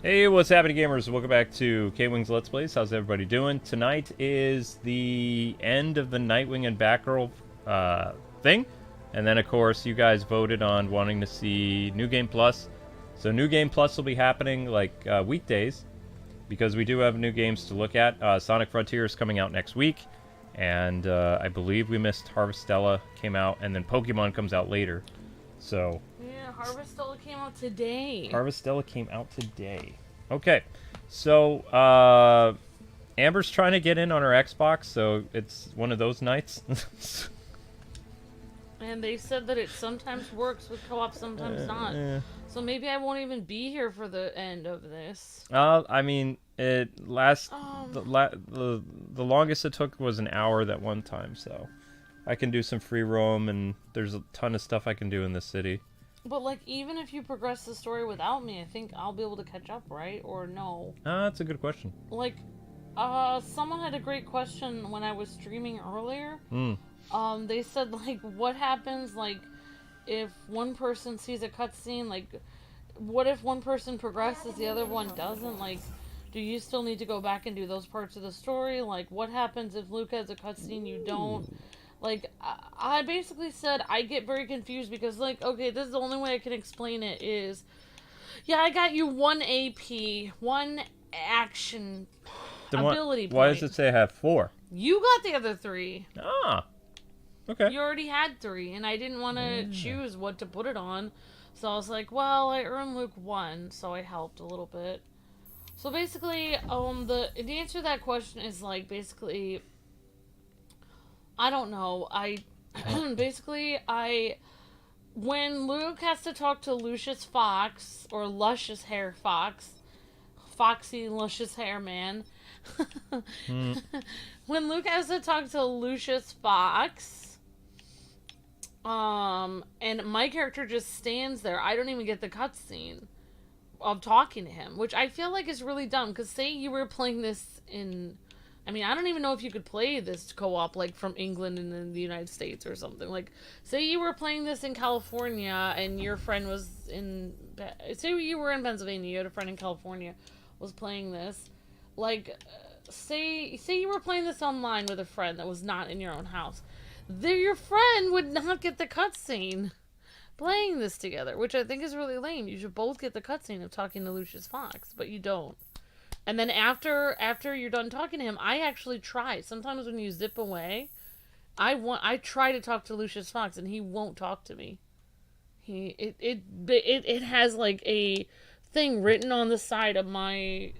Hey, what's happening, gamers? Welcome back to KwingsLetsPlays. How's everybody doing? Tonight is the end of the Nightwing and Batgirl thing. And then, of course, you guys voted on wanting to see New Game Plus. So New Game Plus will be happening, like, weekdays. Because we do have new games to look at. Sonic Frontier is coming out next week. And I believe we missed Harvestella came out. And then Pokemon comes out later. So... Yeah, Harvestella came out today. Harvestella came out today. Okay, so Amber's trying to get in on her Xbox, so it's one of those nights. And they said that it sometimes works with co-op, sometimes not. So maybe I won't even be here for the end of this. I mean, it last the longest it took was an hour that one time, so I can do some free roam, and there's a ton of stuff I can do in this city. But, like, even if you progress the story without me, I think I'll be able to catch up, right? Or no? That's a good question. Like, someone had a great question when I was streaming earlier. They said, like, what happens, like, if one person sees a cutscene? Like, what if one person progresses, the other one doesn't? Like, do you still need to go back and do those parts of the story? Like, what happens if Luke has a cutscene, you don't? Like, I basically said I get very confused because, like, okay, this is the only way I can explain it is, yeah, I got you one AP, one action ability point. Why does it say I have 4? You got the other 3. Ah, okay. You already had 3, and I didn't want to choose what to put it on. So I was like, well, I earned Luke 1, so I helped a little bit. So basically, the answer to that question is, like, basically... I don't know. When Luke has to talk to Lucius Fox, or Luscious Hair Fox, Foxy Luscious Hair Man, when Luke has to talk to Lucius Fox, and my character just stands there, I don't even get the cutscene of talking to him, which I feel like is really dumb, because say you were playing this in... I mean, I don't even know if you could play this co-op, like, from England and in the United States or something. Like, say you were playing this in California and your friend was in... Say you were in Pennsylvania, you had a friend in California was playing this. Like, say you were playing this online with a friend that was not in your own house. Your friend would not get the cutscene playing this together, which I think is really lame. You should both get the cutscene of talking to Lucius Fox, but you don't. And then after you're done talking to him, I actually try. Sometimes when you zip away, I try to talk to Lucius Fox, and he won't talk to me. It has like a thing written on the side of my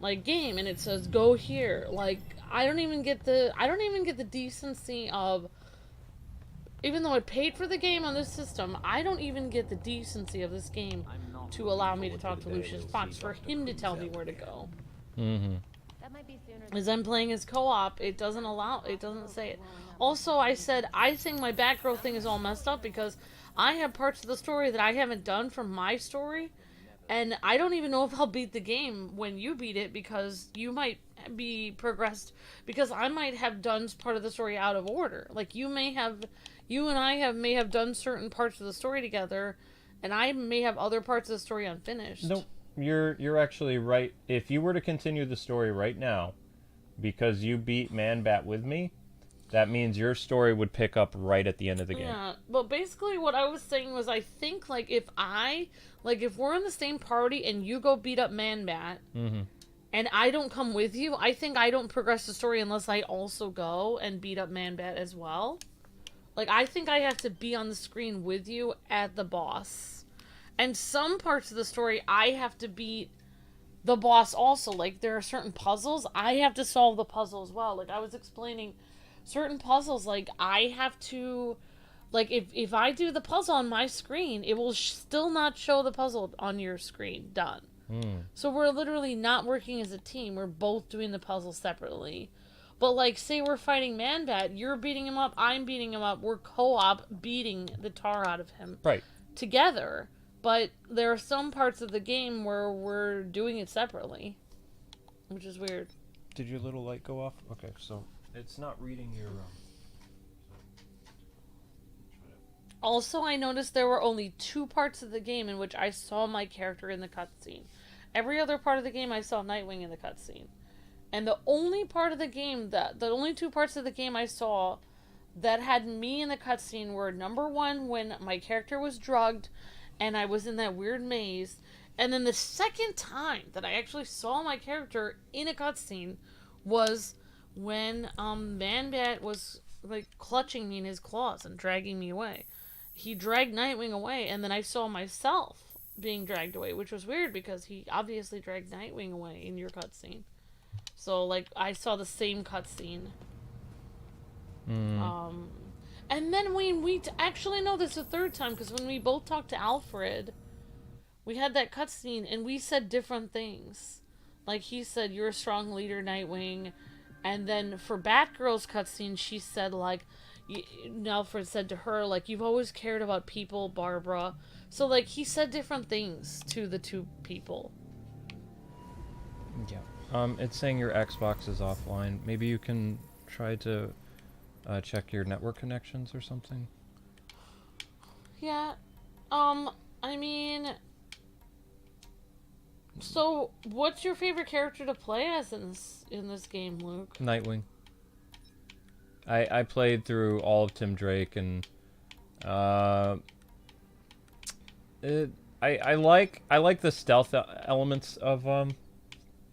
like game, and it says go here. Like I don't even get the decency of, even though I paid for the game on this system, I don't even get the decency of this game to allow me to talk to Lucius Fox, for him to tell me where to go. As I'm playing as co-op, it doesn't say it. Also, I said, I think my Batgirl thing is all messed up because I have parts of the story that I haven't done from my story, and I don't even know if I'll beat the game when you beat it, because you might be progressed, because I might have done part of the story out of order. Like, you and I may have done certain parts of the story together, and I may have other parts of the story unfinished. Nope, you're actually right. If you were to continue the story right now, because you beat Man-Bat with me, that means your story would pick up right at the end of the game. Yeah, but basically what I was saying was, I think, like, if we're in the same party and you go beat up Man-Bat, and I don't come with you, I think I don't progress the story unless I also go and beat up Man-Bat as well. Like, I think I have to be on the screen with you at the boss. And some parts of the story, I have to beat the boss also. Like, there are certain puzzles, I have to solve the puzzle as well. Like, I was explaining certain puzzles, like, I have to... Like, if I do the puzzle on my screen, it will still not show the puzzle on your screen done. So we're literally not working as a team. We're both doing the puzzle separately. But, like, say we're fighting Man-Bat, you're beating him up, I'm beating him up, we're co-op beating the tar out of him. Right. Together. But there are some parts of the game where we're doing it separately. Which is weird. Did your little light go off? Okay, so it's not reading your... Also, I noticed there were only 2 parts of the game in which I saw my character in the cutscene. Every other part of the game, I saw Nightwing in the cutscene. And the only part of the game the only two parts of the game I saw that had me in the cutscene were number one, when my character was drugged and I was in that weird maze. And then the second time that I actually saw my character in a cutscene was when Man-Bat was like clutching me in his claws and dragging me away. He dragged Nightwing away, and then I saw myself being dragged away, which was weird because he obviously dragged Nightwing away in your cutscene. So like I saw the same cutscene. And then when we actually know this a third time, because when we both talked to Alfred, we had that cutscene and we said different things. Like he said, "You're a strong leader, Nightwing," and then for Batgirl's cutscene, she said like, Alfred said to her like, "You've always cared about people, Barbara." So like he said different things to the two people. Yeah. It's saying your Xbox is offline. Maybe you can try to check your network connections or something. Yeah. I mean, so what's your favorite character to play as in this game, Luke? Nightwing. I played through all of Tim Drake, and I like the stealth elements of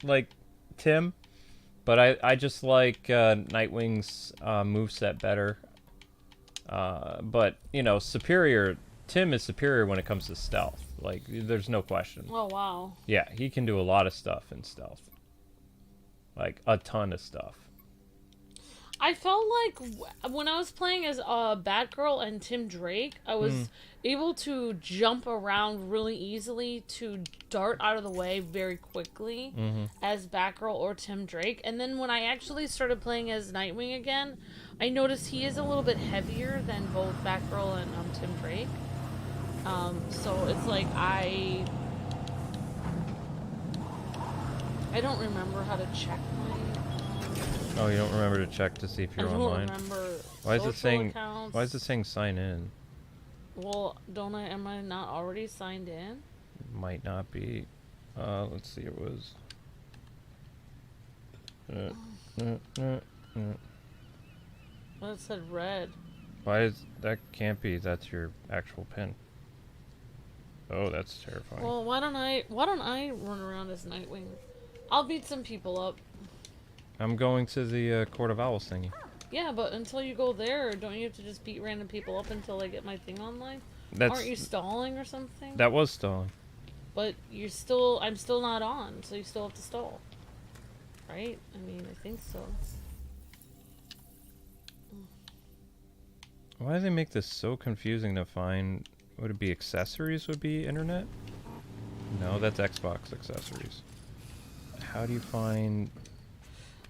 like Tim, but I just like Nightwing's moveset better. But you know, Tim is superior when it comes to stealth. Like, there's no question. Oh wow. Yeah, he can do a lot of stuff in stealth. Like a ton of stuff. I felt like when I was playing as Batgirl and Tim Drake, I was able to jump around really easily, to dart out of the way very quickly as Batgirl or Tim Drake. And then when I actually started playing as Nightwing again, I noticed he is a little bit heavier than both Batgirl and Tim Drake. So it's like I don't remember how to check my... Oh, you don't remember to check to see if you're online? I don't remember. Why is it saying? Accounts. Why is it saying sign in? Well, am I not already signed in? Might not be. Let's see. It was. Well, it said red. Why is that? Can't be. That's your actual pin. Oh, that's terrifying. Well, why don't I run around as Nightwing? I'll beat some people up. I'm going to the Court of Owls thingy. Yeah, but until you go there, don't you have to just beat random people up until I get my thing online? Aren't you stalling or something? That was stalling. But I'm still not on, so you still have to stall. Right? I mean, I think so. Why do they make this so confusing to find? Would it be accessories would be internet? No, that's Xbox accessories. How do you find...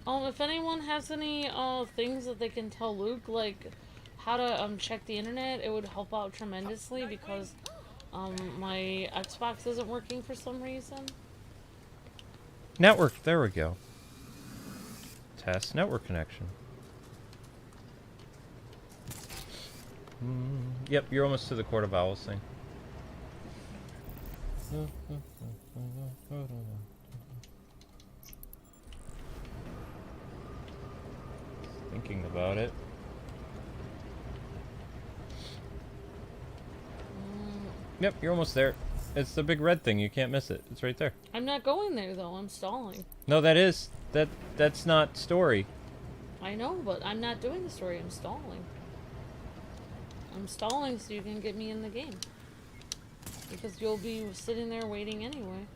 If anyone has any things that they can tell Luke, like how to check the internet, it would help out tremendously because my Xbox isn't working for some reason. Network, there we go. Test network connection. Yep, you're almost to the Court of Owls thing. Thinking about it. Yep, you're almost there. It's the big red thing. You can't miss it. It's right there. I'm not going there though. I'm stalling. No, that's not story. I know, but I'm not doing the story. I'm stalling. I'm stalling so you can get me in the game. Because you'll be sitting there waiting anyway.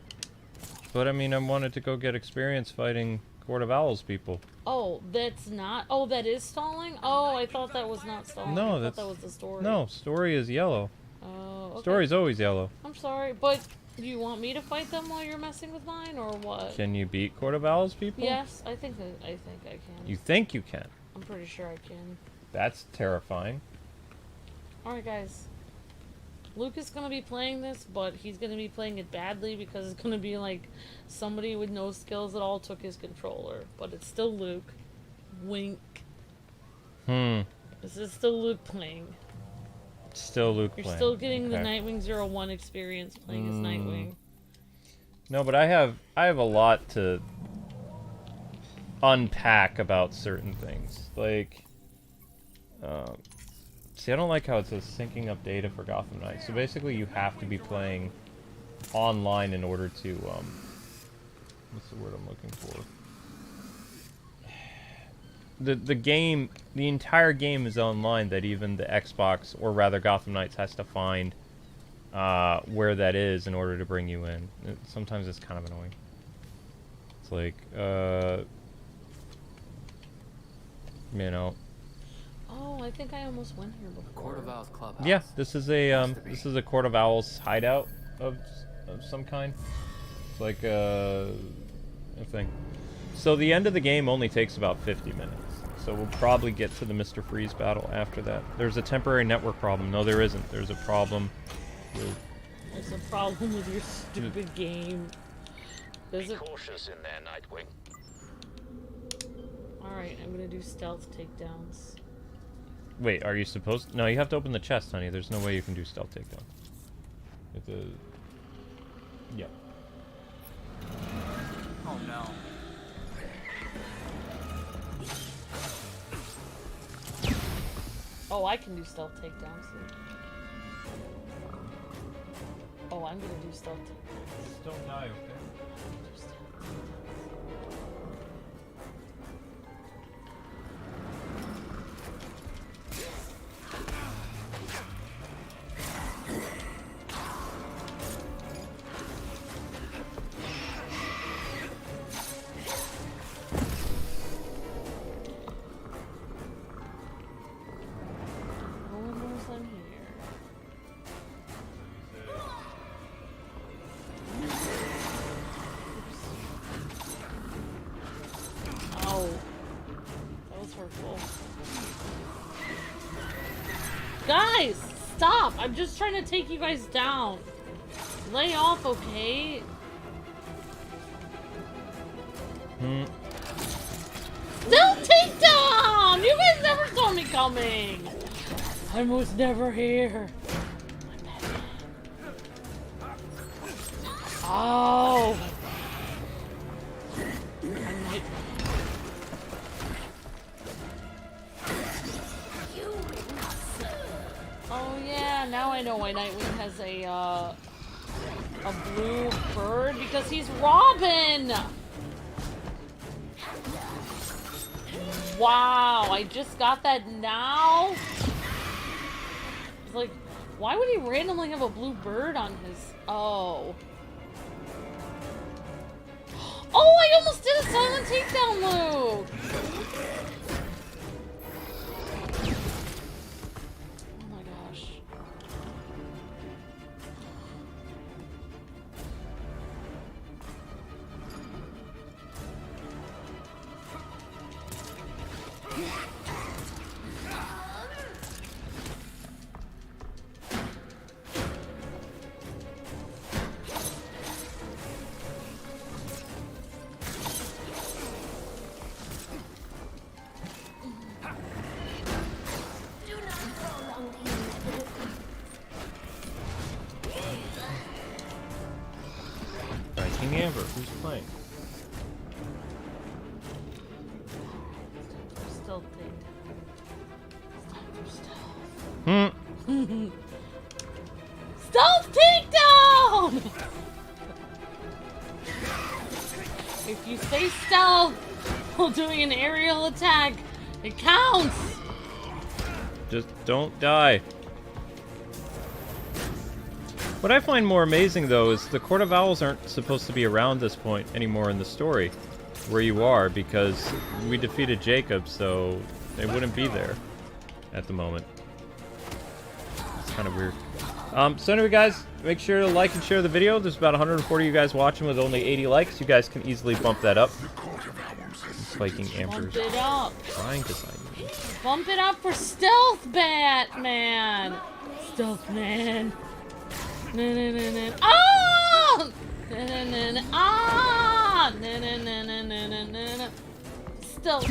But I mean, I wanted to go get experience fighting Court of Owls people. Oh, that's not... Oh, that is stalling? Oh, I thought that was not stalling. No, I thought that was the story. No, story is yellow. Oh, okay. Story's always yellow. I'm sorry, but do you want me to fight them while you're messing with mine, or what? Can you beat Court of Owls people? Yes, I think I can. You think you can? I'm pretty sure I can. That's terrifying. Alright, guys. Luke is going to be playing this, but he's going to be playing it badly because it's going to be like somebody with no skills at all took his controller. But it's still Luke. Wink. This is still Luke playing. Still Luke You're playing. still getting the Nightwing 01 experience playing as Nightwing. No, but I have a lot to unpack about certain things. Like, see, I don't like how it says syncing up data for Gotham Knights. So basically, you have to be playing online in order to, what's the word I'm looking for? The game, the entire game is online, that even the Xbox, or rather Gotham Knights, has to find where that is in order to bring you in. Sometimes it's kind of annoying. It's like, you know. Oh, I think I almost went here before. Court of Owls clubhouse. Yeah, this is a Court of Owls hideout of some kind. It's like a thing. So the end of the game only takes about 50 minutes. So we'll probably get to the Mr. Freeze battle after that. There's a temporary network problem. No, there isn't. There's a problem with... There's a problem with your stupid game. Be cautious in there, Nightwing. Alright, I'm gonna do stealth takedowns. Wait, are you supposed... No, you have to open the chest, honey. There's no way you can do stealth takedown. You have to... Yep. Oh no. Oh, I can do stealth takedowns. Oh, I'm gonna do stealth takedowns. Don't die, okay? Guys, stop! I'm just trying to take you guys down. Lay off, okay? Still take down! You guys never saw me coming! I was never here. Oh! Oh yeah, now I know why Nightwing has a blue bird, because he's Robin! Wow, I just got that now? It's like, why would he randomly have a blue bird on his... Oh. Oh, I almost did a silent takedown loop! Who's playing? Stealth takedown. Stealth takedown! If you say stealth while doing an aerial attack, it counts! Just don't die. What I find more amazing, though, is the Court of Owls aren't supposed to be around this point anymore in the story, where you are, because we defeated Jacob, so they wouldn't be there at the moment. It's kind of weird. So anyway, guys, make sure to like and share the video. There's about 140 of you guys watching with only 80 likes. You guys can easily bump that up. Spiking Amber's Bump it up. trying to sign me. Bump it up for Stealth Batman! Stealth Man. Ah! Ah! Stealth Man. Stealth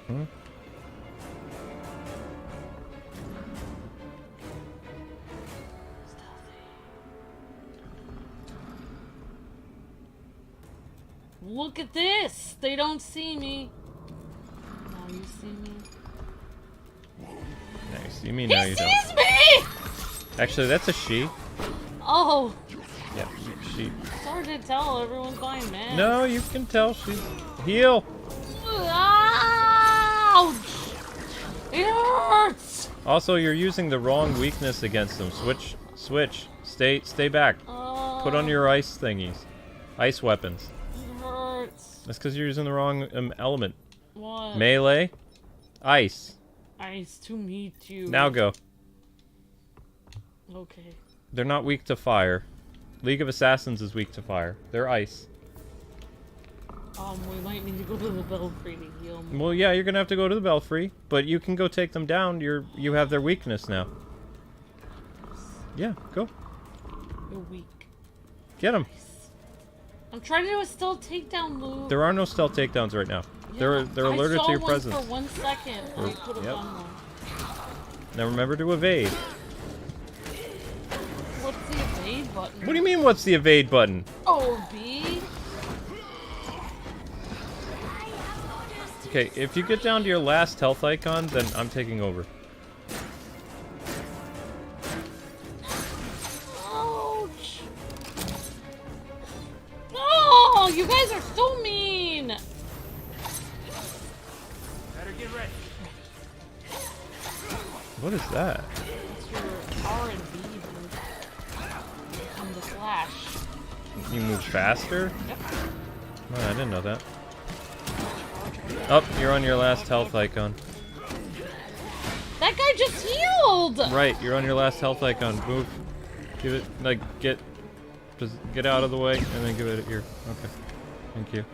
Man. Look at this! They don't see me. Now you see me. Now you see me, He now you don't. sees me! Actually, that's a she. Oh. Yeah, she. It's hard to tell. Everyone's fine, man. No, you can tell she's... Heal! Ouch! It hurts! Also, you're using the wrong weakness against them. Switch. Stay back. Put on your ice thingies. Ice weapons. It hurts. That's because you're using the wrong element. What? Melee. Ice. Nice to meet you. Now go. Okay. They're not weak to fire. League of Assassins is weak to fire. They're ice. We might need to go to the Belfry to heal me. Well, yeah, you're gonna have to go to the Belfry, but you can go take them down. You have their weakness now. Yeah, go. You're weak. Get them. I'm trying to do a stealth takedown move. There are no stealth takedowns right now. Yeah, They're alerted to your I presence. saw one for 1 second. I could have Yep. done one. Now remember to evade. What's the evade button? What do you mean? What's the evade button? Oh, B. Okay, if you get down to your last health icon, then I'm taking over. Ouch! Oh, you guys are so mean. Better get ready. What is that? It's your R and B move. And the slash. You move faster? Yep. Oh, I didn't know that. Oh, you're on your last health icon. That guy just healed! Right, you're on your last health icon. Move. Give it, like, just get out of the way, and then give it here. Okay. Thank you.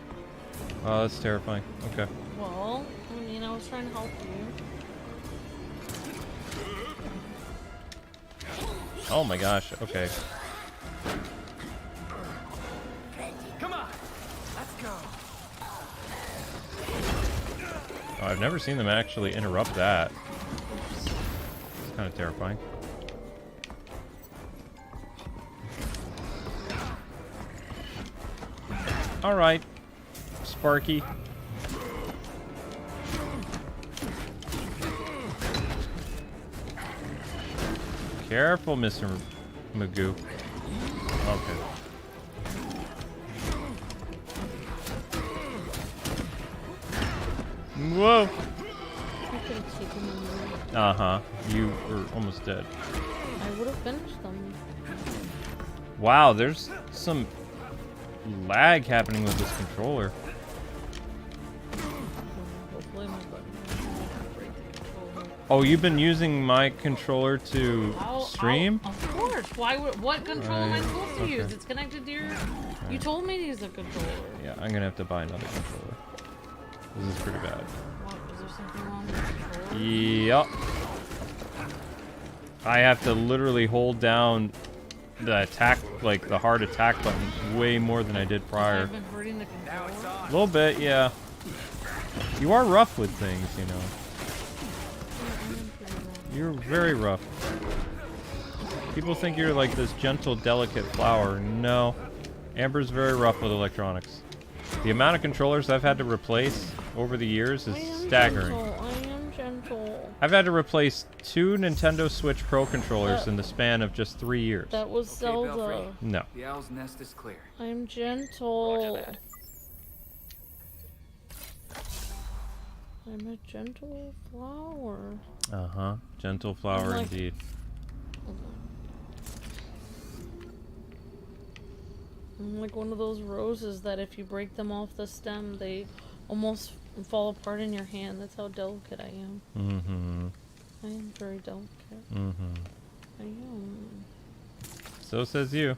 Oh, that's terrifying. Okay. Well, I mean, I was trying to help you. Oh my gosh, okay. Come on. Let's go. Oh, I've never seen them actually interrupt that. It's kind of terrifying. Alright, Sparky. Careful, Mr. Magoo. Okay. Whoa! You could have taken them away. Uh-huh. You were almost dead. I would have finished them. Wow, there's some lag happening with this controller. Hopefully my button won't break the controller. Oh, you've been using my controller to stream? Of course. Why would, what controller am I supposed to Okay. use? It's connected to your... You told me to use a controller. Yeah, I'm gonna have to buy another controller. This is pretty bad. What, is there something wrong with the controller? Yup. I have to literally hold down the attack, like the hard attack button, way more than I did prior. I've been hurting the controller. A little bit, yeah. You are rough with things, you know. You're very rough. People think you're like this gentle, delicate flower. No. Amber's very rough with electronics. The amount of controllers I've had to replace over the years is staggering. I am gentle. I've had to replace 2 Nintendo Switch Pro controllers in the span of just 3 years. That was Zelda. Belfry. No. The owl's nest is clear. I'm gentle. Roger that. I'm a gentle flower. Uh-huh. Gentle flower I'm like- indeed. I'm like one of those roses that if you break them off the stem, they almost fall apart in your hand. That's how delicate I am. Mm-hmm. I am very delicate. Mm-hmm. I am. So says you.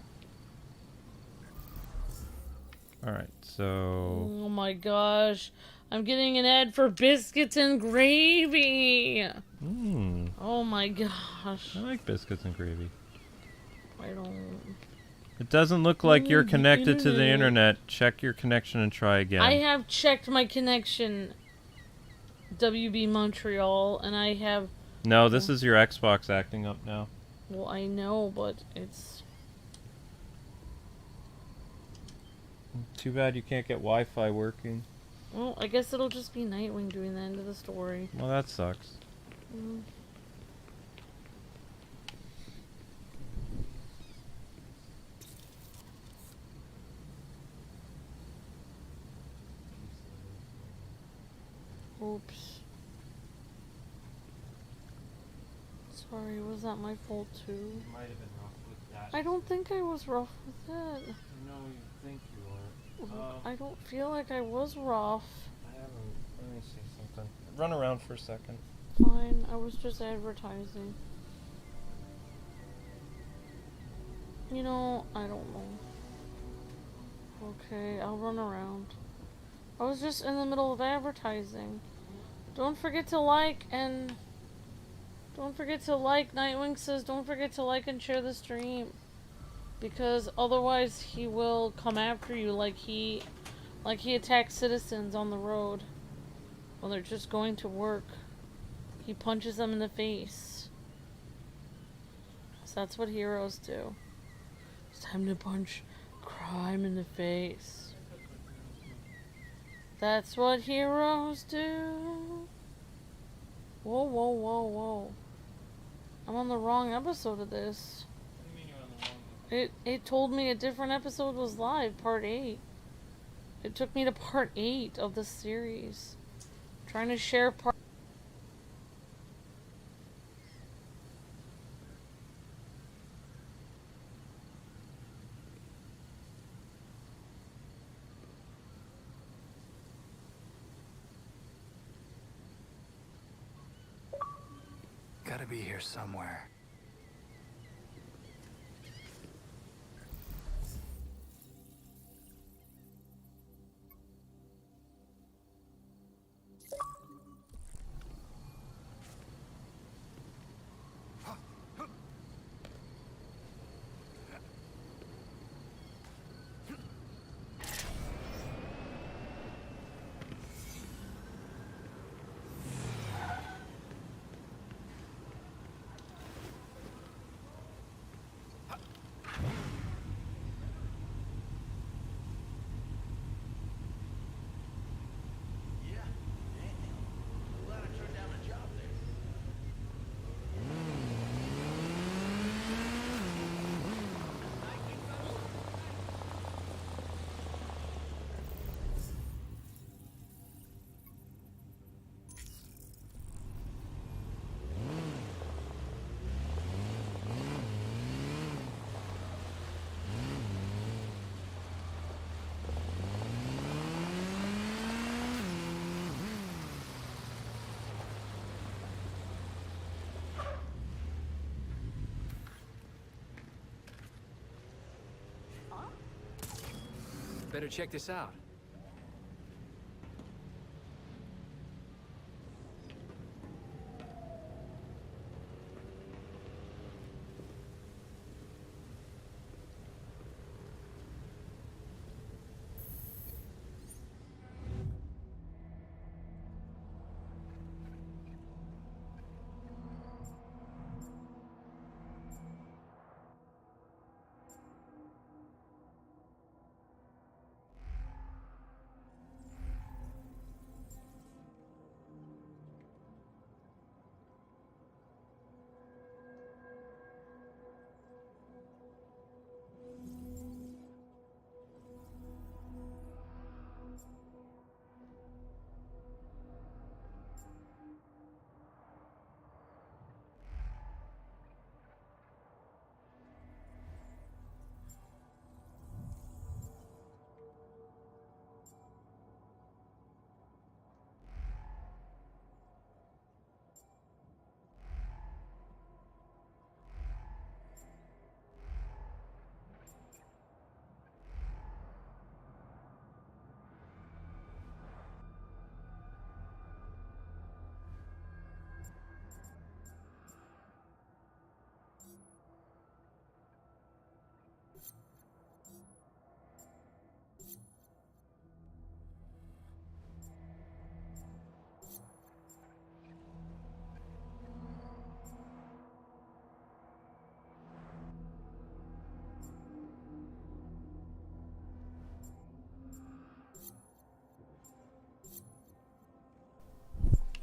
Alright, so... Oh my gosh. I'm getting an ad for biscuits and gravy. Mmm. Oh my gosh. I like biscuits and gravy. I don't... It doesn't look like you're connected to the internet. Check your connection and try again. I have checked my connection, WB Montreal, and I have... No, this is your Xbox acting up now. Well, I know, but it's... Too bad you can't get Wi-Fi working. Well, I guess it'll just be Nightwing doing the end of the story. Well, that sucks. Mm. Oops. Sorry, was that my fault too? You might have been rough with that. I don't think I was rough with that. No, you think you are. I don't feel like I was rough. I haven't. Let me see something. Run around for a second. Fine, I was just advertising. You know, I don't know. Okay, I'll run around. I was just in the middle of advertising. Don't forget to like and... Don't forget to like, Nightwing says, don't forget to like and share the stream. Because otherwise he will come after you like he attacks citizens on the road. When they're just going to work. He punches them in the face. So that's what heroes do. It's time to punch crime in the face. That's what heroes do. Whoa, whoa, whoa, whoa. I'm on the wrong episode of this. What do you mean you're on the wrong one? It told me a different episode was live, part 8. It took me to part 8 of the series. Trying to share part... Gotta be here somewhere. Better check this out.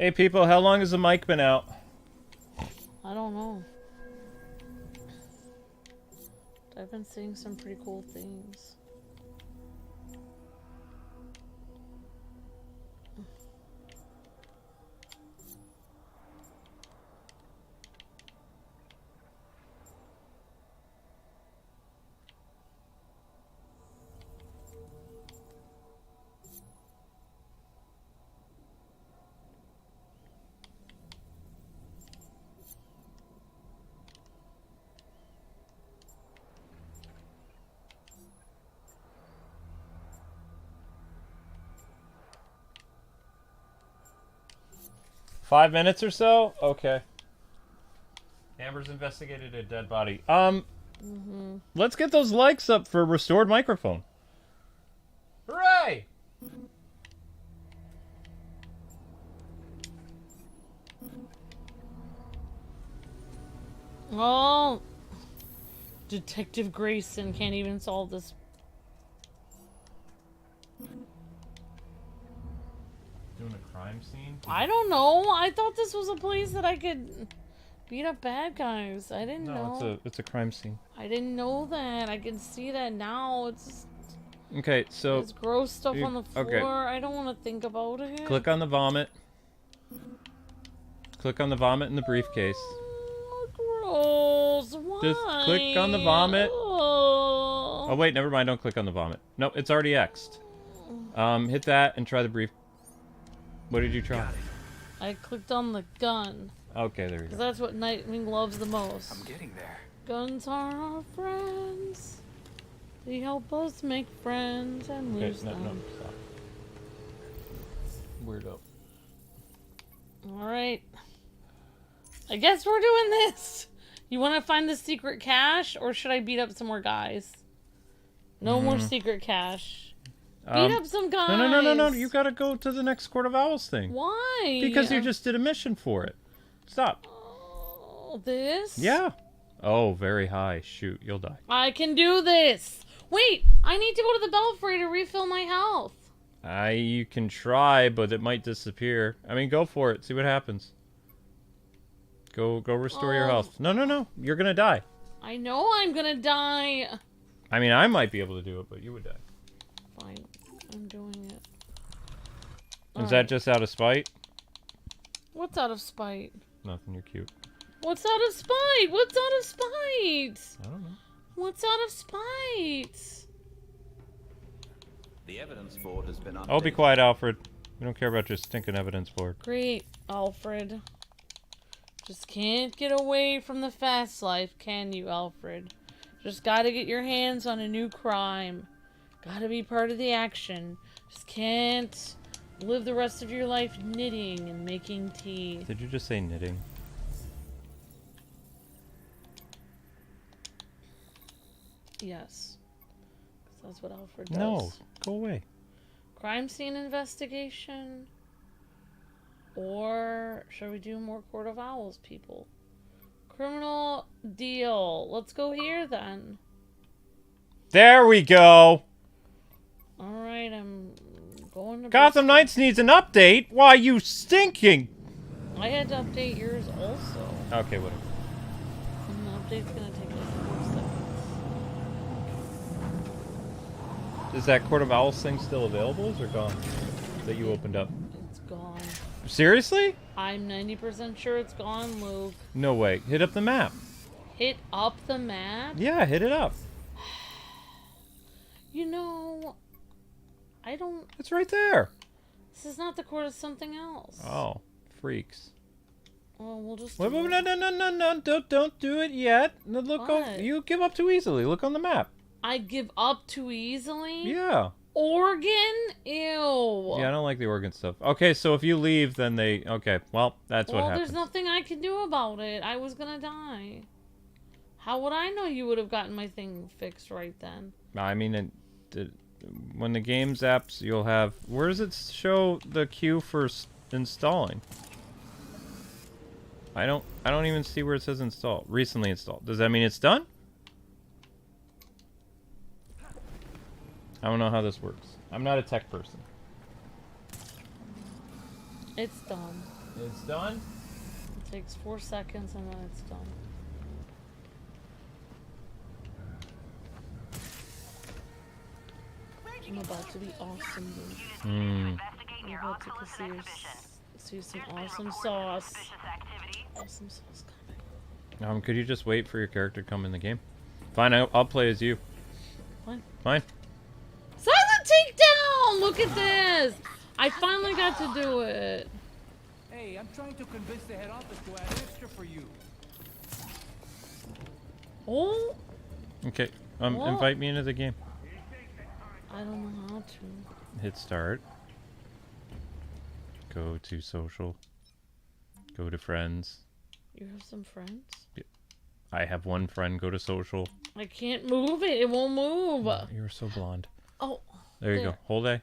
Hey people, how long has the mic been out? I don't know. I've been seeing some pretty cool things. Five minutes or so? Okay. Amber's investigated a dead body. Let's get those likes up for restored microphone. Hooray! Oh, Detective Grayson can't even solve this. Doing a crime scene? I don't know. I thought this was a place that I could beat up bad guys. I didn't know. No, it's a crime scene. I didn't know that. I can see that now. It's Okay, so there's gross stuff on the floor. okay. I don't want to think about it. Click on the vomit. Click on the vomit in the briefcase. Gross. Why? Just click on the vomit. Oh wait, never mind. Don't click on the vomit. Nope, it's already X'd. Hit that and try the brief. What did you try? I clicked on the gun. Okay, there you Because go. that's what Nightwing loves the most. I'm getting there. Guns are our friends. They help us make friends and Okay, lose no, them. stop. Weirdo. Alright. I guess we're doing this. You want to find the secret cache, or should I beat up some more guys? No more secret cache. Beat up some guys. No. You gotta go to the next Court of Owls thing. Why? Because you just did a mission for it. Stop. Oh, this? Yeah. Oh, very high. Shoot, you'll die. I can do this. Wait, I need to go to the Belfry to refill my health. You can try, but it might disappear. I mean, go for it. See what happens. Go restore your health. No. You're gonna die. I know I'm gonna die. I mean, I might be able to do it, but you would die. Fine, I'm doing it. Is that just out of spite? What's out of spite? Nothing, you're cute. What's out of spite? What's out of spite? I don't know. What's out of spite? The evidence board has been updated. Oh, be quiet, Alfred. We don't care about your stinking evidence board. Great, Alfred. Just can't get away from the fast life, can you, Alfred? Just gotta get your hands on a new crime. Gotta be part of the action. Just can't live the rest of your life knitting and making tea. Did you just say knitting? Yes. 'Cause that's what Alfred does. No, go away. Crime scene investigation? Or should we do more Court of Owls, people? Criminal deal. Let's go here then. There we go. Alright, I'm going to... Gotham Knights needs an update. Why, you stinking? I had to update yours also. Okay, whatever. And the update's gonna take like 4 seconds. Is that Court of Owls thing still available, or is it gone? That you opened up? It's gone. Seriously? I'm 90% sure it's gone, Luke. No way. Hit up the map. Hit up the map? Yeah, hit it up. You know, I don't... It's right there. This is not the court of something else. Oh, freaks. Well, we'll just... Wait, no, don't do it yet. No, look, What? you give up too easily. Look on the map. I give up too easily? Yeah. Oregon? Ew. Yeah, I don't like the Oregon stuff. Okay, so if you leave, then they... Okay, well, that's what Well, happens. there's nothing I can do about it. I was gonna die. How would I know you would have gotten my thing fixed right then? I mean, when the game zaps, you'll have... Where does it show the queue for installing? I don't even see where it says install. Recently installed. Does that mean it's done? I don't know how this works. I'm not a tech person. It's done. It's done. It takes 4 seconds and then it's done. I'm about to be awesome, dude. I'm about to see some awesome sauce. Awesome sauce coming. Could you just wait for your character to come in the game? Fine, I'll play as you. Fine. Fine. Silent takedown! Look at this! I finally got to do it. Hey, I'm trying to convince the head office to add extra for you. Oh, Okay. What? Invite me into the game. I don't know how to. Hit start. Go to social. Go to friends. You have some friends? I have one friend. Go to social. I can't move it. It won't move. You're so blonde. Oh. There you go. Hold A.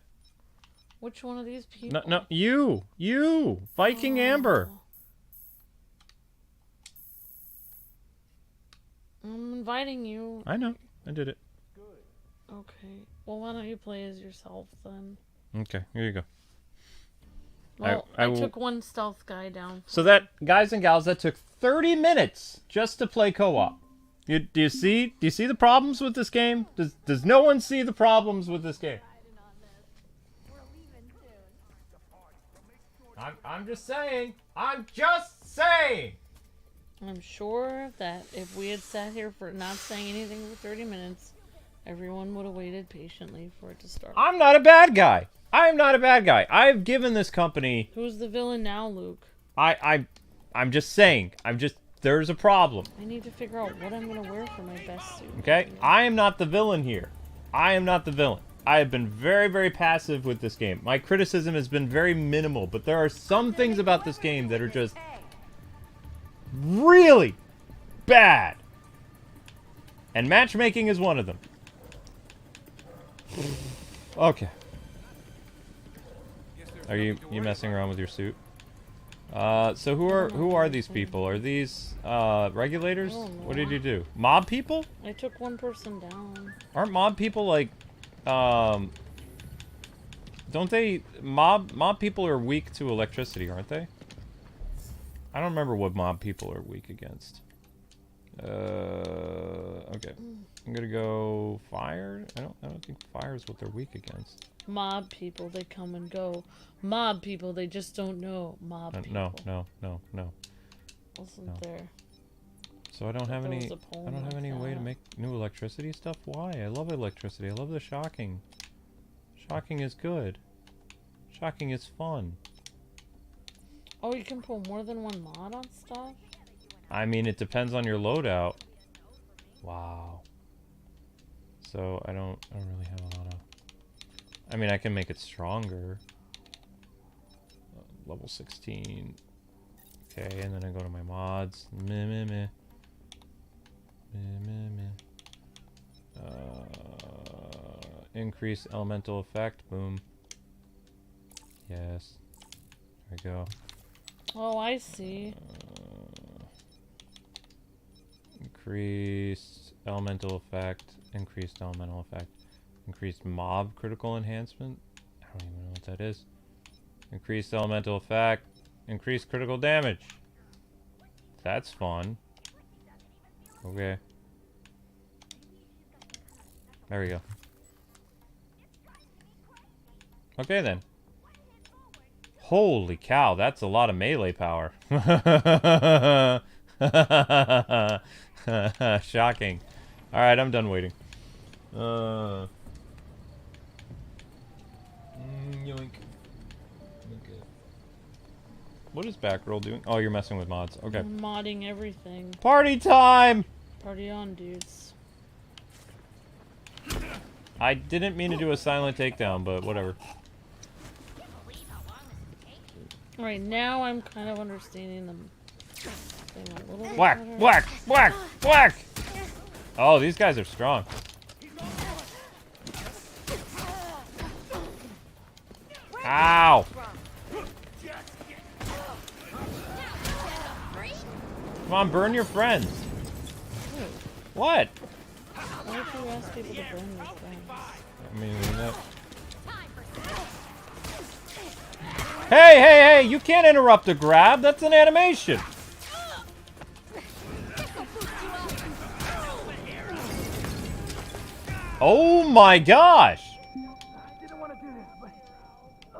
Which one of these people? No, you! Viking Amber! I'm inviting you. I know. I did it. Okay. Well, why don't you play as yourself then? Okay, here you go. Well, I I will- took one stealth guy down. So that, guys and gals, that took 30 minutes just to play co-op. Do you see the problems with this game? Does no one see the problems with this game? I'm just saying. I'm just saying. I'm sure that if we had sat here for not saying anything for 30 minutes, everyone would have waited patiently for it to start. I'm not a bad guy. I am not a bad guy. I've given this company. Who's the villain now, Luke? I'm just saying. There's a problem. I need to figure out what I'm gonna wear for my best suit. Okay? I am not the villain here. I am not the villain. I have been very, very passive with this game. My criticism has been very minimal, but there are some things about this game that are just really bad. And matchmaking is one of them. Okay. Are you messing around with your suit? So who are these people? Are these regulators? What did you do? Mob people? I took one person down. Aren't mob people like don't they mob people are weak to electricity, aren't they? I don't remember what mob people are weak against. Okay. I'm gonna go fire. I don't think fire is what they're weak against. Mob people, they come and go. Mob people, they just don't know. Mob people. No. Wasn't there? So I don't have There any. was a I poem don't have like any way to that. make new electricity stuff. Why? I love electricity. I love the shocking. Shocking is good. Shocking is fun. Oh, you can pull more than one mod on stuff? I mean, it depends on your loadout. Wow. So I don't really have a lot of. I mean, I can make it stronger. Level 16. Okay, and then I go to my mods. Increase elemental effect. Boom. Yes. There we go. Oh, I see. Increased elemental effect. Increased elemental effect. Increased mob critical enhancement. I don't even know what that is. Increased elemental effect. Increased critical damage. That's fun. Okay. There we go. Okay then. Holy cow, that's a lot of melee power. Shocking. Alright, I'm done waiting. Yoink. Okay. What is Batgirl doing? Oh, you're messing with mods. Okay. I'm modding everything. Party time! Party on, dudes. I didn't mean to do a silent takedown, but whatever. Alright, now I'm kind of understanding them. Thing a little bit Whack! better. Whack! Whack! Whack! Oh, these guys are strong. Ow! Come on, burn your friends. What? Why don't you ask people to burn these things? I mean, that... Hey, hey, hey! You can't interrupt a grab. That's an animation. Oh my gosh! I didn't want to do this, but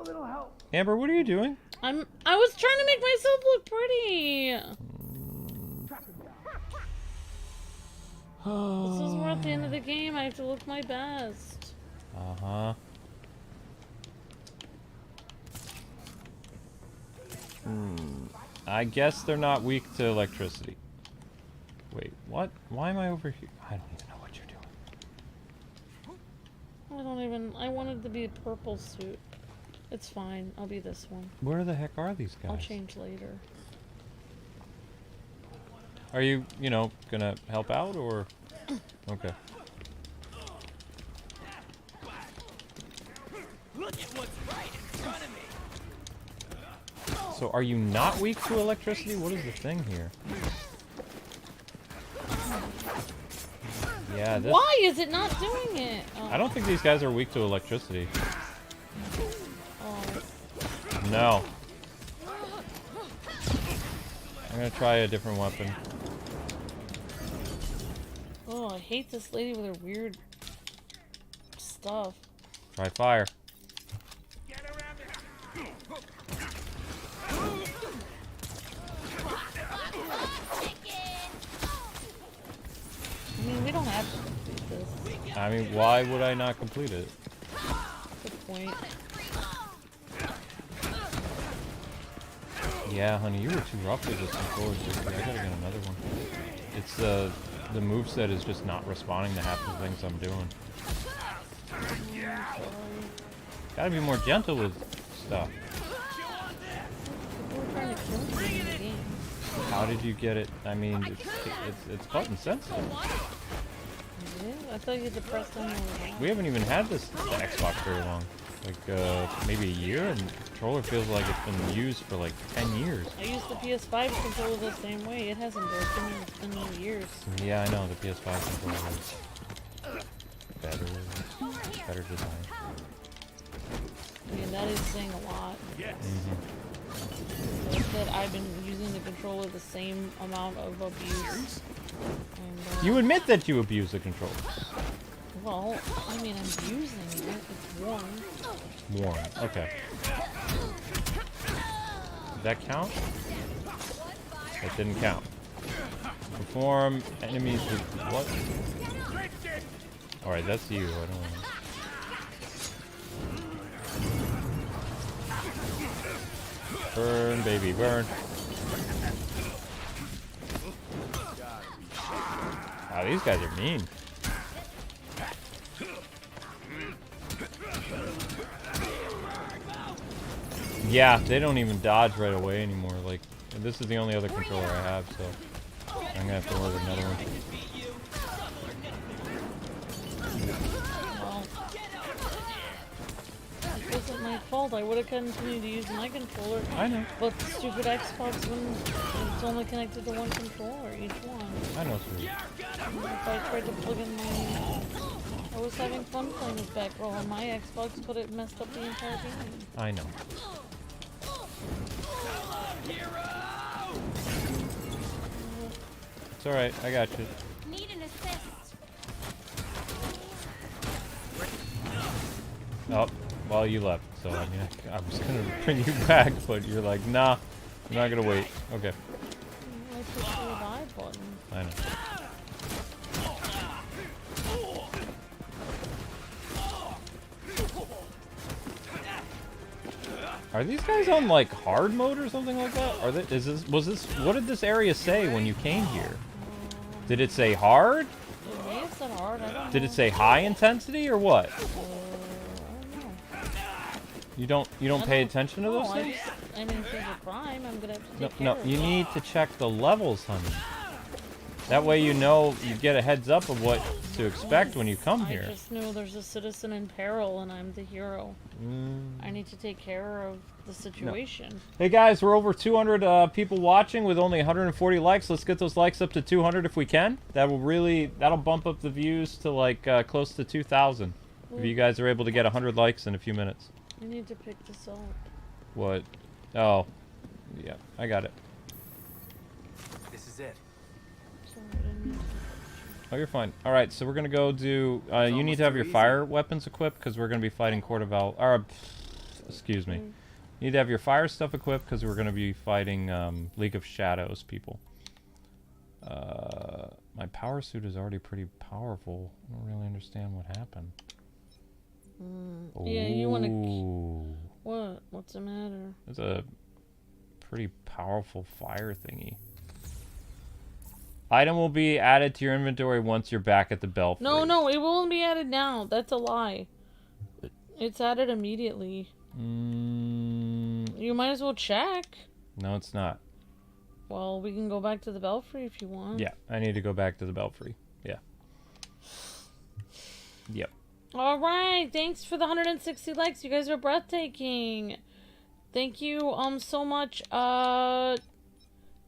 a little help. Amber, what are you doing? I was trying to make myself look pretty. This is we're at the end of the game. I have to look my best. Uh-huh. I guess they're not weak to electricity. Wait, what? Why am I over here? I don't even know what you're doing. I don't even. I wanted to be a purple suit. It's fine. I'll be this one. Where the heck are these guys? I'll change later. Are you, you know, gonna help out or? Okay. Look at what's right in front of me. So are you not weak to electricity? What is the thing here? Yeah, this... Why is it not doing it? Oh. I don't think these guys are weak to electricity. Oh. No. I'm gonna try a different weapon. Oh, I hate this lady with her weird stuff. Try fire. I mean, we don't have to complete this. I mean, why would I not complete it? Good point. Yeah, honey, you were too rough with this controller. I gotta get another one. It's the moveset is just not responding to half the things I'm doing. Gotta be more gentle with stuff. People were trying to kill me in the game. How did you get it? I mean, it's button sensitive. Yeah, I thought you had to press them. We haven't even had the Xbox very long. Like, maybe a year, and the controller feels like it's been used for like 10 years. I used the PS5 controller the same way. It hasn't broken in years. Yeah, I know, the PS5 controller is better design. I mean, that is saying a lot. That I've been using the controller the same amount of abuse. And, You admit that you abuse the controller. well, I mean, I'm using it. It's warm. Warm. Okay. Did that count? That didn't count. Perform enemies with what? Alright, that's you. I don't know. Burn, baby, burn. Wow, these guys are mean. Yeah, they don't even dodge right away anymore. Like, this is the only other controller I have, so I'm gonna have to order another one. Well, it wasn't my fault. I would have continued to use my controller. I know. But the stupid Xbox when it's only connected to one controller, each one. I know, sir. If I tried to plug in my... I was having fun playing with Batgirl on my Xbox, but it messed up the entire game. I know. It's alright, I got you. Need an assist. Oh, well, you left, so I mean, I was gonna bring you back, but you're like, nah, I'm not gonna wait. Okay. I pushed the revive button. I know. Are these guys on like hard mode or something like that? Are they? What did this area say when you came here? Did it say hard? It may have said hard. I don't Did know. it say high intensity or what? I don't know. You don't pay attention to those No, things? I mean, if there's a crime, I'm gonna have to No, take care no, of you it. need to check the levels, honey. That way you know, you get a heads up of what to expect when you come I here. just knew there's a citizen in peril and I'm the hero. I need to take care of the situation. Hey guys, we're over 200 people watching with only 140 likes. Let's get those likes up to 200 if we can. That'll bump up the views to like close to 2,000. If you guys are able to get 100 likes in a few minutes. I need to pick this up. What? Oh. Yeah, I got it. This is it. Sorry, I didn't mean to- Oh, you're fine. Alright, so we're gonna go do... you need to have your fire weapons equipped, because we're gonna be fighting Court of Al... excuse me. You need to have your fire stuff equipped, because we're gonna be fighting, League of Shadows people. My power suit is already pretty powerful. I don't really understand what happened. Yeah, you want to... Ooh. What? What's the matter? It's a pretty powerful fire thingy. Item will be added to your inventory once you're back at the Belfry. No, no, it won't be added now. That's a lie. It's added immediately. You might as well check. No, it's not. Well, we can go back to the Belfry if you want. Yeah, I need to go back to the Belfry. Yeah. Yep. All right, thanks for the 160 likes. You guys are breathtaking. Thank you so much.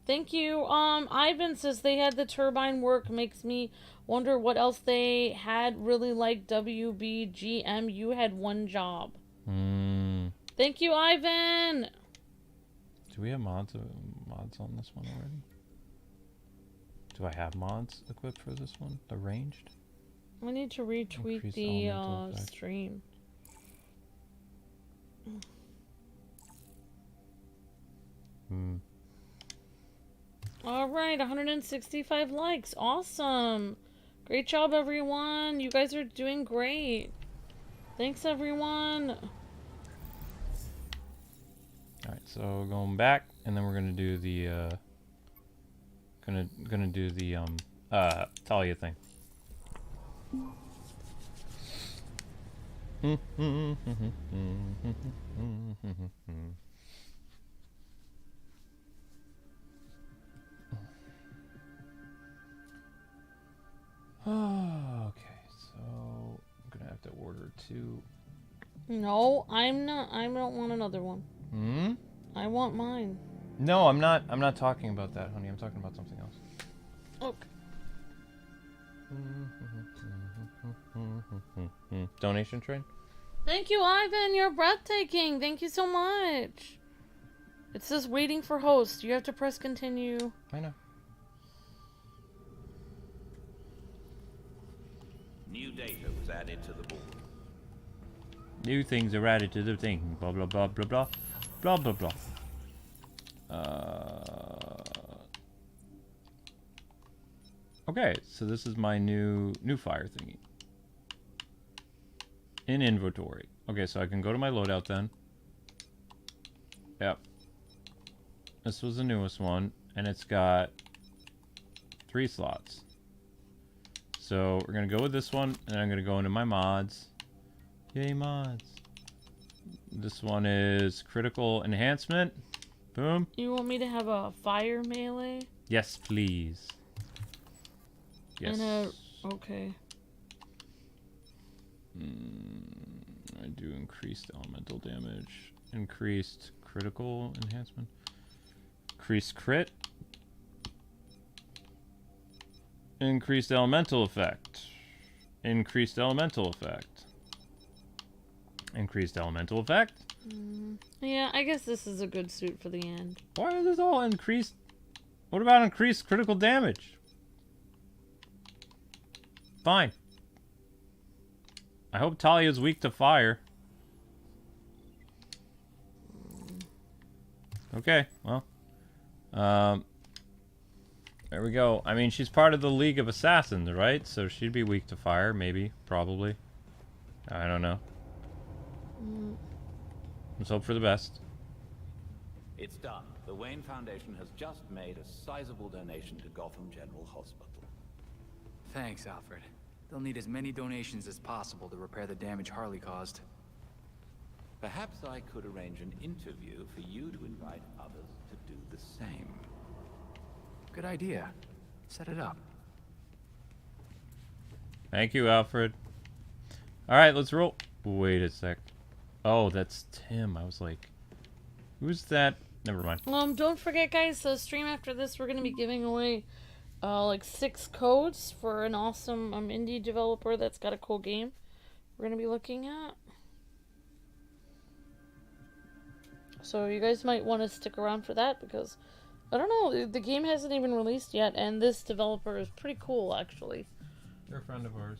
Thank you. Ivan says they had the turbine work. Makes me wonder what else they had. Really like WBGM. You had one job. Thank you, Ivan. Do we have mods on this one already? Do I have mods equipped for this one? The ranged? I need to retweet Increase the elemental effect. stream. All right, 165 likes. Awesome. Great job, everyone. You guys are doing great. Thanks, everyone. Alright, so going back, and then we're gonna do the gonna do the Talia thing. Okay, so I'm gonna have to order 2. No, I'm not. I don't want another one. Hmm? I want mine. No, I'm not talking about that, honey. I'm talking about something else. Okay. Donation train? Thank you, Ivan. You're breathtaking. Thank you so much. It says waiting for host. You have to press continue. I know. New data was added to the board. New things are added to the thing. Blah blah blah blah blah. Blah blah blah. Okay, so this is my new fire thingy. In inventory. Okay, so I can go to my loadout then. Yep. This was the newest one, and it's got 3 slots. So we're gonna go with this one, and I'm gonna go into my mods. Yay, mods. This one is critical enhancement. Boom. You want me to have a fire melee? Yes, please. Yes. And okay. I do increased elemental damage. Increased critical enhancement. Increased crit. Increased elemental effect. Increased elemental effect. Increased elemental effect. Yeah, I guess this is a good suit for the end. Why is this all increased? What about increased critical damage? Fine. I hope Talia's weak to fire. Okay, well. There we go. I mean, she's part of the League of Assassins, right? So she'd be weak to fire, maybe, probably. I don't know. Let's hope for the best. It's done. The Wayne Foundation has just made a sizable donation to Gotham General Hospital. Thanks, Alfred. They'll need as many donations as possible to repair the damage Harley caused. Perhaps I could arrange an interview for you to invite others to do the same. Good idea. Set it up. Thank you, Alfred. Alright, let's roll. Wait a sec. Oh, that's Tim. I was like, who's that? Never mind. Don't forget, guys, so stream after this, we're going to be giving away like 6 codes for an awesome indie developer that's got a cool game we're going to be looking at. So you guys might want to stick around for that because, I don't know, the game hasn't even released yet, and this developer is pretty cool, actually. They're a friend of ours.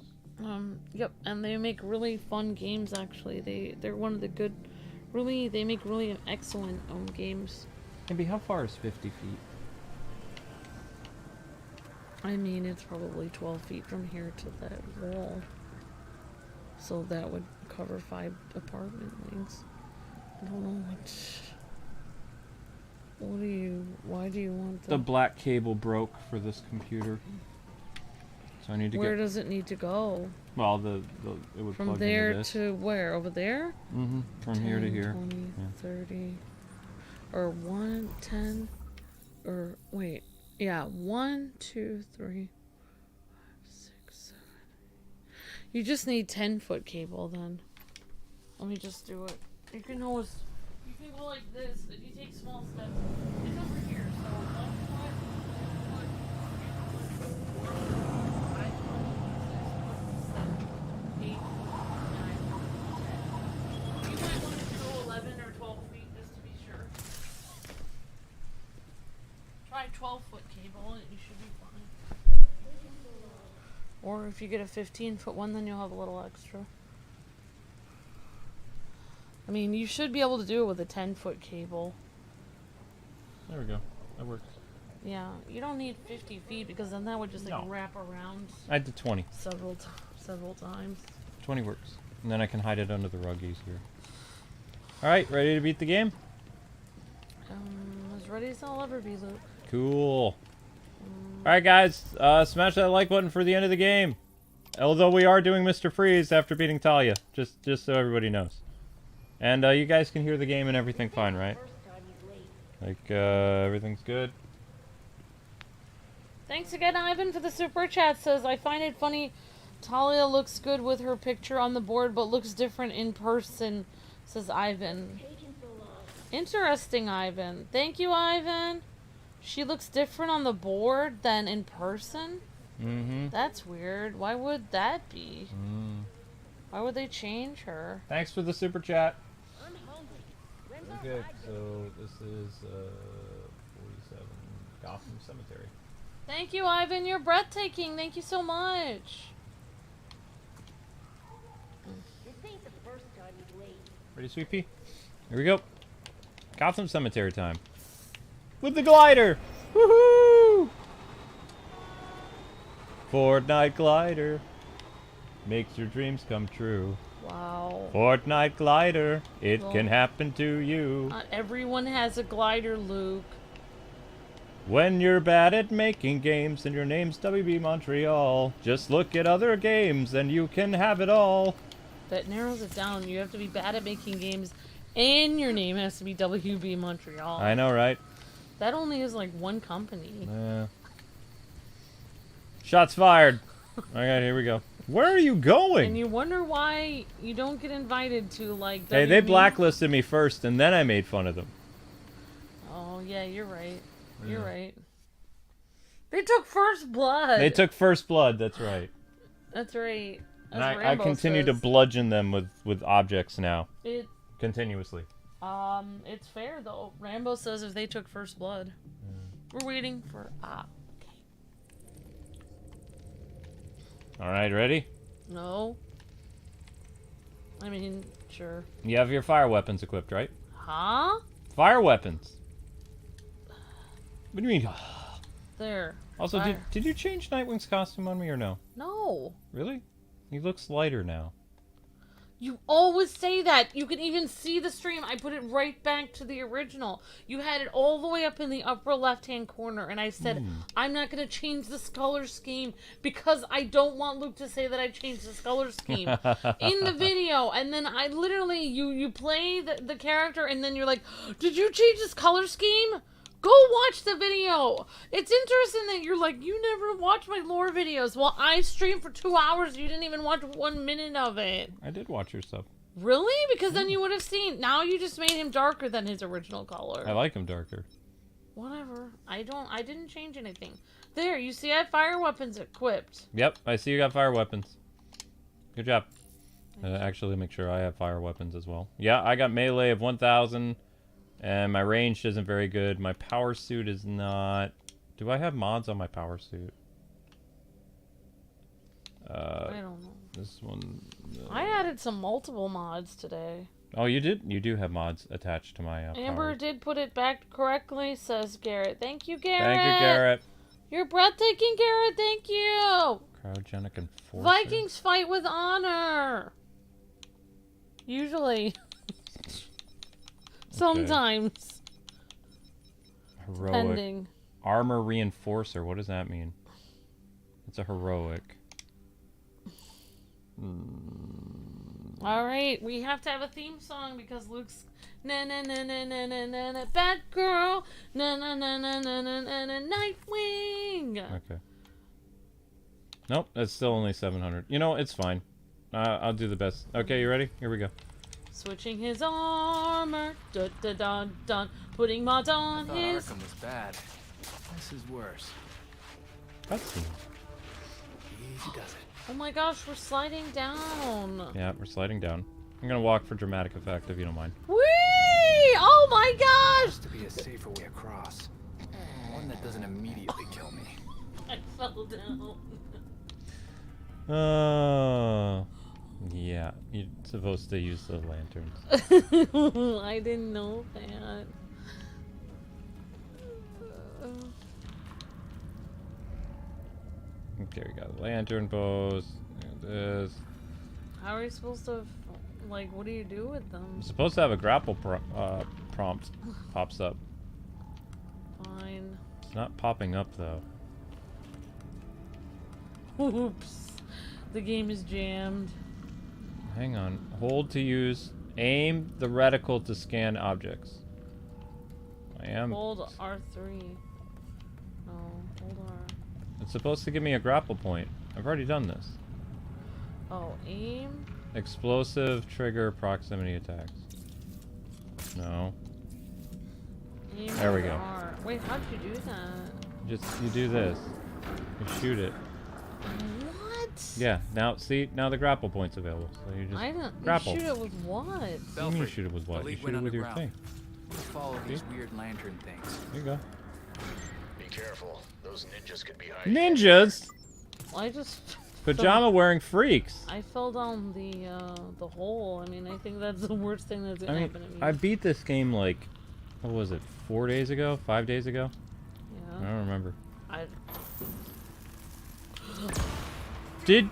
Yep, and they make really fun games, actually. They're one of the good, they make really excellent games. Maybe how far is 50 feet? I mean, it's probably 12 feet from here to that wall. So that would cover 5 apartment wings. I don't know why do you want The black cable broke for this computer. So I need to Where does it need to go? Well, it would From plug there into this. to where? Over there? Mm-hmm. From 10, here to here. 20, Yeah. 30. Or 1, 10. Or, wait. Yeah, 1, 2, 3, 5, 6, 7. You just need 10-foot cable then. Let me just do it. You can go like this. If you take small steps, it's over here. So 1 foot, 2 foot, 3 foot, 4 foot, 5 foot, 6 foot, 7, 8 foot, 9 foot, 10. You might want to go 11 or 12 feet just to be sure. Try 12-foot cable and you should be fine. Or if you get a 15-foot one, then you'll have a little extra. I mean, you should be able to do it with a 10-foot cable. There we go. That works. Yeah, you don't need 50 feet because then that would just like wrap around. I did 20. Several times. 20 works. And then I can hide it under the rug easier. Alright, ready to beat the game? As ready as I'll ever be, Luke. Cool. Alright guys, smash that like button for the end of the game. Although we are doing Mr. Freeze after beating Talia. Just so everybody knows. And you guys can hear the game and everything fine, right? Like, everything's good. Thanks again, Ivan, for the super chat. Says, I find it funny Talia looks good with her picture on the board, but looks different in person, says Ivan. Interesting, Ivan. Thank you, Ivan. She looks different on the board than in person? Mm-hmm. That's weird. Why would that be? Why would they change her? Thanks for the super chat. Okay, so this is 47 Gotham Cemetery. Thank you, Ivan. You're breathtaking. Thank you so much. This ain't the first time he's late. Ready, Sweet Pea? Here we go. Gotham Cemetery time. With the glider! Woohoo! Fortnite glider makes your dreams come true. Wow. Fortnite glider, it can happen to you. Not everyone has a glider, Luke. When you're bad at making games and your name's WB Montreal, just look at other games and you can have it all. That narrows it down. You have to be bad at making games and your name has to be WB Montreal. I know, right? That only is like one company. Yeah. Shots fired. Alright, here we go. Where are you going? And you wonder why you don't get invited to like Hey, they WB. blacklisted me first and then I made fun of them. Oh, yeah, you're right. You're right. They took first blood. They took first blood, that's right. That's right. And As I Rambo continue to says. bludgeon them with objects now. It Continuously. It's fair though. Rambo says if they took first blood. We're waiting for okay. Alright, ready? No. I mean, sure. You have your fire weapons equipped, right? Huh? Fire weapons. What do you mean? There. Also, Fire. did you change Nightwing's costume on me or no? No. Really? He looks lighter now. You always say that. You can even see the stream. I put it right back to the original. You had it all the way up in the upper left-hand corner, and I said, I'm not going to change this color scheme because I don't want Luke to say that I changed this color scheme in the video. And then I literally, you play the character, and then you're like, did you change this color scheme? Go watch the video. It's interesting that you're like, you never watch my lore videos. Well, I streamed for 2 hours. You didn't even watch 1 minute of it. I did watch your stuff. Really? Because then you would have seen. Now you just made him darker than his original color. I like him darker. Whatever. I didn't change anything. There, you see I have fire weapons equipped. Yep, I see you got fire weapons. Good job. Actually, make sure I have fire weapons as well. Yeah, I got melee of 1,000, And my range isn't very good. My power suit is not... Do I have mods on my power suit? I don't know. This one... I added some multiple mods today. Oh, you did? You do have mods attached to my Amber power. did put it back correctly, says Garrett. Thank you, Garrett. Thank you, Garrett. You're breathtaking, Garrett. Thank you. Cryogenic Enforcer. Vikings fight with honor. Usually. Sometimes. Heroic. Pending. Armor Reinforcer. What does that mean? It's a heroic. Alright, we have to have a theme song because Luke's na na na na na na na na Batgirl na na na na na na na na Nightwing. Okay. Nope, that's still only 700. You know, it's fine. I'll do the best. Okay, you ready? Here we go. Switching his armor, dun dun dun dun. Putting mods on thought his. Arkham was bad. This is worse. Cutscene. Easy does it. Oh my gosh, we're sliding down. Yeah, we're sliding down. I'm gonna walk for dramatic effect if you don't mind. Whee! Oh my gosh! Has to be a safer way across. One that doesn't immediately kill me. I fell down. Yeah, you're supposed to use the lanterns. I didn't know that. Okay, we got the lantern pose. And this. How are you supposed to, like, what do you do with them? I'm supposed to have a grapple prompt pops up. Fine. It's not popping up though. Oops. The game is jammed. Hang on. Hold to use. Aim the reticle to scan objects. I am. Hold R3. No, hold R. It's supposed to give me a grapple point. I've already done this. Oh, aim? Explosive trigger proximity attacks. No. Aim There we with go. R. Wait, how'd you do that? You do this. You shoot it. What? Yeah. Now see. Now the grapple point's available. So you just I don't. grapple. You shoot it with what? What do you mean you shoot it with what? You Elite shoot went it with your underground. thing. Let's follow these weird lantern things. There you go. Be careful. Those ninjas could be hiding. Ninjas. I just. Pajama wearing freaks. I fell down the hole. I mean, I think that's the worst thing that's gonna I mean, happen to me. I beat this game like, what was it? 4 days ago? 5 days ago? I Yeah. don't remember. I. Did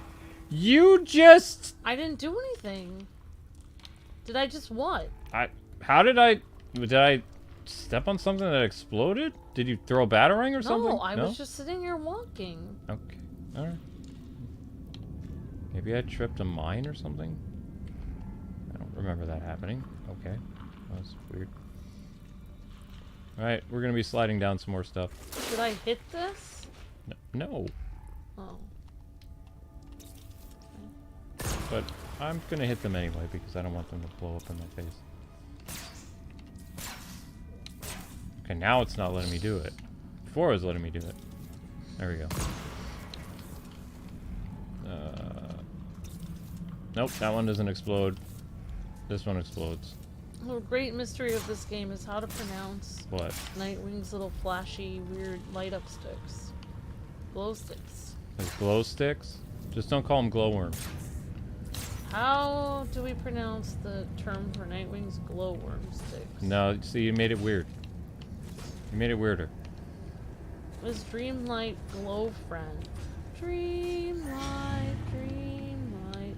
you just? I didn't do anything. Did I just what? How did I? Did I step on something that exploded? Did you throw a batarang or something? No, I was just sitting here walking. Okay. All right. Maybe I tripped a mine or something. I don't remember that happening. Okay. That's weird. All right, we're gonna be sliding down some more stuff. Did I hit this? No. Oh. But I'm gonna hit them anyway because I don't want them to blow up in my face. Okay, now it's not letting me do it. Before it was letting me do it. There we go. Nope, that one doesn't explode. This one explodes. The great mystery of this game is how to pronounce What? Nightwing's little flashy, weird light-up sticks. Glow sticks. There's glow sticks? Just don't call them glowworms. How do we pronounce the term for Nightwing's glowworm sticks? No, see, you made it weird. You made it weirder. It's Dreamlight Glow Friend. Dreamlight, Dreamlight.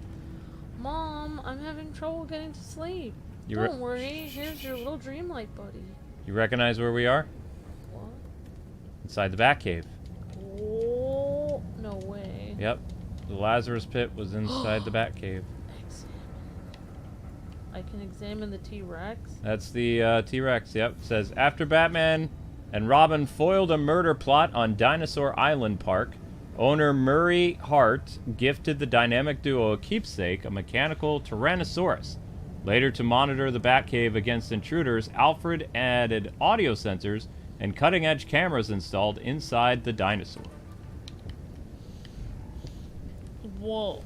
Mom, I'm having trouble getting to sleep. Don't worry, here's your little Dreamlight buddy. You recognize where we are? What? Inside the Batcave. Oh, no way. Yep. The Lazarus Pit was inside the Batcave. I can examine the T-Rex. That's the T-Rex, yep. It says, after Batman and Robin foiled a murder plot on Dinosaur Island Park, owner Murray Hart gifted the dynamic duo a keepsake, a mechanical Tyrannosaurus. Later, to monitor the Batcave against intruders, Alfred added audio sensors and cutting-edge cameras installed inside the dinosaur. Whoa.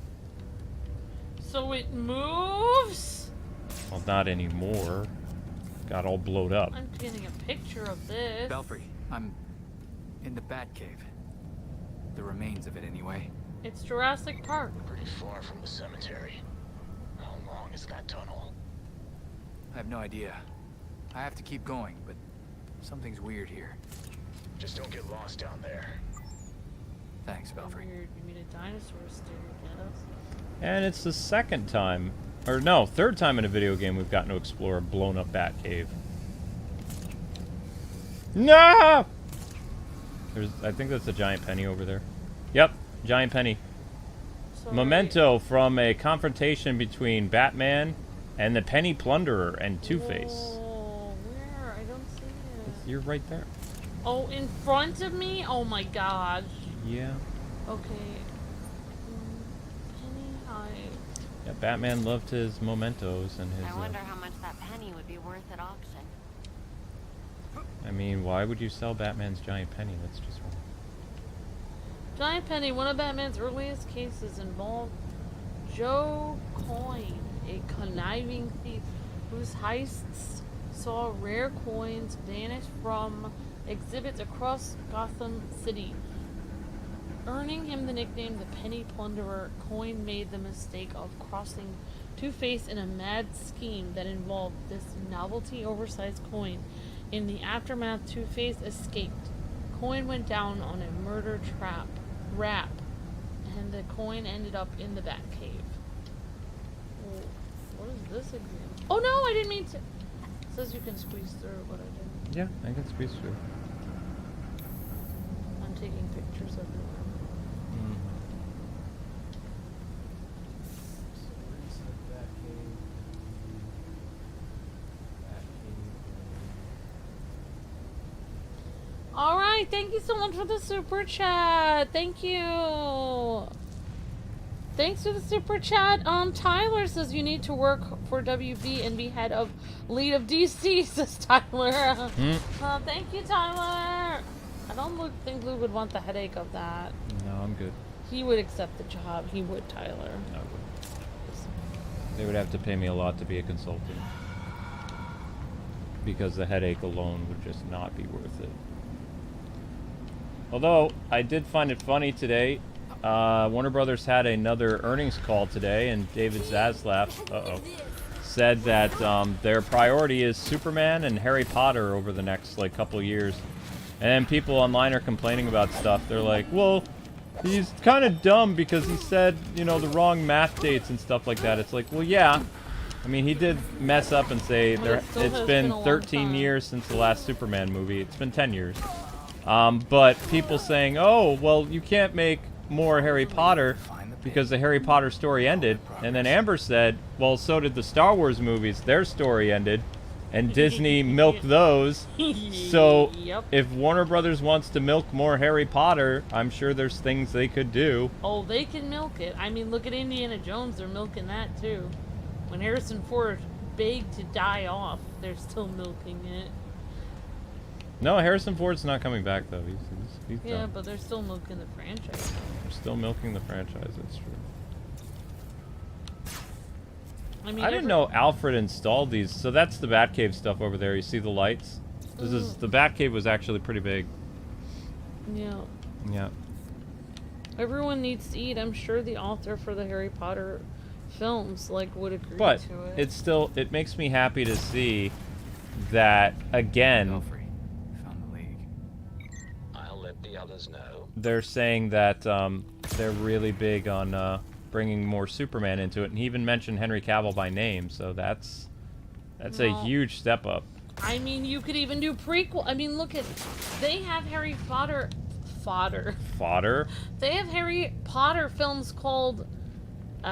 So it moves? Well, not anymore. got all blowed up. I'm getting a picture of this. Belfry, I'm in the Batcave. The remains of it, anyway. It's Jurassic Park. Pretty far from the cemetery. How long is that tunnel? I have no idea. I have to keep going, but something's weird here. Just don't get lost down there. Thanks, Belfry. Weird. You mean a dinosaur staring at us? And it's the second time, or no, third time in a video game we've gotten to explore a blown up Batcave. No! I think that's a giant penny over there. Yep, giant penny. Sorry. Memento from a confrontation between Batman and the Penny Plunderer and Two-Face. Oh, where? I don't see it. You're right there. Oh, in front of me? Oh my gosh. Yeah. Okay. Penny high. Yeah, Batman loved his mementos and his... I wonder how much that penny would be worth at auction. I mean, why would you sell Batman's giant penny? That's just wrong. Giant Penny, one of Batman's earliest cases, involved Joe Coyne, a conniving thief whose heists saw rare coins vanish from exhibits across Gotham City. Earning him the nickname the Penny Plunderer, Coyne made the mistake of crossing Two-Face in a mad scheme that involved this novelty oversized coin. In the aftermath, Two-Face escaped. Coin went down on a murder rap, and the coin ended up in the Batcave. Oh, what is this again? Oh no, I didn't mean to. It says you can squeeze through, but I didn't. Yeah, I can squeeze through. I'm taking pictures of it. Alright, thank you so much for the super chat. Thank you. Thanks for the super chat. Tyler says you need to work for WB and be head of lead of DC, says Tyler. Thank you, Tyler. I don't think Lou would want the headache of that. No, I'm good. He would accept the job. He would, Tyler. I would. They would have to pay me a lot to be a consultant. Because the headache alone would just not be worth it. Although, I did find it funny today. Warner Brothers had another earnings call today, and David Zaslav said that their priority is Superman and Harry Potter over the next couple of years. And people online are complaining about stuff. They're like, well, he's kind of dumb because he said, the wrong math dates and stuff like that. It's like, well, yeah. I mean, he did mess up and say it's been 13 years since the last Superman movie. It's been 10 years. But people saying, oh, well, you can't make more Harry Potter because the Harry Potter story ended. And then Amber said, well, so did the Star Wars movies. Their story ended. And Disney milked those. So if Warner Brothers wants to milk more Harry Potter, I'm sure there's things they could do. Oh, they can milk it. I mean, look at Indiana Jones. They're milking that, too. When Harrison Ford begged to die off, they're still milking it. No, Harrison Ford's not coming back, though. He's Yeah, done. but they're still milking the franchise. They're still milking the franchise, that's true. I mean, I didn't know Alfred installed these. So that's the Batcave stuff over there. You see the lights? This is the Batcave was actually pretty big. Yeah. Yeah. Everyone needs to eat. I'm sure the author for the Harry Potter films would agree But to it. it's still, it makes me happy to see that again. Belfry, found the league. I'll let the others know. They're saying that they're really big on bringing more Superman into it, and he even mentioned Henry Cavill by name. So that's a huge step up. I mean, you could even do prequel. I mean, look at, they have Harry Potter fodder. Fodder? They have Harry Potter films called they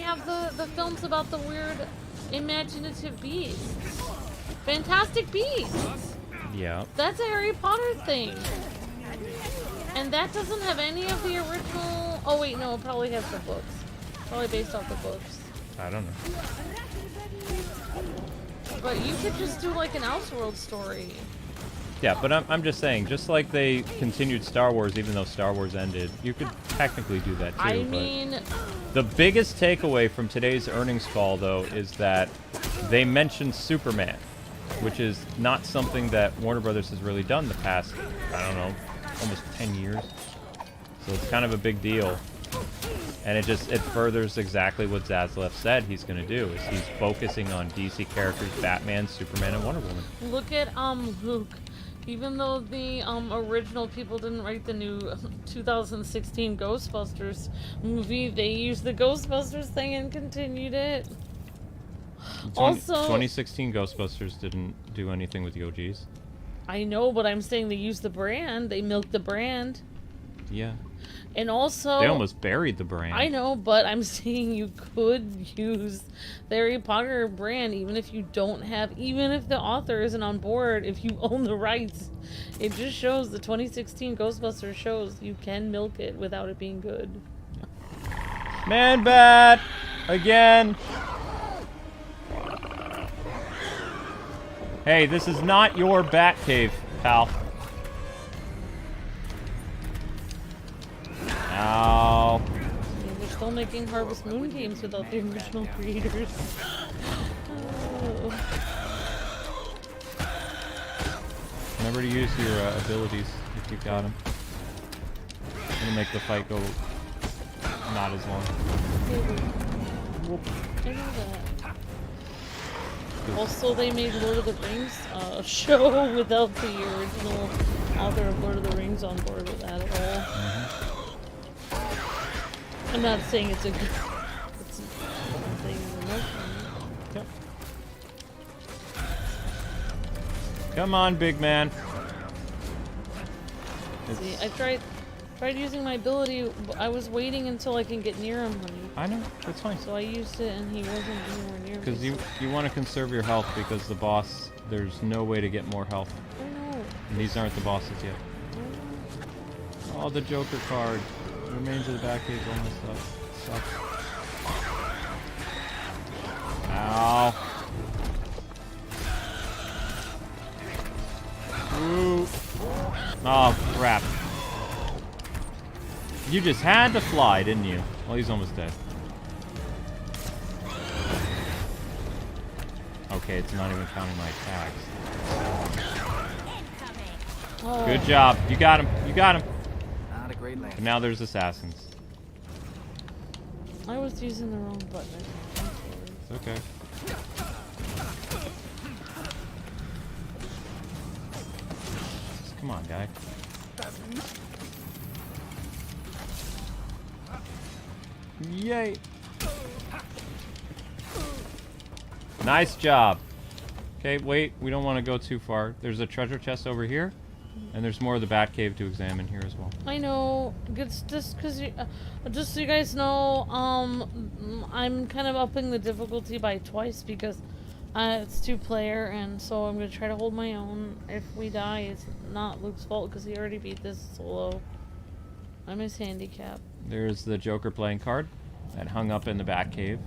have the films about the weird imaginative beasts. Fantastic Beasts. Yeah. That's a Harry Potter thing. And that doesn't have any of the original. Oh wait, no, it probably has the books. Probably based off the books. I don't know. But you could just do an Elseworld story. Yeah, but I'm just saying, just like they continued Star Wars even though Star Wars ended, you could technically do that too. I but mean, the biggest takeaway from today's earnings call, though, is that they mentioned Superman, which is not something that Warner Brothers has really done the past, I don't know, almost 10 years. So it's kind of a big deal. And it furthers exactly what Zaslav said he's going to do, is he's focusing on DC characters, Batman, Superman, and Wonder Woman. look at Luke. Even though the original people didn't write the new 2016 Ghostbusters movie, they used the Ghostbusters thing and continued it. Also, 2016 Ghostbusters didn't do anything with the OGs. I know, but I'm saying they used the brand. They milked the brand. Yeah. And also... They almost buried the brand. I know, but I'm saying you could use the Harry Potter brand even if you don't have... Even if the author isn't on board, if you own the rights. It just shows the 2016 Ghostbusters shows you can milk it without it being good. Man Bat! Again! Hey, this is not your Batcave, pal. Ow. Yeah, they're still making Harvest Moon games without the original creators. Oh. Remember to use your abilities if you got them. It'll make the fight go not as long. I know that. Also, they made Lord of the Rings show without the original author of Lord of the Rings on board with that at all. I'm not saying it's a good thing. Yep. Come on, big man. See, I tried using my ability. I was waiting until I can get near him, honey. I know, that's fine. So I used it, and he wasn't anywhere near me. Because you want to conserve your health, because the boss, there's no way to get more health. I know. And these aren't the bosses yet. Oh, the Joker card. Remains of the Batcave, all this stuff. Sucks. Ow. Ooh. Oh, crap. You just had to fly, didn't you? Well, he's almost dead. Okay, it's not even counting my attacks. Oh. Good job. You got him. You got him. Not a great land. And now there's assassins. I was using the wrong button. It's okay. Just come on, guy. Yay! Nice job. Okay, wait. We don't want to go too far. There's a treasure chest over here. And there's more of the Batcave to examine here as well. I know. Just because just so you guys know, I'm kind of upping the difficulty by twice because it's 2-player, and so I'm gonna try to hold my own. If we die, it's not Luke's fault because he already beat this solo. I'm his handicap. There's the Joker playing card that hung up in the Batcave.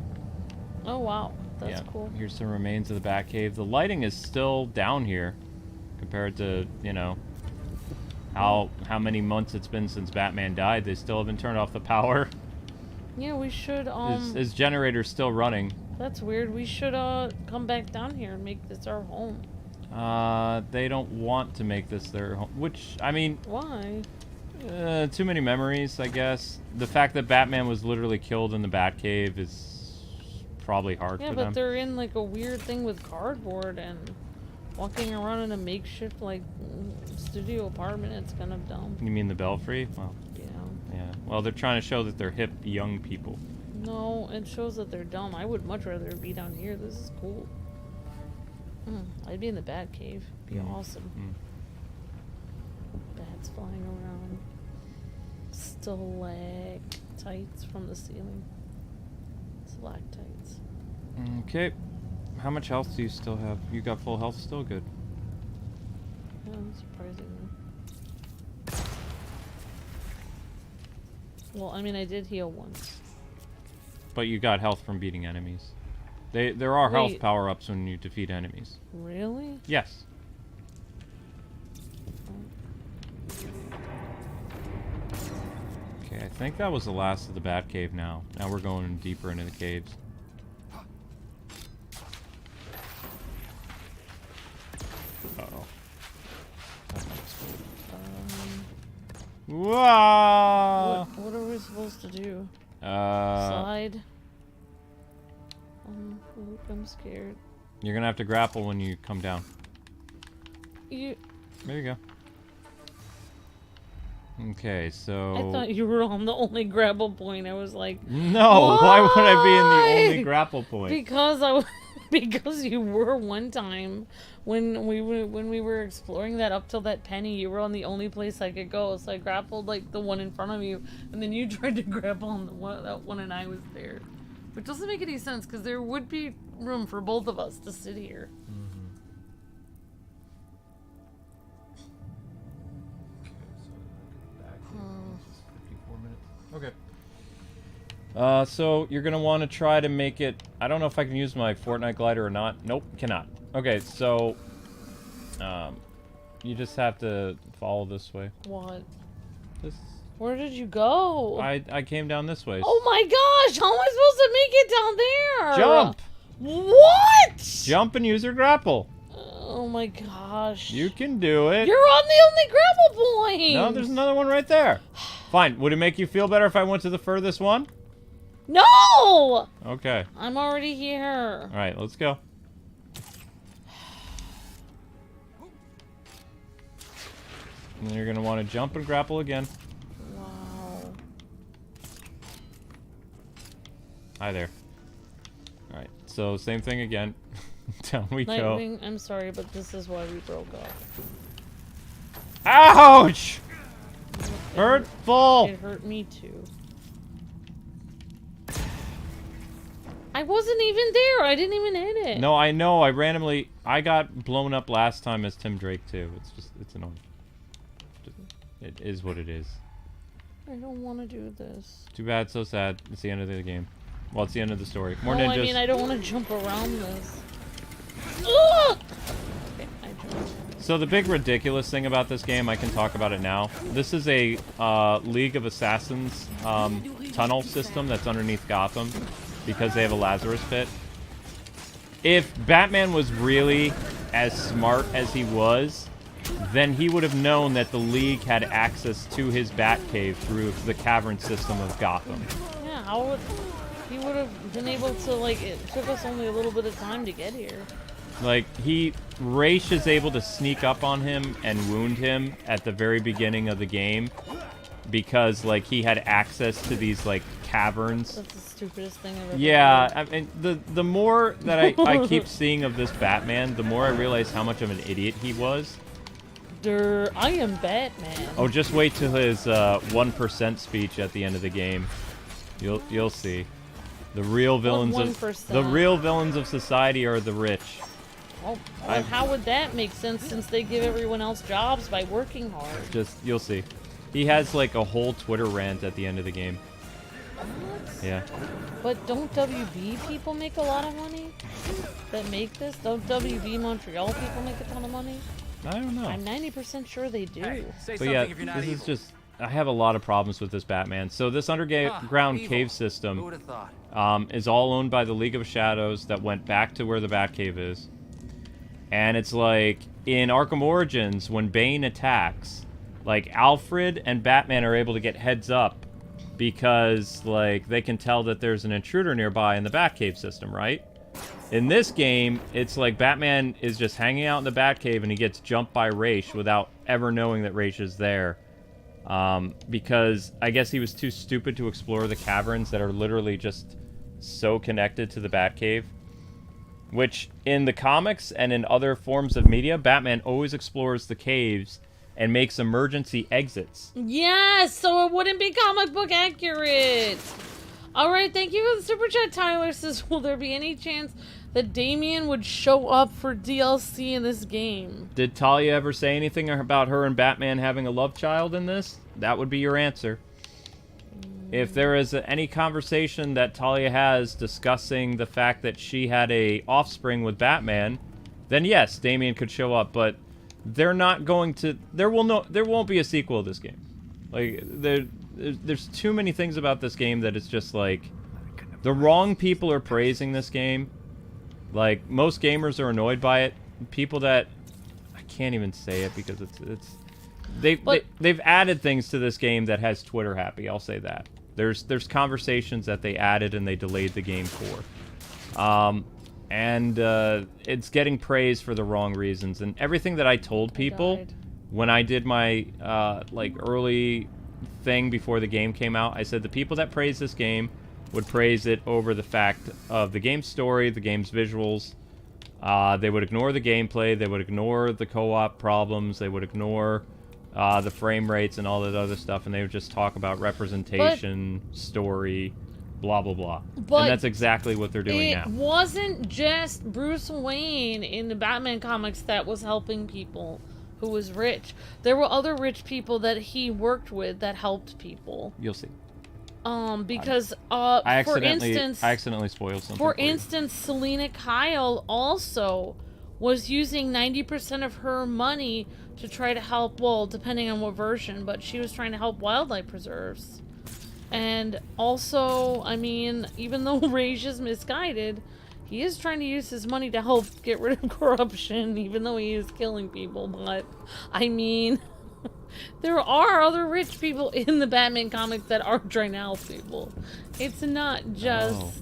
Oh wow, that's cool. Here's some remains of the Batcave. The lighting is still down here compared to, you know, how many months it's been since Batman died. They still haven't turned off the power. Yeah, we should His generator's still running. That's weird. We should come back down here and make this our home. They don't want to make this their home, which, I mean, Why? too many memories, I guess. The fact that Batman was literally killed in the Batcave is probably hard Yeah, for but them. they're in like a weird thing with cardboard and walking around in a makeshift like studio apartment. It's kind of dumb. You mean the Belfry? Well, Yeah. yeah. Well, they're trying to show that they're hip young people. No, it shows that they're dumb. I would much rather be down here. This is cool. I'd be in the Batcave. Be awesome. Bats flying around. Stalactites from the ceiling. Stalactites. Okay. How much health do you still have? You got full health still? Good. Yeah, surprisingly. Well, I mean, I did heal once. But you got health from beating enemies. There are health Wait. power-ups when you defeat enemies. Really? Yes. Okay, I think that was the last of the Batcave now. Now we're going deeper into the caves. Uh-oh. Whoa! What are we supposed to do? Slide. Slide. I'm scared. You're gonna have to grapple when you come down. You. There you go. Okay, so... I thought you were on the only grapple point. I was like, no, why would I be in the only grapple point? Because you were one time when we were exploring that up till that penny. You were on the only place I could go, so I grappled like the one in front of you, and then you tried to grapple on that one, and I was there. Which doesn't make any sense because there would be room for both of us to sit here. Okay. So you're gonna want to try to make it. I don't know if I can use my Fortnite glider or not. Nope, cannot. Okay, so you just have to follow this way. What? This. Where did you go? I came down this way. Oh my gosh! How am I supposed to make it down there? Jump! What? Jump and use your grapple. Oh my gosh! You can do it. You're on the only grapple point. No, there's another one right there. Fine. Would it make you feel better if I went to the furthest one? No! Okay. I'm already here. All right, let's go. And then you're gonna want to jump and grapple again. Wow. Hi there. All right. So same thing again. Down we Nightwing, I'm sorry, but this is why we broke up. Ouch! Hurtful! It hurt me too. I wasn't even there. I didn't even hit it. No, I know. I got blown up last time as Tim Drake too. It's annoying. It is what it is. I don't want to do this. Too bad, so sad. It's the end of the game. Well, it's the end of the story. More no, ninjas. I mean, I don't want to jump around this. Ugh! Okay, I jumped. So the big ridiculous thing about this game, I can talk about it now. This is a League of Assassins tunnel system that's underneath Gotham because they have a Lazarus Pit. If Batman was really as smart as he was, then he would have known that the League had access to his Batcave through the cavern system of Gotham. Yeah, how would... He would have been able to, like, it took us only a little bit of time to get here. Like, Raish is able to sneak up on him and wound him at the very beginning of the game because, like, he had access to these, like, caverns. That's the stupidest thing I've ever Yeah, heard. I mean, the more that I keep seeing of this Batman, the more I realize how much of an idiot he was. I am Batman. Oh, just wait till his 1% speech at the end of the game. You'll see. The real villains of society are the rich. Well, how would that make sense since they give everyone else jobs by working hard? You'll see. He has like a whole Twitter rant at the end of the game. What? Yeah. But don't WB people make a lot of money? That make this? Don't WB Montreal people make a ton of money? I don't know. I'm 90% sure they do. Hey, say But yeah, something if you're not this evil. is just... I have a lot of problems with this Batman. So this underground evil. cave Who system would have thought? is all owned by the League of Shadows that went back to where the Batcave is. And it's like, in Arkham Origins, when Bane attacks, like, Alfred and Batman are able to get heads up because, like, they can tell that there's an intruder nearby in the Batcave system, right? In this game, it's like Batman is just hanging out in the Batcave and he gets jumped by Raish without ever knowing that Raish is there. Because I guess he was too stupid to explore the caverns that are literally just so connected to the Batcave. Which, in the comics and in other forms of media, Batman always explores the caves and makes emergency exits. Yes, so it wouldn't be comic book accurate. Alright, thank you for the super chat. Tyler says, will there be any chance that Damian would show up for DLC in this game? Did Talia ever say anything about her and Batman having a love child in this? That would be your answer. If there is any conversation that Talia has discussing the fact that she had a offspring with Batman, then yes, Damian could show up, but they're not going to... There won't be a sequel to this game. Like, there's too many things about this game that it's just like the wrong people are praising this game. Like, most gamers are annoyed by it. People that I can't even say it because they've added things to this game that has Twitter happy. I'll say that. There's conversations that they added and they delayed the game for. And it's getting praised for the wrong reasons. And everything that I told people when I did my like early thing before the game came out, I said the people that praise this game would praise it over the fact of the game's story, the game's visuals. They would ignore the gameplay, they would ignore the co-op problems, they would ignore the frame rates and all that other stuff, and they would just talk about representation, story, blah, blah, blah. But and that's exactly what they're doing now. It wasn't just Bruce Wayne in the Batman comics that was helping people who was rich. There were other rich people that he worked with that helped people. You'll see. Because, I for instance... I accidentally spoiled something For instance, Selena Kyle also was using 90% of her money to try to help, well, depending on what version, but she was trying to help wildlife preserves. And also, I mean, even though Rage is misguided, he is trying to use his money to help get rid of corruption, even though he is killing people. But, I mean, there are other rich people in the Batman comics that are trying to help people. It's not just...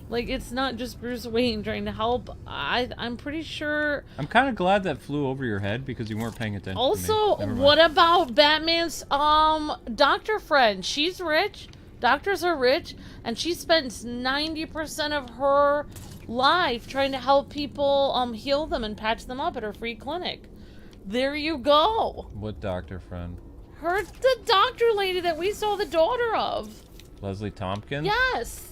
Like, it's not just Bruce Wayne trying to help. I'm pretty sure... I'm kind of glad that flew over your head because you weren't paying attention Also, to me. what about Batman's doctor friend? She's rich. Doctors are rich. And she spends 90% of her life trying to help people heal them and patch them up at her free clinic. There you go. What doctor friend? The doctor lady that we saw the daughter of. Leslie Tompkins? Yes.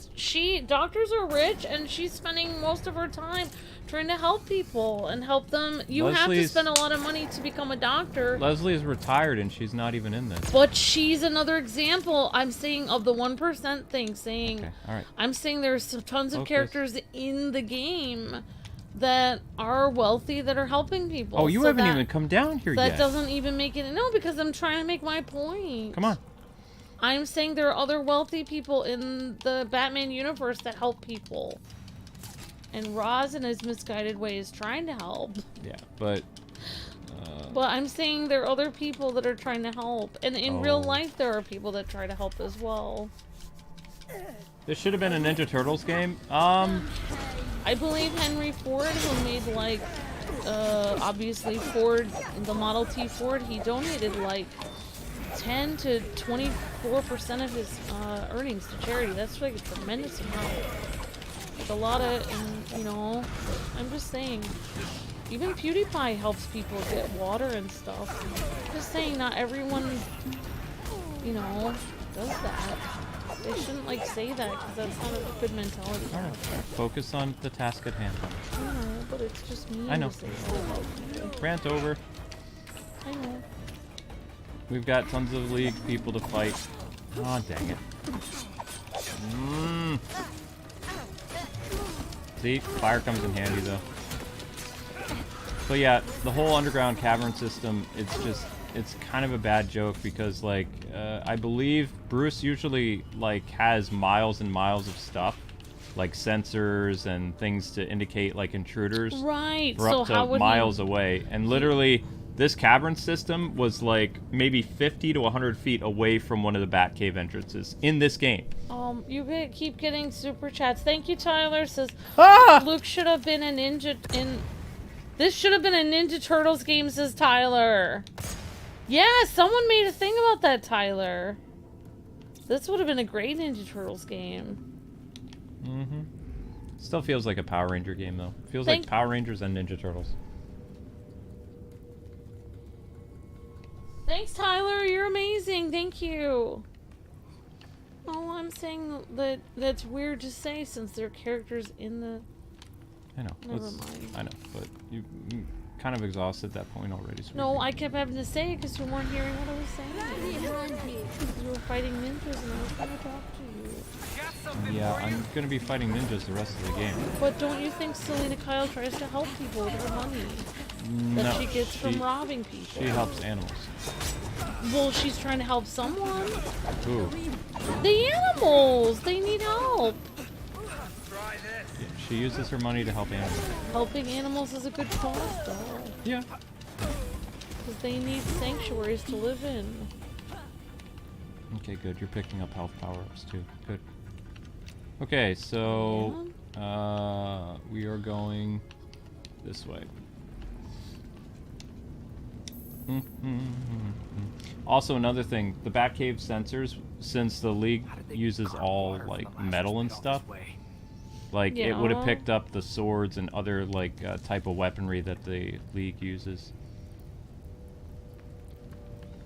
Doctors are rich, and she's spending most of her time trying to help people and help them. You have to spend a lot of money to become a doctor. Leslie is retired, and she's not even in this. But she's another example, I'm saying, of the 1% thing, saying... Okay, all right. I'm saying there's tons of characters in the game that are wealthy that are helping people. Oh, you haven't even come down here yet. That doesn't even make it... No, because I'm trying to make my point. Come on. I'm saying there are other wealthy people in the Batman universe that help people. And Roz, in his misguided way, is trying to help. Yeah, but... But I'm saying there are other people that are trying to help. And in real life, there are people that try to help as well. This should have been a Ninja Turtles game. I believe Henry Ford, who made, like, obviously Ford, the Model T Ford, he donated, like, 10 to 24% of his earnings to charity. That's like a tremendous amount. Like a lot of, and, you know, I'm just saying, even PewDiePie helps people get water and stuff. I'm just saying, not everyone, you know, does that. They shouldn't, like, say that, because that's not a good mentality. Alright, focus on the task at hand. I know, but it's just mean I know. to say that about people. Rant over. I know. We've got tons of League people to fight. Oh, dang it. See? Fire comes in handy, though. So yeah, the whole underground cavern system, it's kind of a bad joke because, like, I believe Bruce usually, like, has miles and miles of stuff. Like sensors and things to indicate, like, intruders. Right, for up to miles away. And literally... This cavern system was like maybe 50 to 100 feet away from one of the Batcave entrances in this game. You keep getting super chats. Thank you, Tyler. Says Luke should have been a ninja in. This should have been a Ninja Turtles game, says Tyler. Yeah, someone made a thing about that, Tyler. This would have been a great Ninja Turtles game. Mm-hmm. Still feels like a Power Ranger game, though. Feels like Power Rangers and Ninja Turtles. Thanks, Tyler. You're amazing. Thank you. Oh, I'm saying that that's weird to say since they're characters in the... I know. Never mind. I know, but you kind of exhausted that point already. So no, I kept having to say it because you weren't hearing what I was saying. You were fighting ninjas and I was going to talk to you. Yeah, I'm going to be fighting ninjas the rest of the game. But don't you think Selena Kyle tries to help people with her money? that No, she gets from robbing people. She helps animals. Well, she's trying to help someone. Ooh. The animals, they need help. Yeah, she uses her money to help animals. Helping animals is a good cause, though. Yeah. Because they need sanctuaries to live in. Okay, good. You're picking up health power-ups too. Good. Okay, so we are going this way. Also, another thing, the Batcave sensors, since the League uses all like metal and stuff, like it would have picked up the swords and other like type of weaponry that the League uses.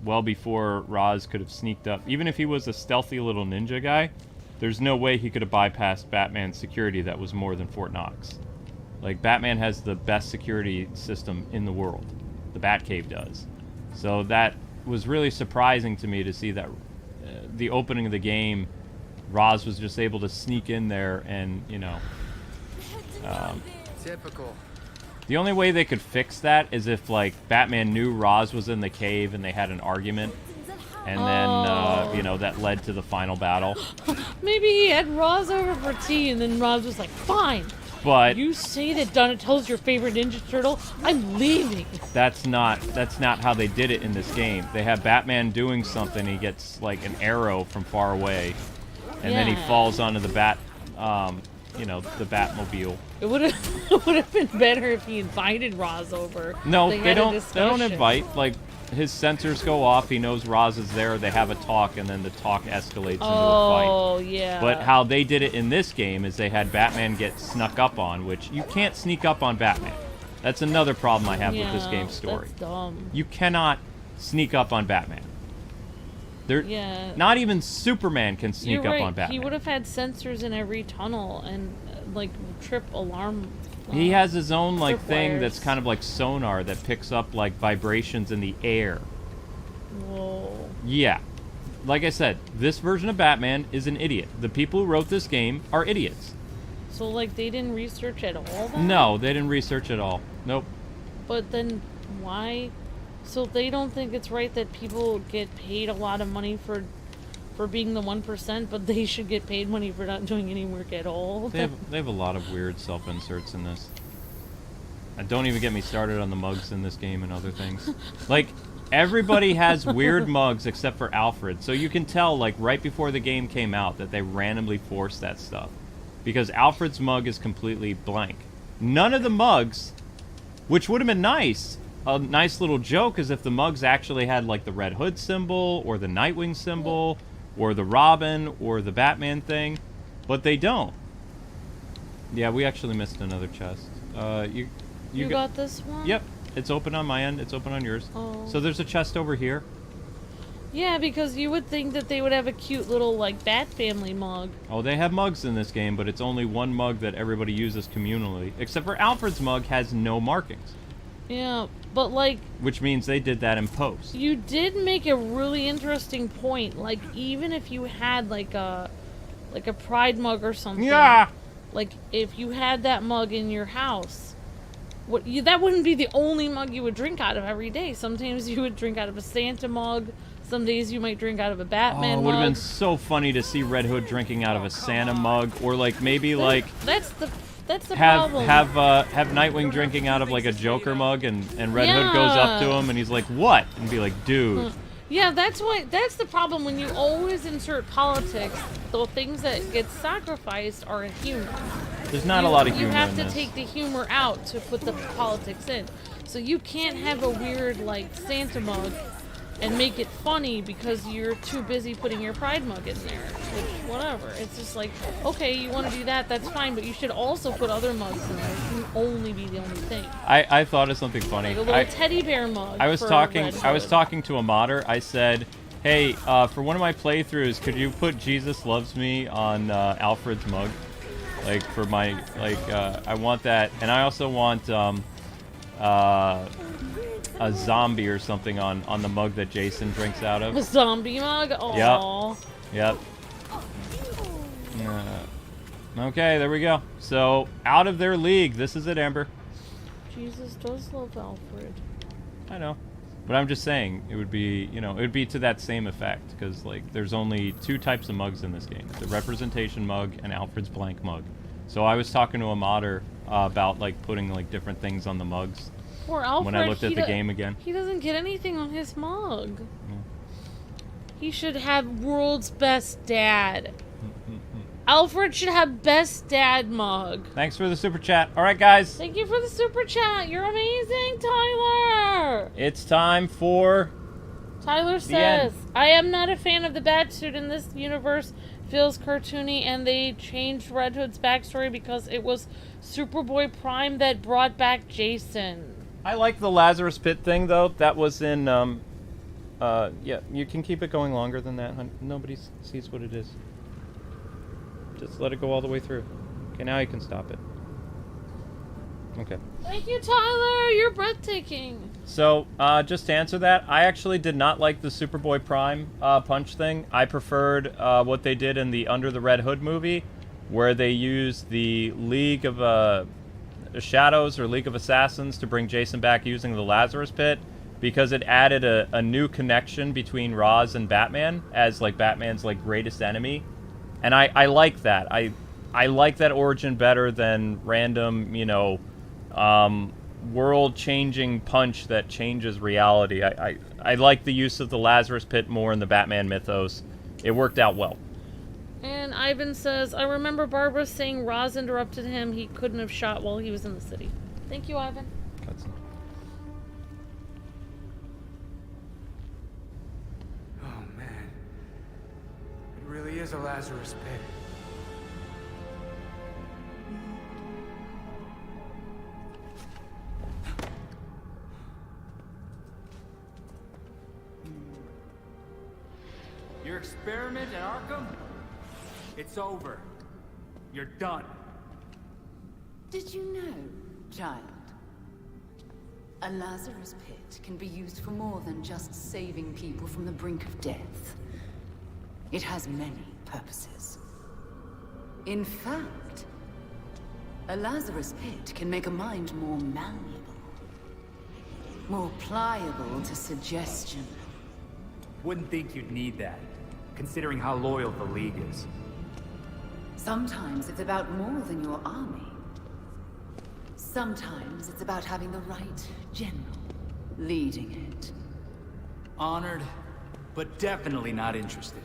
Well before Roz could have sneaked up. Even if he was a stealthy little ninja guy, there's no way he could have bypassed Batman's security that was more than Fort Knox. Like, Batman has the best security system in the world. The Batcave does. So that was really surprising to me to see that the opening of the game, Roz was just able to sneak in there and, you know... Typical. The only way they could fix that is if, like, Batman knew Roz was in the cave and they had an argument. And then, you know, that led to the final battle. Maybe he had Roz over for tea, and then Roz was like, fine. But you say that Donatello's your favorite Ninja Turtle, I'm leaving. That's not how they did it in this game. They have Batman doing something, he gets, like, an arrow from far away. And then he falls onto the you know, the Batmobile. It would have been better if he invited Roz over. No, they don't invite. Like, his sensors go off, he knows Roz is there, they have a talk, and then the talk escalates into a fight. Oh, yeah. But how they did it in this game is they had Batman get snuck up on, which you can't sneak up on Batman. That's another problem I have with this game's story. That's dumb. You cannot sneak up on Batman. Not even Superman can sneak up on Batman. He would have had sensors in every tunnel and, like, trip alarm. He has his own, like, thing wires. that's kind of like sonar that picks up, like, vibrations in the air. Whoa. Yeah. Like I said, this version of Batman is an idiot. The people who wrote this game are idiots. So, like, they didn't research at all then? No, they didn't research at all. Nope. But then, why? So they don't think it's right that people get paid a lot of money for being the 1%, but they should get paid money for not doing any work at all? They have a lot of weird self-inserts in this. And don't even get me started on the mugs in this game and other things. Like, everybody has weird mugs except for Alfred. So you can tell, like, right before the game came out that they randomly forced that stuff. Because Alfred's mug is completely blank. None of the mugs, which would have been nice, a nice little joke is if the mugs actually had, like, the Red Hood symbol, or the Nightwing symbol, or the Robin, or the Batman thing. But they don't. Yeah, we actually missed another chest. You got this one? Yep. It's open on my end. It's open on yours. Oh. So there's a chest over here. Yeah, because you would think that they would have a cute little, like, Bat Family mug. Oh, they have mugs in this game, but it's only one mug that everybody uses communally. Except for Alfred's mug has no markings. Yeah, but, like... Which means they did that in post. You did make a really interesting point. Like, even if you had, like a Pride mug or something... Yeah! Like, if you had that mug in your house... that wouldn't be the only mug you would drink out of every day. Sometimes you would drink out of a Santa mug. Some days you might drink out of a Batman mug. It would have been so funny to see Red Hood drinking out of a Santa mug, or like maybe like that's the problem. Have Nightwing drinking out of like a Joker mug, and Red Hood goes up to him and he's like, "What?" and be like, "Dude." Yeah, that's the problem when you always insert politics. The things that get sacrificed are humor. There's not a lot of humor in this. You have to take the humor out to put the politics in. So you can't have a weird like Santa mug and make it funny because you're too busy putting your Pride mug in there. Which, whatever. It's just like, okay, you want to do that, that's fine, but you should also put other mugs in there. It can only be the only thing. I thought of something funny. Like a little teddy bear mug. I was talking to a modder. I said, hey, for one of my playthroughs, could you put Jesus Loves Me on Alfred's mug? Like, for my, like, I want that. And I also want, a zombie or something on the mug that Jason drinks out of. A zombie mug? Aww. Yep. Okay, there we go. So, out of their league. This is it, Amber. Jesus does love Alfred. I know. But I'm just saying, it would be, you know, it would be to that same effect, because, like, there's only 2 types of mugs in this game. The representation mug and Alfred's blank mug. So I was talking to a modder about, like, putting, like, different things on the mugs. Poor Alfred. When I looked at the game again. He doesn't get anything on his mug. Yeah. He should have world's best dad. Alfred should have best dad mug. Thanks for the super chat. All right, guys. Thank you for the super chat. You're amazing, Tyler. It's time for... Tyler says, I am not a fan of the Batsuit in this universe. Feels cartoony, and they changed Red Hood's backstory because it was Superboy Prime that brought back Jason. I like the Lazarus Pit thing, though. That was in, yeah, you can keep it going longer than that. Nobody sees what it is. Just let it go all the way through. Okay, now you can stop it. Okay. Thank you, Tyler. You're breathtaking. So, just to answer that, I actually did not like the Superboy Prime punch thing. I preferred what they did in the Under the Red Hood movie, where they used the League of Shadows or League of Assassins to bring Jason back using the Lazarus Pit, because it added a new connection between Ra's and Batman as, like, Batman's, like, greatest enemy. And I like that. I like that origin better than random, you know, world-changing punch that changes reality. I like the use of the Lazarus Pit more in the Batman mythos. It worked out well. And Ivan says, I remember Barbara saying Roz interrupted him. He couldn't have shot while he was in the city. Thank you, Ivan. Oh, man. It really is a Lazarus Pit. Your experiment at Arkham? It's over. You're done. Did you know, child? A Lazarus Pit can be used for more than just saving people from the brink of death. It has many purposes. In fact, a Lazarus Pit can make a mind more malleable, more pliable to suggestion. Wouldn't think you'd need that, considering how loyal the League is. Sometimes it's about more than your army. Sometimes it's about having the right general leading it. Honored, but definitely not interested.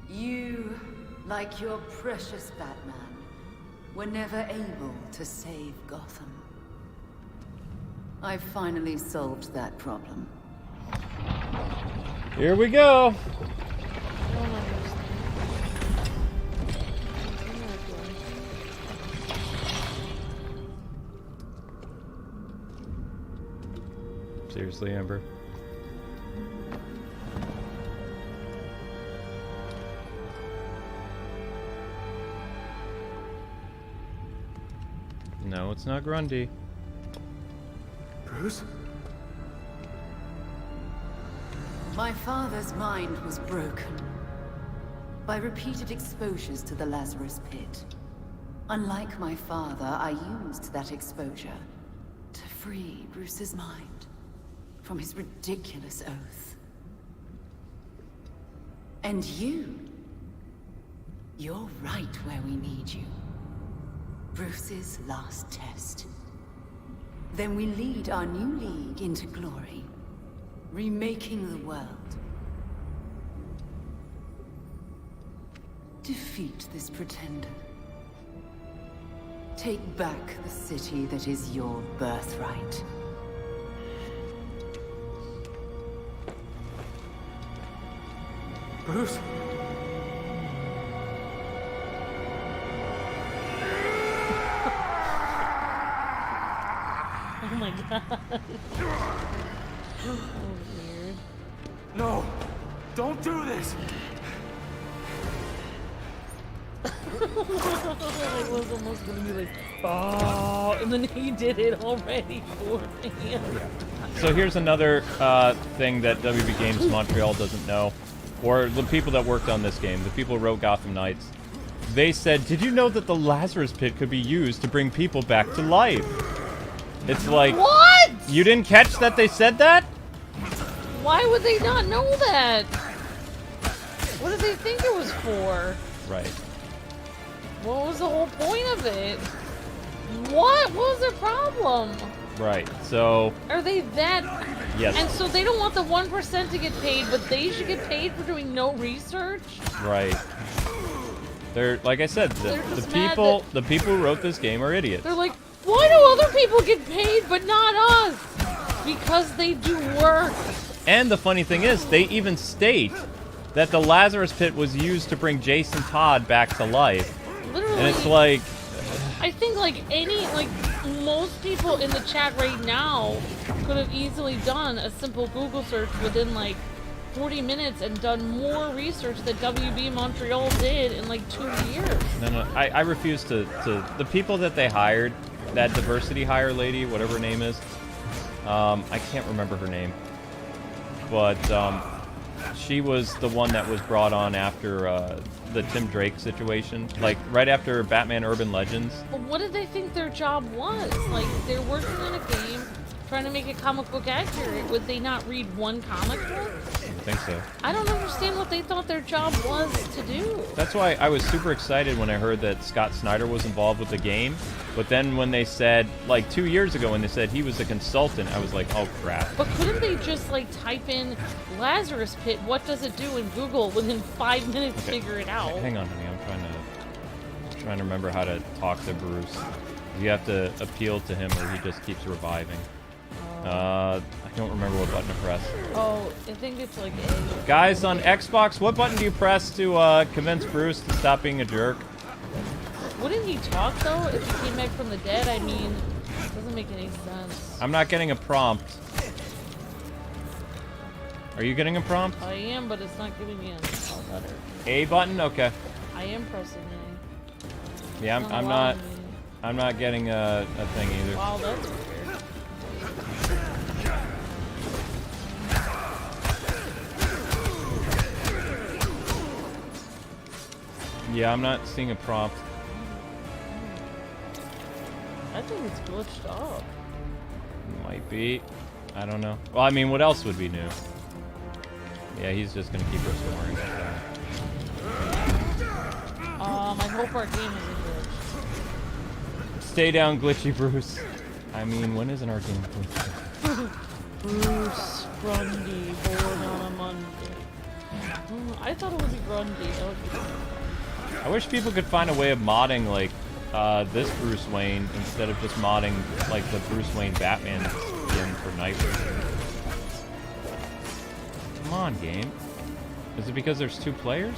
You, like your precious Batman, were never able to save Gotham. I've finally solved that problem. Here we go. Seriously, Amber? No, it's not Grundy. Bruce? My father's mind was broken by repeated exposures to the Lazarus Pit. Unlike my father, I used that exposure to free Bruce's mind from his ridiculous oath. And you're right where we need you. Bruce's last test. Then we lead our new league into glory, remaking the world. Defeat this pretender. Take back the city that is your birthright. Bruce? Oh my god. Oh, weird. No! Don't do this! I was almost gonna be like, oh, and then he did it already for me. So here's another thing that WB Games Montreal doesn't know. or the people that worked on this game, the people who wrote Gotham Knights, they said, did you know that the Lazarus Pit could be used to bring people back to life? It's like... What? You didn't catch that they said that? Why would they not know that? What did they think it was for? Right. What was the whole point of it? What? What was their problem? Right, so... Are they that... Yes. And so they don't want the 1% to get paid, but they should get paid for doing no research? Right. They're, like I said, the people who wrote this game are idiots. They're like, why do other people get paid but not us? Because they do work. And the funny thing is, they even state that the Lazarus Pit was used to bring Jason Todd back to life. Literally. And it's like... I think most people in the chat right now could have easily done a simple Google search within 40 minutes and done more research that WB Montreal did in 2 years. No, I refuse to... The people that they hired, that diversity hire lady, whatever her name is, I can't remember her name, but she was the one that was brought on after the Tim Drake situation, right after Batman Urban Legends. But what did they think their job was? They're working on a game, trying to make it comic book accurate. Would they not read one comic book? I think so. I don't understand what they thought their job was to do. That's why I was super excited when I heard that Scott Snyder was involved with the game. But then when they said, 2 years ago, when they said he was a consultant, I was like, oh crap. But couldn't they just type in Lazarus Pit, what does it do, in Google within 5 minutes figure it out? Hang on, honey, I'm trying to remember how to talk to Bruce. You have to appeal to him or he just keeps reviving. I don't remember what button to press. Oh, I think it's A. Guys on Xbox, what button do you press to convince Bruce to stop being a jerk? Wouldn't he talk though if he came back from the dead? I mean, it doesn't make any sense. I'm not getting a prompt. Are you getting a prompt? I am, but it's not giving me a letter. A button? Okay. I am pressing A. Yeah, I'm not getting a thing either. Wow, that's weird. Yeah, I'm not seeing a prompt. I think it's glitched up. Might be. I don't know. Well, I mean, what else would be new? Yeah, he's just gonna keep restoring. I hope our game isn't glitched. Stay down, glitchy Bruce. I mean, when isn't our game glitched? Bruce Grundy, born on a Monday. I thought it would be Grundy. That would be fun. I wish people could find a way of modding, this Bruce Wayne instead of just modding, the Bruce Wayne Batman skin for Nightwing. Come on, game. Is it because there's 2 players?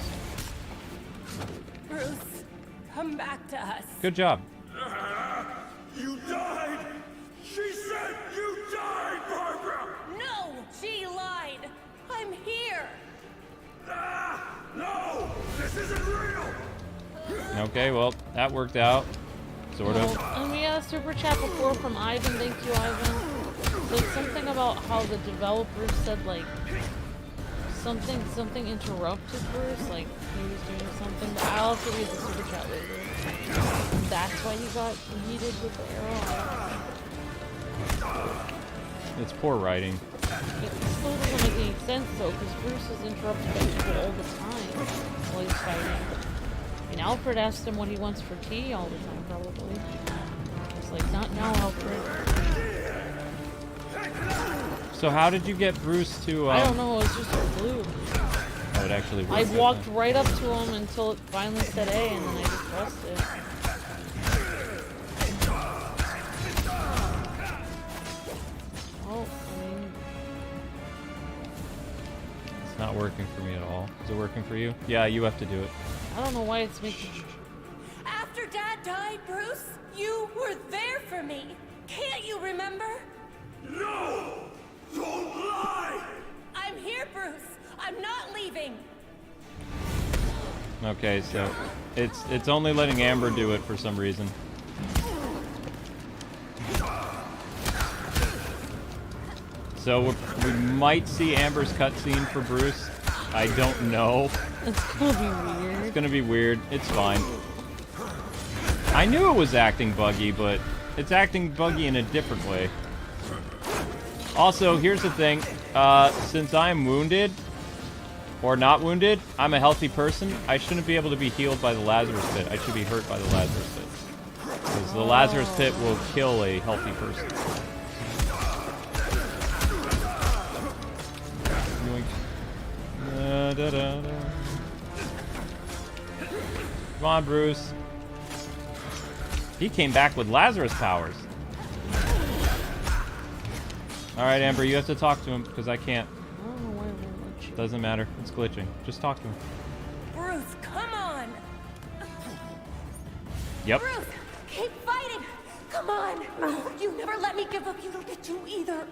Bruce, come back to us. Good job. You died! She said you died, Barbara! No, she lied. I'm here. No! This isn't real! Okay, well, that worked out. Sort of. And we had a super chat before from Ivan. Thank you, Ivan. Something about how the developers said, something interrupted Bruce, he was doing something. But I'll have to read the super chat later. That's why he got heated with the arrow. It's poor writing. It still doesn't make any sense, though, because Bruce is interrupted by people all the time while he's fighting. And Alfred asked him what he wants for tea all the time, probably. It's like, not now, Alfred. So how did you get Bruce to, I don't know, it's just a blue. Oh, it actually I walked right up to him until it finally said A, and then I just pressed it. Oh, I mean... It's not working for me at all. Is it working for you? Yeah, you have to do it. I don't know why it's making... After Dad died, Bruce, you were there for me. Can't you remember? No! Don't lie! I'm here, Bruce. I'm not leaving. Okay, so it's only letting Amber do it for some reason. So we might see Amber's cutscene for Bruce. I don't know. It's gonna be weird. It's gonna be weird. It's fine. I knew it was acting buggy, but it's acting buggy in a different way. Also, here's the thing. Since I'm wounded, or not wounded, I'm a healthy person. I shouldn't be able to be healed by the Lazarus Pit. I should be hurt by the Lazarus Pit. Because the Lazarus Pit will kill a healthy person. Come on, Bruce. He came back with Lazarus powers. Alright, Amber, you have to talk to him, because I can't. I don't know why it won't let you. Doesn't matter. It's glitching. Just talk to him. Bruce, come on! Yep. Bruce, keep fighting! Come on! You never let me give up. You don't get to either.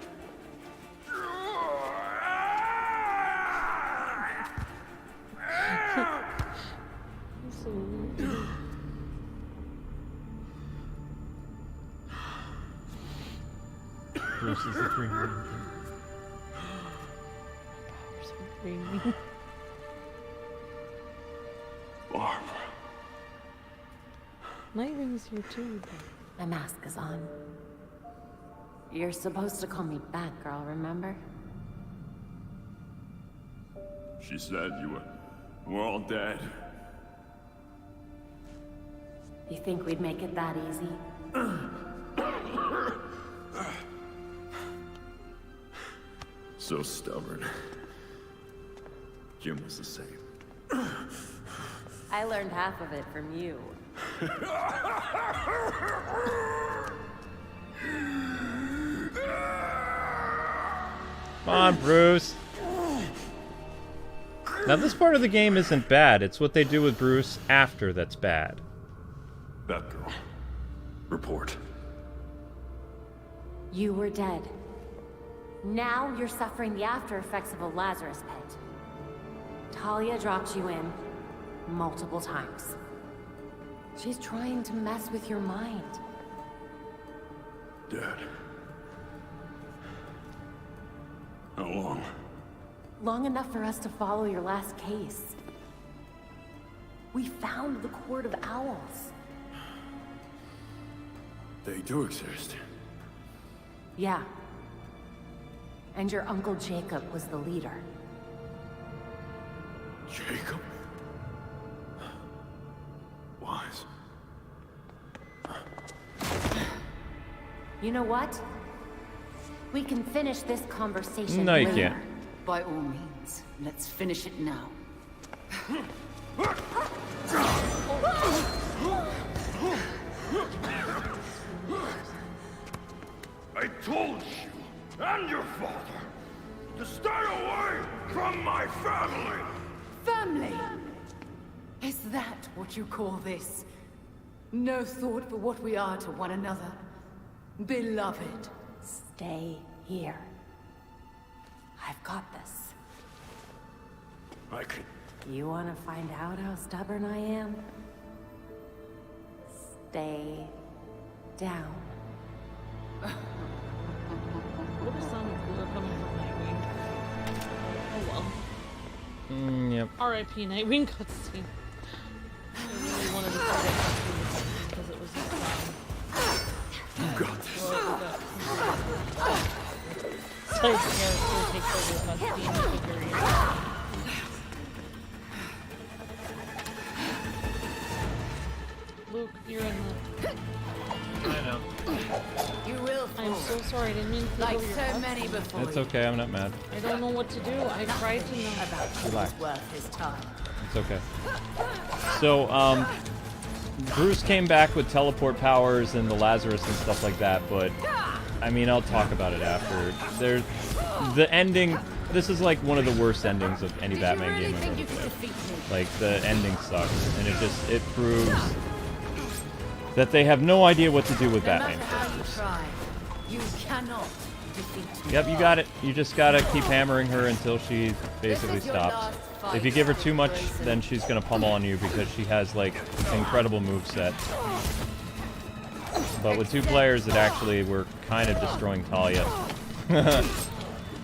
So weird. Bruce is the 300. Powers are crazy. Barbara. Nightwing's here too. My mask is on. You're supposed to call me Batgirl, remember? She said you were all dead. You think we'd make it that easy? So stubborn. Jim was the same. I learned half of it from you. Come on, Bruce. Now, this part of the game isn't bad. It's what they do with Bruce after that's bad. Batgirl. Report. You were dead. Now you're suffering the after effects of a Lazarus Pit. Talia dropped you in multiple times. She's trying to mess with your mind. Dead. How long? Long enough for us to follow your last case. We found the Court of Owls. They do exist. Yeah. And your Uncle Jacob was the leader. Jacob? Wise. You know what? We can finish this conversation No, you later. can't. By all means, let's finish it now. I told you and your father to stay away from my family! Family! Is that what you call this? No thought for what we are to one another? Beloved. Stay here. I've got this. I can... You want to find out how stubborn I am? Stay down. What if sound cooler coming from Nightwing? Oh well. Yep. R.I.P. Nightwing cutscene. I really wanted to see that cutscene because it was You got this. Side character takes over the cutscene figure. Luke, you're in the... I know. You will I'm so sorry, I didn't mean to like over your so cutscene. many before It's you. okay, I'm not mad. I don't know what to do. I tried to know. About who Relax. was worth his time. It's okay. So, Bruce came back with teleport powers and the Lazarus and stuff like that, but, I mean, I'll talk about it after. There's... The ending... This is like one of the worst endings of any Batman game I've ever played. Like, the ending sucks, and it proves that they have no idea what to do with No Batman matter how you characters. try, you cannot defeat me. Yep, you got it. You just gotta keep hammering her until she basically This is your stops. last fight, If you give her too much, Grayson. then she's gonna pummel on you because she has, like, incredible moveset. But with two players, it actually, we're kind of destroying Talia.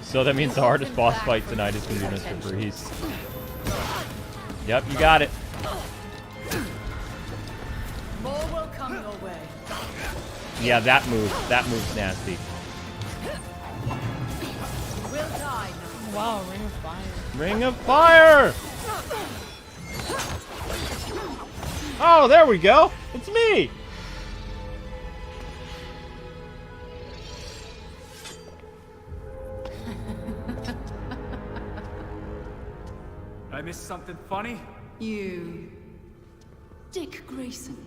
So that means the hardest boss fight tonight is going to be Mr. Freeze. Yep, you got it. More will come your way. Yeah, that move's nasty. We'll die. Wow, Ring of Fire. Ring of Fire! Oh, there we go. It's me. I missed something funny? You, Dick Grayson.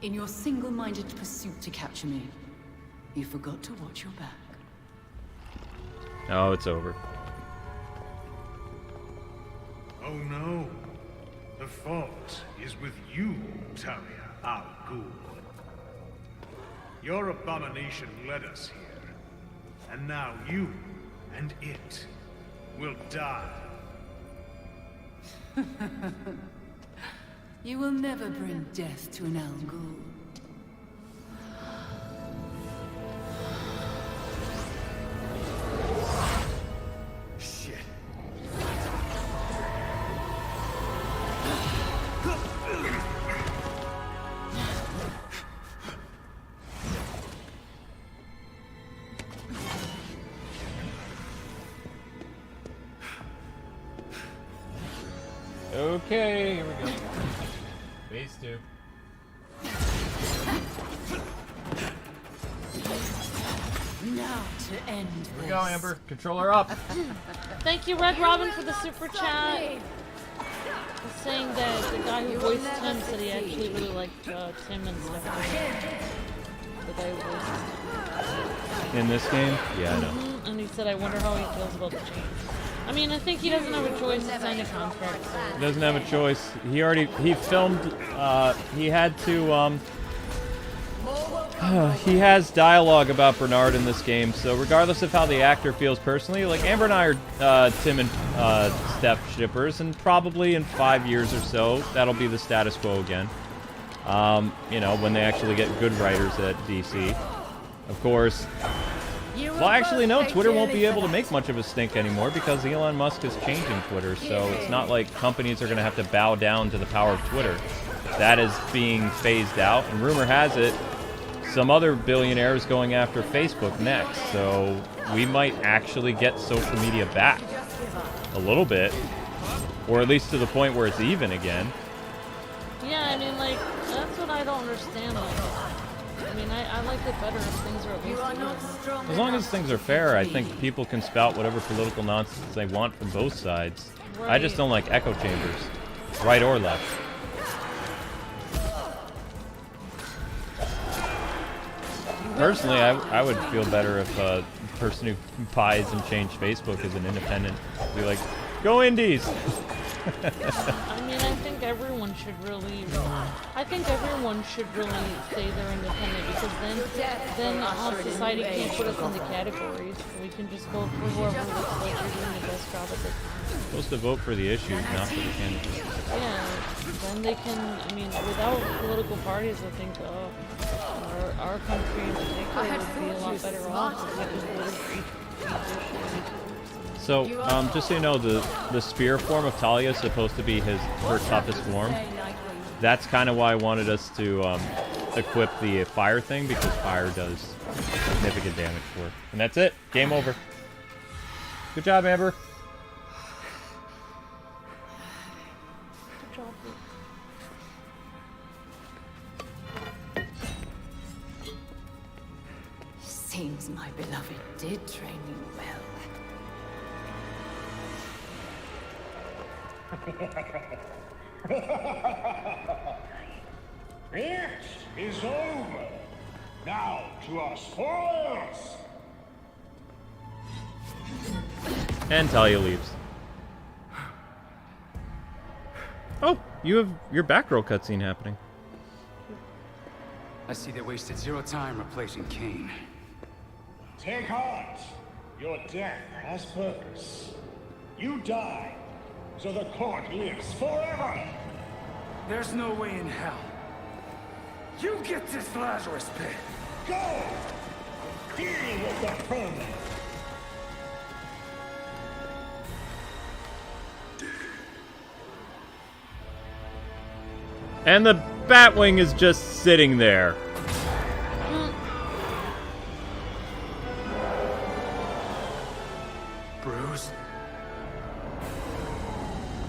In your single-minded pursuit to capture me, you forgot to watch your back. Oh, it's over. Oh no. The fault is with you, Talia Al Ghul. Your abomination led us here. And now you and it will die. You will never bring death to an Al Ghul. Shit. Okay, here we go. Phase 2. Now to end this. Here we go, Amber. Controller up. Thank you, Red Robin, for the super chat. He's saying that the guy who voiced Tim said he actually really liked Tim and stuff. The guy who voiced Tim. In this game? Yeah, I know. And he said, I wonder how he feels about the change. I mean, I think he doesn't have a choice to sign a contract. So. He doesn't have a choice. He filmed, he had to, he has dialogue about Bernard in this game, so regardless of how the actor feels personally, like Amber and I are Tim and Steph shippers, and probably in 5 years or so, that'll be the status quo again. You know, when they actually get good writers at DC. Of course, well, actually, no, Twitter won't be able to make much of a stink anymore because Elon Musk is changing Twitter, so it's not like companies are going to have to bow down to the power of Twitter. That is being phased out, and rumor has it, some other billionaire is going after Facebook next, so we might actually get social media back. A little bit. Or at least to the point where it's even again. Yeah, I mean, like, that's what I don't understand. Like, I mean, I like it better if things are at least even. As long as things are fair, I think people can spout whatever political nonsense they want from both sides. Right. I just don't like echo chambers, right or left. Personally, I would feel better if the person who buys and changed Facebook is an independent. Be like, go indies! I mean, I think everyone should really say they're independent, because then society can't put us into categories. We can just vote for whoever looks like they're doing the best job at the time. Supposed to vote for the issues, not for the candidates. Yeah, then they can, I mean, without political parties, I think our country in particular would be a lot better off if we just voted for each issue. So, just so you know, the spear form of Talia is supposed to be her toughest form. That's kind of why I wanted us to equip the fire thing, because fire does significant damage for her. And that's it. Game over. Good job, Amber. Good job. Seems my beloved did train you well. It is over. Now to our spoils. And Talia leaves. Oh, you have your Batgirl cutscene happening. I see they wasted zero time replacing Kane. Take heart. Your death has purpose. You die, so the court lives forever. There's no way in hell. You get this Lazarus Pit. Go! Deal with the vermin. And the Batwing is just sitting there. Bruce?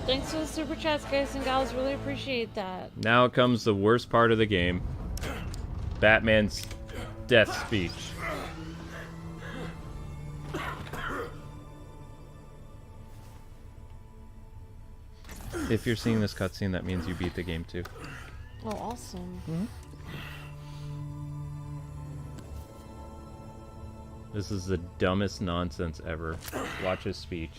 Thanks for the super chats, guys and gals. Really appreciate that. Now comes the worst part of the game. Batman's death speech. If you're seeing this cutscene, that means you beat the game too. Oh, awesome. Mm-hmm. This is the dumbest nonsense ever. Watch his speech.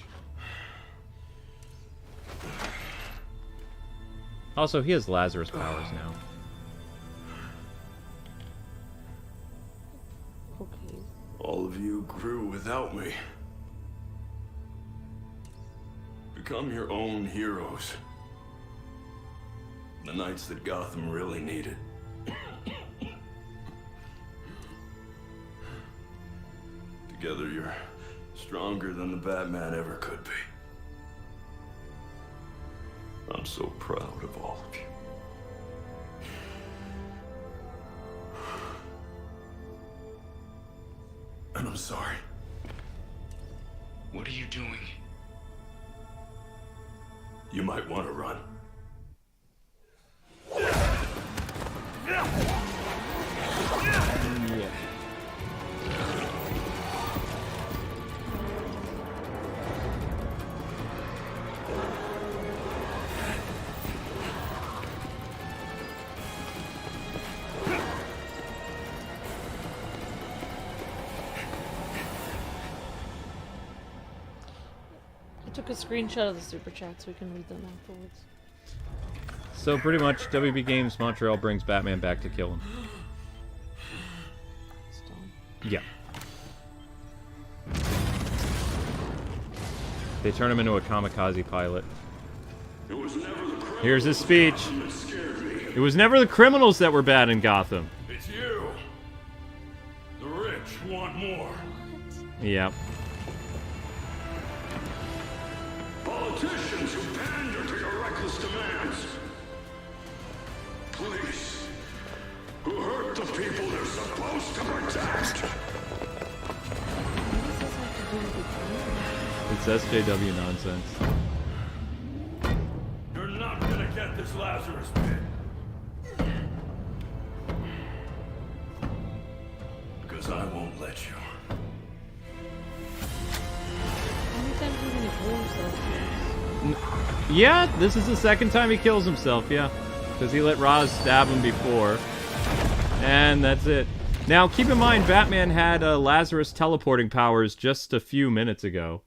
Also, he has Lazarus powers now. Okay. All of you grew without me. Become your own heroes. The knights that Gotham really needed. Together, you're stronger than the Batman ever could be. I'm so proud of all of you. And I'm sorry. What are you doing? You might want to run. Yeah. I took a screenshot of the super chat so we can read them afterwards. So pretty much, WB Games Montreal brings Batman back to kill him. Yeah. They turn him into a kamikaze pilot. Here's his speech. It was never the criminals that were bad in Gotham. It's you. The rich want more. Yeah. Politicians who pander to your reckless demands. Police who hurt the people they're supposed to protect. It's SJW nonsense. You're not gonna get this Lazarus Pit. Because I won't let you. Yeah, this is the second time he kills himself, yeah. Because he let Roz stab him before. And that's it. Now, keep in mind, Batman had Lazarus teleporting powers just a few minutes ago.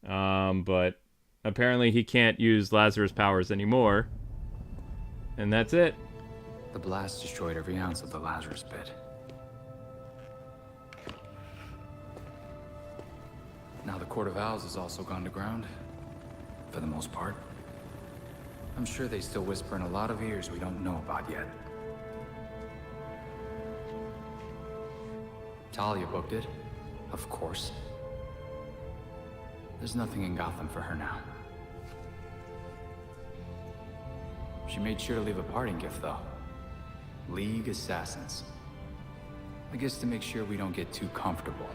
But apparently he can't use Lazarus powers anymore. And that's it. The blast destroyed every ounce of the Lazarus Pit. Now the Court of Owls has also gone to ground. For the most part. I'm sure they still whisper in a lot of ears we don't know about yet. Talia booked it, of course. There's nothing in Gotham for her now. She made sure to leave a parting gift, though. League Assassins. I guess to make sure we don't get too comfortable.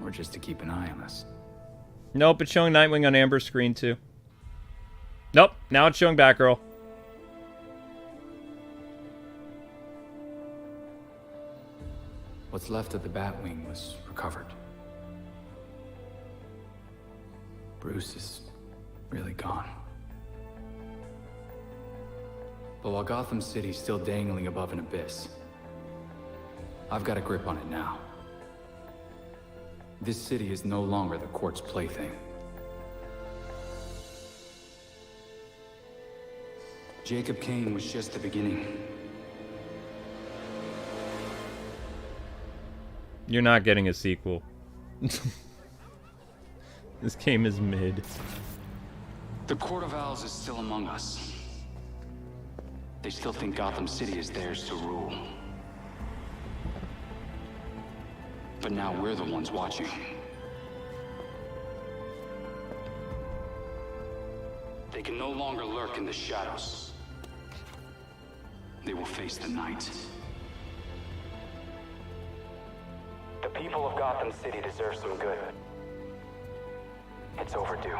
Or just to keep an eye on us. Nope, it's showing Nightwing on Amber's screen, too. Nope, now it's showing Batgirl. What's left of the Batwing was recovered. Bruce is really gone. But while Gotham City's still dangling above an abyss, I've got a grip on it now. This city is no longer the court's plaything. Jacob Kane was just the beginning. You're not getting a sequel. This game is mid. The Court of Owls is still among us. They still think Gotham City is theirs to rule. But now we're the ones watching. They can no longer lurk in the shadows. they will face the night. The people of Gotham City deserve some good. It's overdue.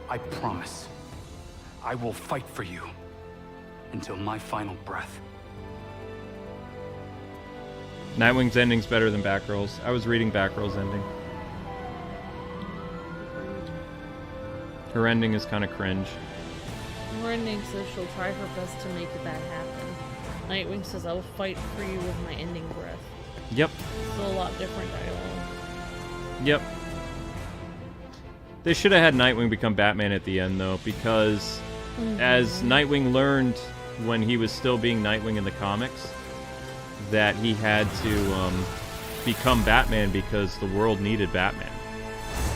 I promise, I will fight for you until my final breath. Nightwing's ending's better than Batgirl's. I was reading Batgirl's ending. Her ending is kind of cringe. Her ending says she'll try her best to make that happen. Nightwing says, I will fight for you with my ending breath. Yep. Still a lot different dialogue. Yep. They should have had Nightwing become Batman at the end, though, because as Nightwing learned when he was still being Nightwing in the comics, that he had to become Batman because the world needed Batman.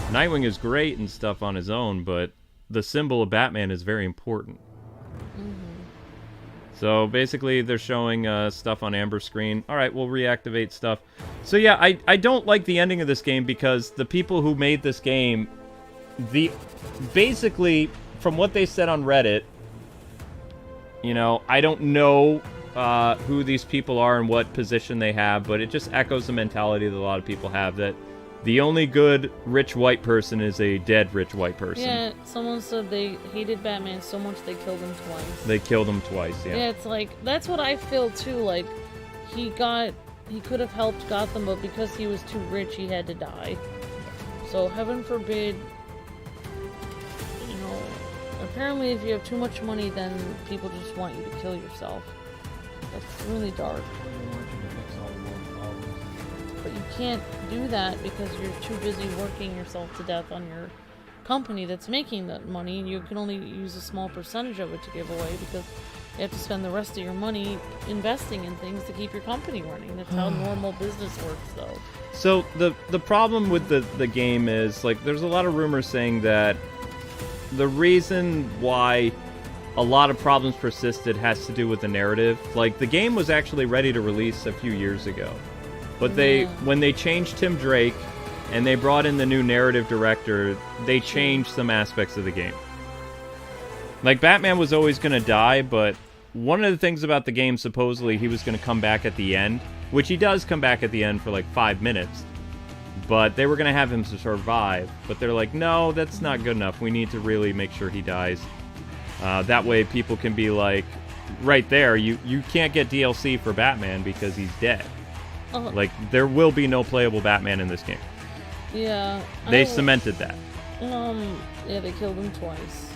Nightwing is great and stuff on his own, but the symbol of Batman is very important. So basically, they're showing stuff on Amber's screen. All right, we'll reactivate stuff. So yeah, I don't like the ending of this game because the people who made this game, basically, from what they said on Reddit, you know, I don't know who these people are and what position they have, but it just echoes the mentality that a lot of people have, that the only good rich white person is a dead rich white person. Yeah, someone said they hated Batman so much they killed him twice. They killed him twice, yeah. Yeah, it's like, that's what I feel too, like, he could have helped Gotham, but because he was too rich, he had to die. So, heaven forbid, you know, apparently if you have too much money, then people just want you to kill yourself. That's really dark. But you can't do that because you're too busy working yourself to death on your company that's making that money, and you can only use a small percentage of it to give away because you have to spend the rest of your money investing in things to keep your company running. That's how normal business works, though. So the problem with the game is, like, there's a lot of rumors saying that the reason why a lot of problems persisted has to do with the narrative. Like, the game was actually ready to release a few years ago. But when they changed Tim Drake and they brought in the new narrative director, they changed some aspects of the game. Like, Batman was always going to die, but one of the things about the game, supposedly, he was going to come back at the end, which he does come back at the end for like 5 minutes. But they were going to have him survive. But they're like, no, that's not good enough. We need to really make sure he dies. That way people can be like, right there, you can't get DLC for Batman because he's dead. Like, there will be no playable Batman in this game. Yeah. They cemented that. Yeah, they killed him twice.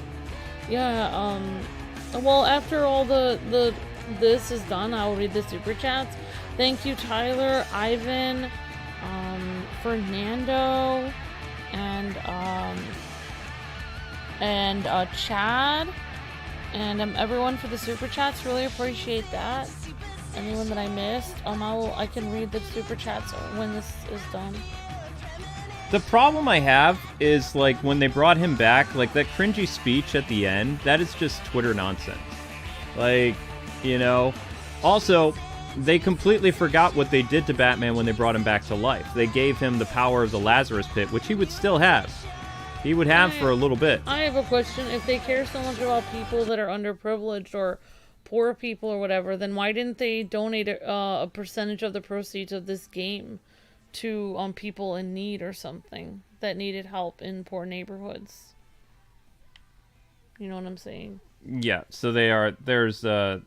Yeah, well, after all this is done, I'll read the super chats. Thank you, Tyler, Ivan, Fernando, and Chad, and everyone for the super chats. Really appreciate that. Anyone that I missed, I can read the super chats when this is done. The problem I have is, like, when they brought him back, like, that cringy speech at the end, that is just Twitter nonsense. Like, you know. Also, they completely forgot what they did to Batman when they brought him back to life. They gave him the power of the Lazarus Pit, which he would still have. He would have for a little bit. I have a question. If they care so much about people that are underprivileged or poor people or whatever, then why didn't they donate a percentage of the proceeds of this game to people in need or something that needed help in poor neighborhoods? You know what I'm saying? Yeah, so there is Isn't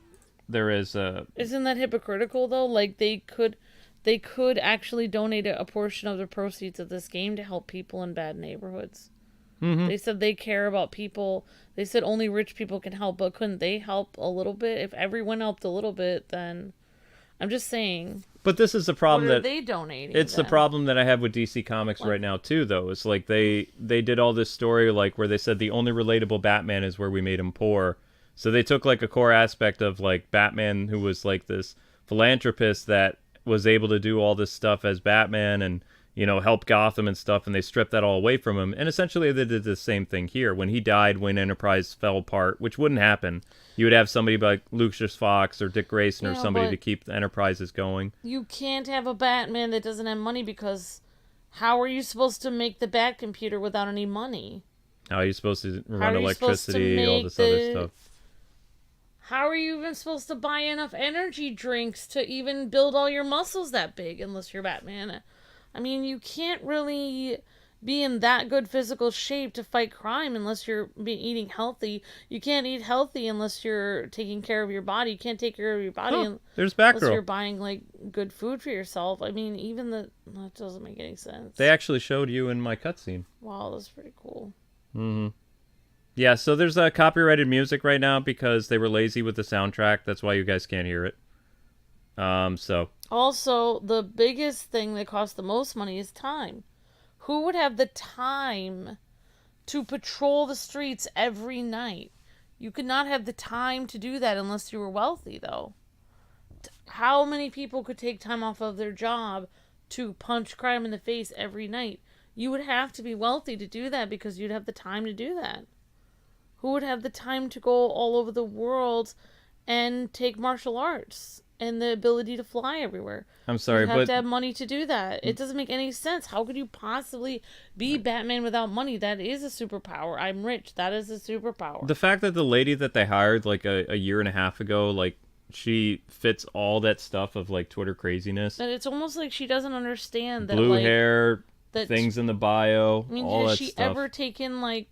that hypocritical though? Like, they could actually donate a portion of the proceeds of this game to help people in bad neighborhoods. They said they care about people. They said only rich people can help, but couldn't they help a little bit? If everyone helped a little bit, then I'm just saying. But this is the problem what are they donating? It's then? the problem that I have with DC Comics right now too, though. It's like they did all this story, like, where they said the only relatable Batman is where we made him poor. So they took, like, a core aspect of, like, Batman, who was like this philanthropist that was able to do all this stuff as Batman and, you know, help Gotham and stuff, and they stripped that all away from him. And essentially they did the same thing here. When he died, when Enterprise fell apart, which wouldn't happen, you would have somebody like Lucius Fox or Dick Grayson or somebody to keep the Enterprises going. You can't have a Batman that doesn't have money, because how are you supposed to make the Bat computer without any money? How are you supposed to How run are you supposed to electricity, all make this other stuff? How are you even supposed to buy enough energy drinks to even build all your muscles that big unless you're Batman? I mean, you can't really be in that good physical shape to fight crime unless you're eating healthy. You can't eat healthy unless you're taking care of your body. You can't take care of your body there's unless Batgirl. you're buying, like, good food for yourself. I mean, even that doesn't make any sense. They actually showed you in my cutscene. Wow, that's pretty cool. Mm-hmm. Yeah, so there's copyrighted music right now because they were lazy with the soundtrack. That's why you guys can't hear it. So. Also, the biggest thing that costs the most money is time. Who would have the time to patrol the streets every night? You could not have the time to do that unless you were wealthy, though. How many people could take time off of their job to punch crime in the face every night? You would have to be wealthy to do that because you'd have the time to do that. Who would have the time to go all over the world and take martial arts and the ability to fly everywhere? I'm sorry, you have but to have money to do that. It doesn't make any sense. How could you possibly be Batman without money? That is a superpower. I'm rich. That is a superpower. the fact that the lady that they hired like a year and a half ago, like she fits all that stuff of like Twitter craziness. But it's almost like she doesn't understand that Blue like, hair, that things in the bio, I mean, all has that she stuff. ever taken like?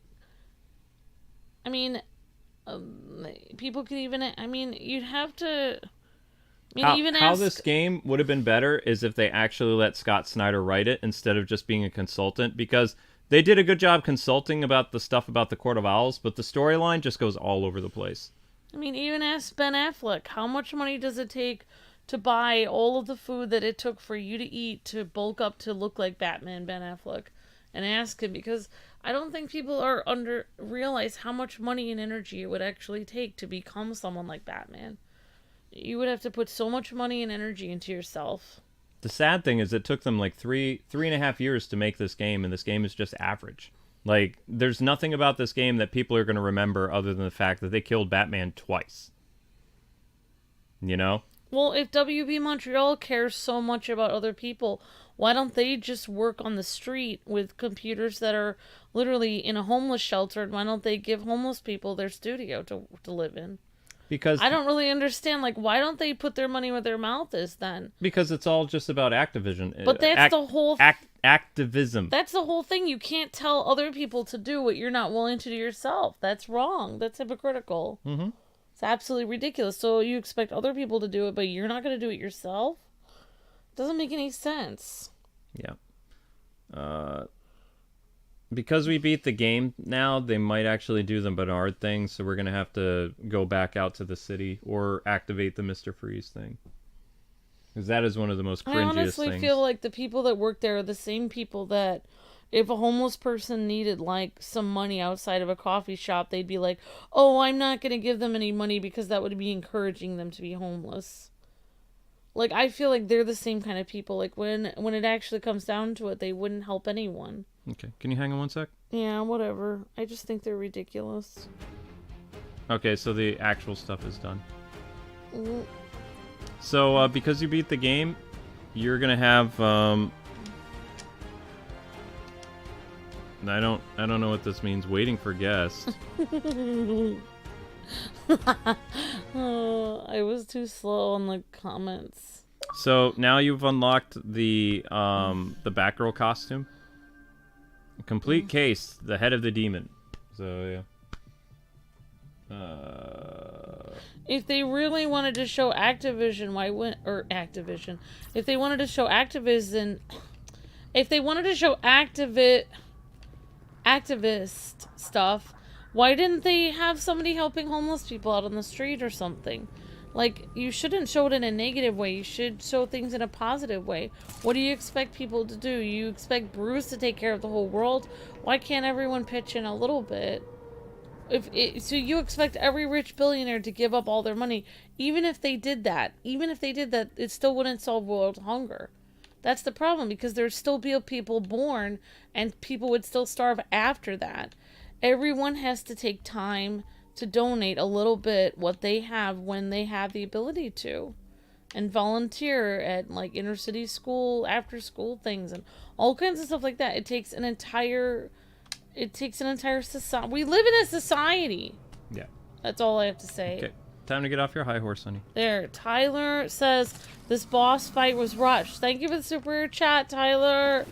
I mean, people could even. I mean, you'd have to. I mean, How this game would have been better is if they actually let Scott Snyder write it instead of just being a consultant, because they did a good job consulting about the stuff about the Court of Owls, but the storyline just goes all over the place. I mean, even ask Ben Affleck, how much money does it take to buy all of the food that it took for you to eat to bulk up to look like Batman, Ben Affleck? And ask him, because I don't think people are realize how much money and energy it would actually take to become someone like Batman. You would have to put so much money and energy into yourself. The sad thing is it took them like three and a half years to make this game, and this game is just average. Like, there's nothing about this game that people are going to remember other than the fact that they killed Batman twice. You know? Well, if WB Montreal cares so much about other people, why don't they just work on the street with computers that are literally in a homeless shelter, and why don't they give homeless people their studio to live in? Because I don't really understand, like, why don't they put their money where their mouth is then? Because it's all just about Activision. But that's the whole... activism. That's the whole thing. You can't tell other people to do what you're not willing to do yourself. That's wrong. That's hypocritical. Mm-hmm. It's absolutely ridiculous. So you expect other people to do it, but you're not going to do it yourself? Doesn't make any sense. Yeah. Because we beat the game now, they might actually do the Bernard thing, so we're going to have to go back out to the city or activate the Mr. Freeze thing. Because that is one of the most cringiest things. I honestly feel like the people that work there are the same people that, if a homeless person needed, like, some money outside of a coffee shop, they'd be like, oh, I'm not going to give them any money because that would be encouraging them to be homeless. Like, I feel like they're the same kind of people. Like, when it actually comes down to it, they wouldn't help anyone. Okay, can you hang on one sec? Yeah, whatever. I just think they're ridiculous. Okay, so the actual stuff is done. Mm. So, because you beat the game, you're gonna have, I don't know what this means. Waiting for guests. Oh, I was too slow on the comments. So now you've unlocked the Batgirl costume. Complete case, the head of the demon. So yeah. If they really wanted to show Activision, why wouldn't, or Activision? If they wanted to show Activision, if they wanted to show activist stuff, why didn't they have somebody helping homeless people out on the street or something? Like, you shouldn't show it in a negative way. You should show things in a positive way. What do you expect people to do? You expect Bruce to take care of the whole world? Why can't everyone pitch in a little bit? So you expect every rich billionaire to give up all their money. Even if they did that, it still wouldn't solve world hunger. That's the problem, because there'd still be people born, and people would still starve after that. Everyone has to take time to donate a little bit what they have when they have the ability to, and volunteer at, like, inner city school, after school things, and all kinds of stuff like that. It takes an entire It takes an entire society. We live in a society. Yeah. That's all I have to say. Okay. Time to get off your high horse, honey. There. Tyler says, this boss fight was rushed. Thank you for the super chat, Tyler.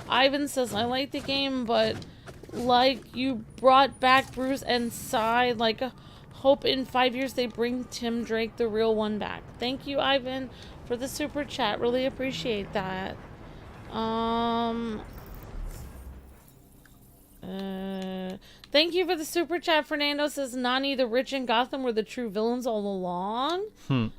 Ivan says, I like the game, but like you brought back Bruce and Cy, like hope in 5 years they bring Tim Drake, the real one, back. Thank you, Ivan, for the super chat. Really appreciate that. Thank you for the super chat. Fernando says, Nani, the rich in Gotham were the true villains all along.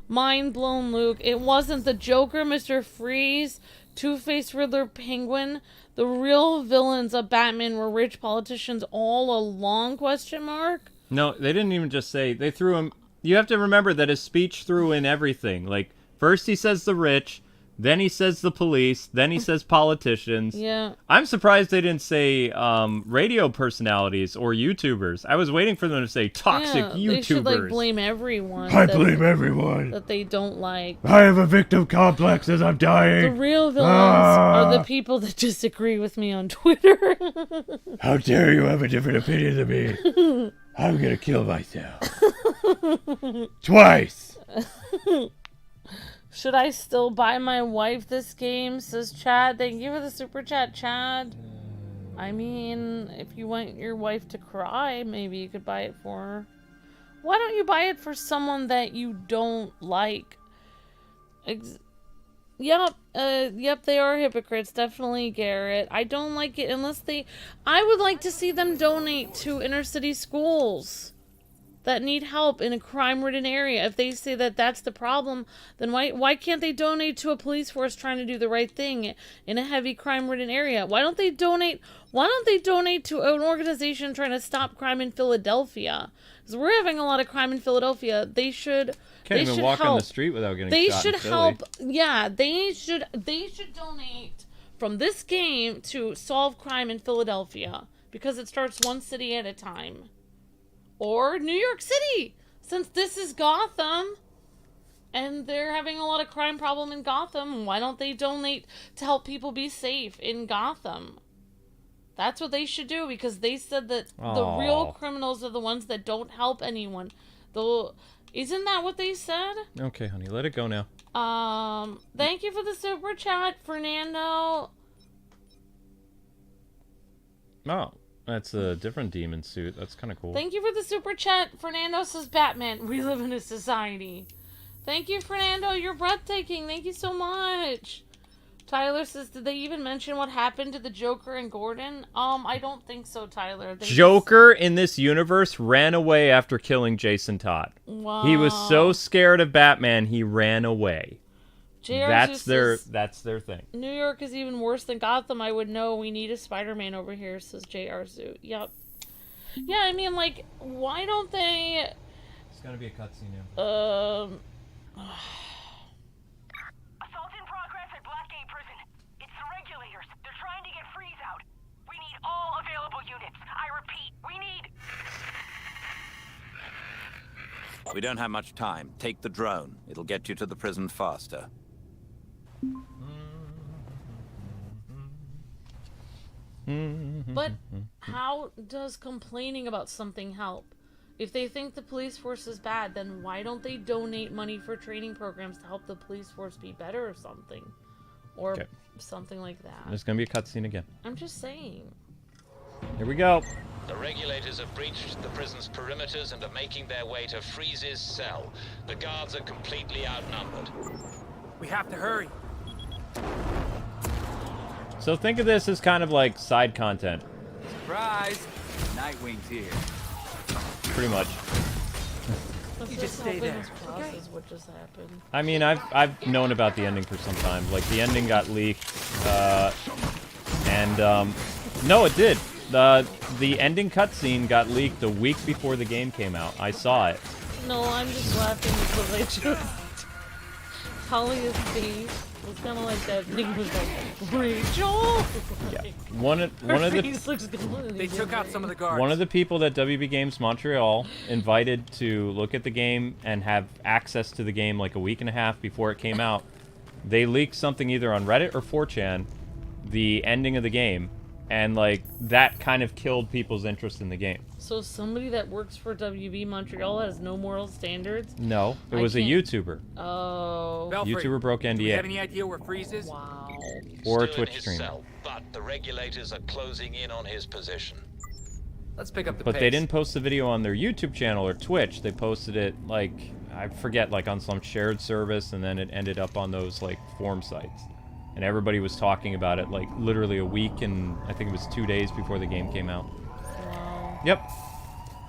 Mind blown, Luke. It wasn't the Joker, Mr. Freeze, Two-Face, Riddler, Penguin. The real villains of Batman were rich politicians all along, question mark? No, they didn't even just say, they threw him. You have to remember that his speech threw in everything. Like, first he says the rich, then he says the police, then he says politicians. Yeah. I'm surprised they didn't say radio personalities or YouTubers. I was waiting for them to say toxic YouTubers. They should, like, blame everyone. I blame everyone. That they don't like. I have a victim complex as I'm dying. The real villains are the people that disagree with me on Twitter. How dare you have a different opinion than me? I'm gonna kill myself. Twice. Should I still buy my wife this game, says Chad. Thank you for the super chat, Chad. I mean, if you want your wife to cry, maybe you could buy it for her. Why don't you buy it for someone that you don't like? Yep, they are hypocrites, definitely, Garrett. I don't like it unless they... I would like to see them donate to inner city schools that need help in a crime-ridden area. If they say that that's the problem, then why can't they donate to a police force trying to do the right thing in a heavy crime-ridden area? Why don't they donate to an organization trying to stop crime in Philadelphia? Because we're having a lot of crime in Philadelphia. They should Can't even walk help. on the street without getting They shot should in Philly. help. Yeah, they should donate from this game to solve crime in Philadelphia, because it starts one city at a time. Or New York City, since this is Gotham, and they're having a lot of crime problem in Gotham. Why don't they donate to help people be safe in Gotham? That's what they should do, because they said that the real criminals are the ones that don't help anyone. Isn't that what they said? Okay, honey, let it go now. Thank you for the super chat, Fernando. Oh. That's a different demon suit. That's kind of cool. Thank you for the super chat. Fernando says, Batman, we live in a society. Thank you, Fernando. You're breathtaking. Thank you so much. Tyler says, did they even mention what happened to the Joker and Gordon? I don't think so, Tyler. Joker in this universe ran away after killing Jason Todd. Wow. He was so scared of Batman, he ran away. That's their thing. New York is even worse than Gotham. I would know. We need a Spider-Man over here, says J.R. Zoot. Yep. Yeah, I mean, like, why don't they... It's gonna be a cutscene now. Assault in progress at Blackgate Prison. It's the regulators. They're trying to get Freeze out. We need all available units. I repeat, we need... We don't have much time. Take the drone. It'll get you to the prison faster. But how does complaining about something help? If they think the police force is bad, then why don't they donate money for training programs to help the police force be better or something? Or something like that. There's gonna be a cutscene again. I'm just saying. Here we go. The regulators have breached the prison's perimeters and are making their way to Freeze's cell. The guards are completely outnumbered. We have to hurry. So think of this as kind of like side content. Surprise! Nightwing's here. Pretty much. You just stay there. Okay. What just happened? I mean, I've known about the ending for some time. Like, the ending got leaked, no, it did. The ending cutscene got leaked a week before the game came out. I saw it. No, I'm just laughing because I just... Talia's face was kind of like that thing was like, Rachel? Yeah. One of the... They took out some of the guards. One of the people that WB Games Montreal invited to look at the game and have access to the game like a week and a half before it came out, they leaked something either on Reddit or 4chan, the ending of the game, And, like, that kind of killed people's interest in the game. So somebody that works for WB Montreal has no moral standards? No, it was a YouTuber. Oh. YouTuber broke NDA. Do you have any idea where Freeze is? Wow. Or a Still in Twitch his streamer. cell, but the regulators are closing in on his position. Let's pick up the But pace. they didn't post the video on their YouTube channel or Twitch. They posted it, like, I forget, like on some shared service, and then it ended up on those, like, forum sites. And everybody was talking about it, like, literally a week and I think it was 2 days before the game came out. Wow. Yep.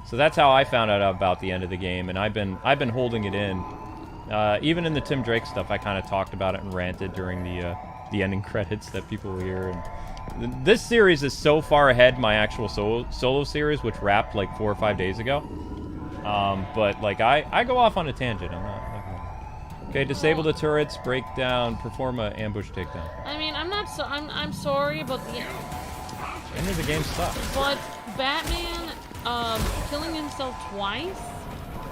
So that's how I found out about the end of the game, and I've been holding it in. Even in the Tim Drake stuff, I kind of talked about it and ranted during the ending credits that people were here. And this series is so far ahead my actual solo series, which wrapped like 4 or 5 days ago. But like I go off on a tangent. I'm not. Okay, disable the turrets, break down, perform a ambush takedown. I mean, I'm sorry about the End of the game sucks. But Batman killing himself twice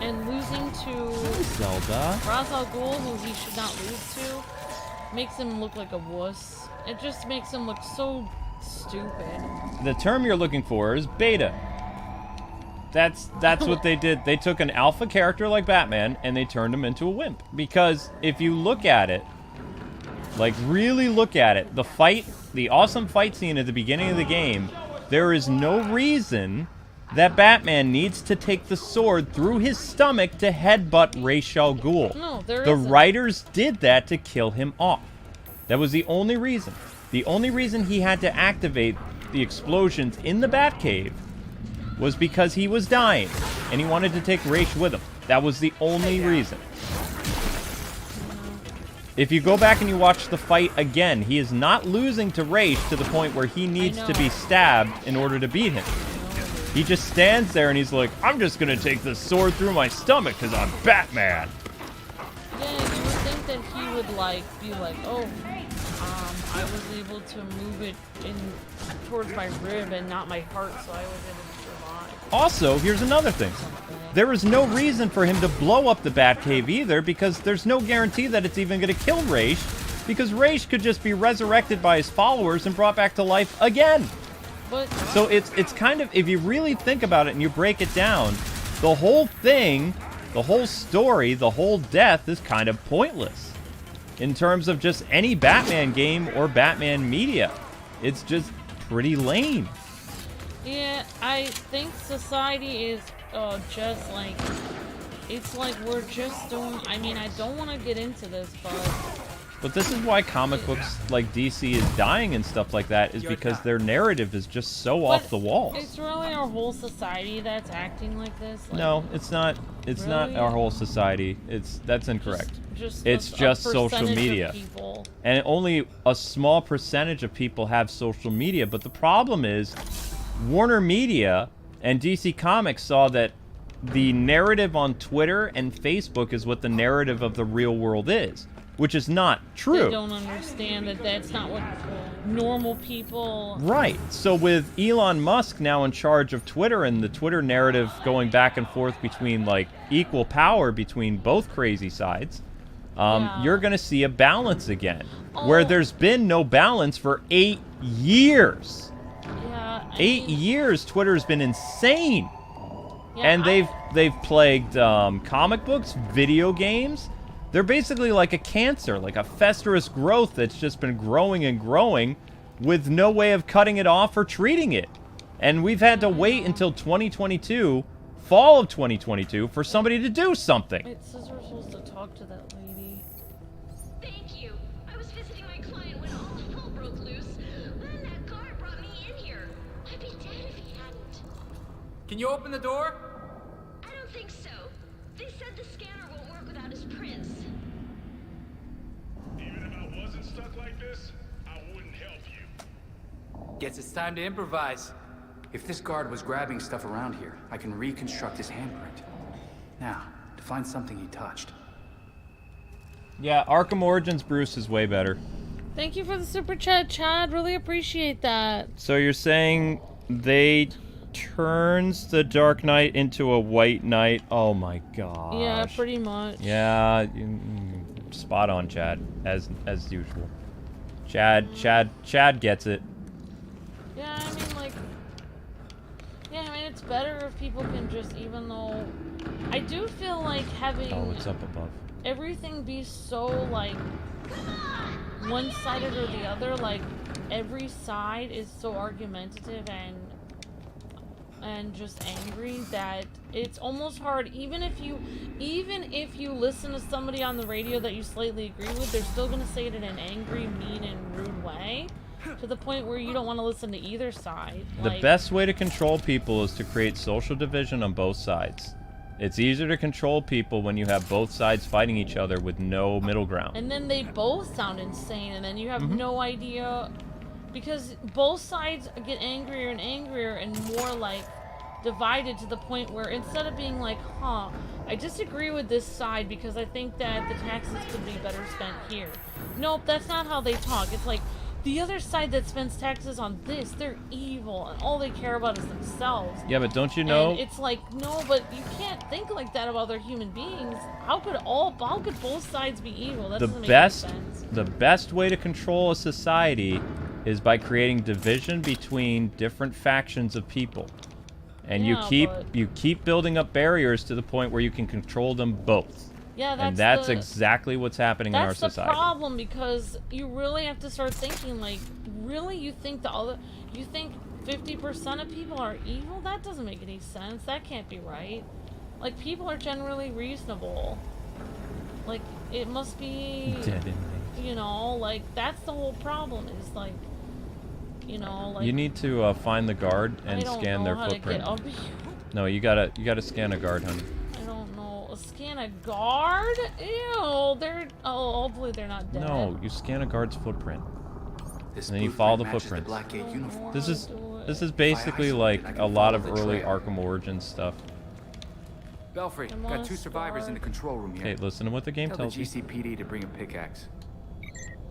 and losing to Zelda. Ra's al Ghul, who he should not lose to, makes him look like a wuss. It just makes him look so stupid. The term you're looking for is beta. That's what they did. They took an alpha character like Batman and they turned him into a wimp. Because if you look at it, like really look at it, the awesome fight scene at the beginning of the game, there is no reason that Batman needs to take the sword through his stomach to headbutt Ra's al Ghul. No, there The isn't. writers did that to kill him off. That was the only reason. The only reason he had to activate the explosions in the Batcave was because he was dying, and he wanted to take Ra's with him. That was the only reason. If you go back and you watch the fight again, he is not losing to Ra's to the point where he needs to be stabbed in order to beat him. He just stands there and he's like, I'm just gonna take the sword through my stomach because I'm Batman. Yeah, you would think that he would like be like, oh, I was able to move it in towards my rib and not my heart, so I was able to survive. Also, here's another thing. There is no reason for him to blow up the Batcave either, because there's no guarantee that it's even going to kill Ra's, because Ra's could just be resurrected by his followers and brought back to life again. But so it's kind of, if you really think about it and you break it down, the whole thing, the whole story, the whole death is kind of pointless in terms of just any Batman game or Batman media. It's just pretty lame. yeah, I think society is just like, it's like we're just doing, I mean, I don't want to get into this, But this is why comic books like DC is dying and stuff like that, is because their narrative is just so off the walls. it's really our whole society that's acting like this. Like, No, it's not. It's not Really? our whole society. That's incorrect. It's a just social percentage of media. people. And only a small percentage of people have social media. But the problem is, Warner Media and DC Comics saw that the narrative on Twitter and Facebook is what the narrative of the real world is, which is not true. They don't understand that that's not what normal people... Right. So with Elon Musk now in charge of Twitter and the Twitter narrative going back and forth between, like, equal power between both crazy sides, you're going to see a balance again, where there's been no balance for 8 years. Yeah, 8 years Twitter's been insane. Yeah, and they've plagued comic books, video games. They're basically like a cancer, like a festering growth that's just been growing and growing with no way of cutting it off or treating it. And we've had to wait until 2022, fall of 2022, for somebody to do something. It says we're supposed to talk to that lady. Thank you. I was visiting my client when all hell broke loose. Then that guard brought me in here. I'd be dead if he hadn't. Can you open the door? I don't think so. They said the scanner won't work without his prints. Even if I wasn't stuck like this, I wouldn't help you. Guess it's time to improvise. If this guard was grabbing stuff around here, I can reconstruct his handprint. Now, to find something he touched. Yeah, Arkham Origins Bruce is way better. Thank you for the super chat, Chad. Really appreciate that. So you're saying they turns the Dark Knight into a White Knight? Oh my gosh. Yeah, pretty much. Yeah, spot on, Chad, as usual. Chad gets it. Yeah, I mean, like... Yeah, I mean, it's better if people can just, even though... I do feel like having... Oh, it's up above. Everything be so, like... one-sided or the other, like, every side is so argumentative and just angry that it's almost hard, even if you listen to somebody on the radio that you slightly agree with, they're still gonna say it in an angry, mean, and rude way, to the point where you don't want to listen to either side. The Like, best way to control people is to create social division on both sides. It's easier to control people when you have both sides fighting each other with no middle ground. and then they both sound insane, and then you have no idea, because both sides get angrier and angrier and more like divided, to the point where instead of being like, huh, I disagree with this side because I think that the taxes could be better spent here. Nope, that's not how they talk. It's like, the other side that spends taxes on this, they're evil, and all they care about is themselves. Yeah, but don't you know? And it's like, no, but you can't think like that about other human beings. How could both sides be evil? That doesn't make any sense. The best way to control a society is by creating division between different factions of people. And Yeah, you keep building up barriers to the point where you can control them both. Yeah, and that's exactly what's happening in our society. That's the problem, because you really have to start thinking, like, really, you think 50% of people are evil? That doesn't make any sense. That can't be right. Like, people are generally reasonable. Like, it must be, you know, like, that's the whole problem, is like, you know, like... You need to find the guard and scan their footprint. No, you gotta scan a guard, honey. I don't know. Scan a guard? Ew, hopefully they're not dead. No, you scan a guard's footprint. And then you follow the footprints. This is basically like a lot of early Arkham Origins stuff. Belfry, got 2 survivors in the control room here. Hey, listen to what the game Tell tells the you. GCPD to bring a pickaxe.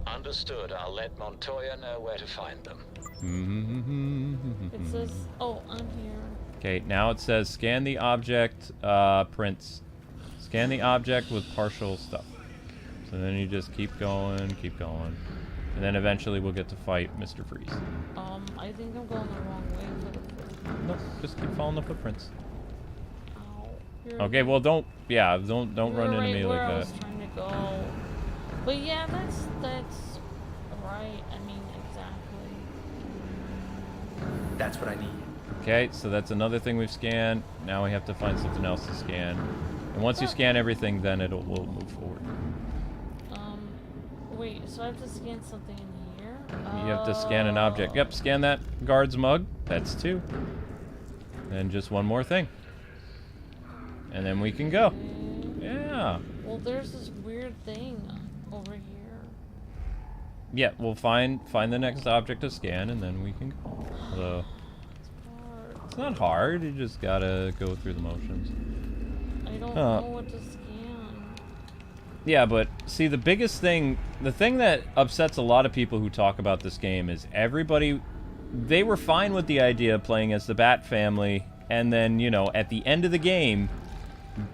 Understood. I'll let Montoya know where to find them. It says, oh, I'm here. Okay, now it says scan the object prints. Scan the object with partial stuff. So then you just keep going. And then eventually we'll get to fight Mr. Freeze. I think I'm going the wrong way for the footprint. No, just keep following the footprints. Ow. Okay, well don't run into me like I that. was trying to go. But yeah, that's right. I mean, exactly. That's what I need. Okay, so that's another thing we've scanned. Now we have to find something else to scan. And once you scan everything, then we'll move forward. Wait, so I have to scan something in here? You have to scan an object. Yep, scan that guard's mug. That's 2. And just one more thing. And then we can go. Yeah. Well, there's this weird thing over here. Yeah, we'll find the next object to scan, and then we can go. So, it's not hard. You just gotta go through the motions. I don't know what to scan. Yeah, but see, the biggest thing, the thing that upsets a lot of people who talk about this game is they were fine with the idea of playing as the Bat family, and then, you know, at the end of the game,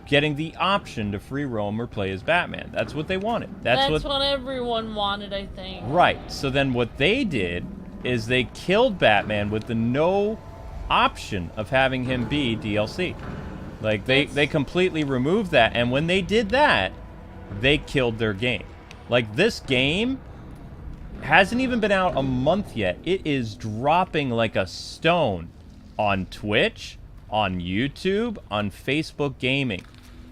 getting the option to free roam or play as Batman. That's what they wanted. That's what everyone wanted, I think. Right. So then what they did is they killed Batman with the no option of having him be DLC. Like, they completely removed that, and when they did that, they killed their game. Like, this game hasn't even been out a month yet. It is dropping like a stone on Twitch, on YouTube, on Facebook Gaming.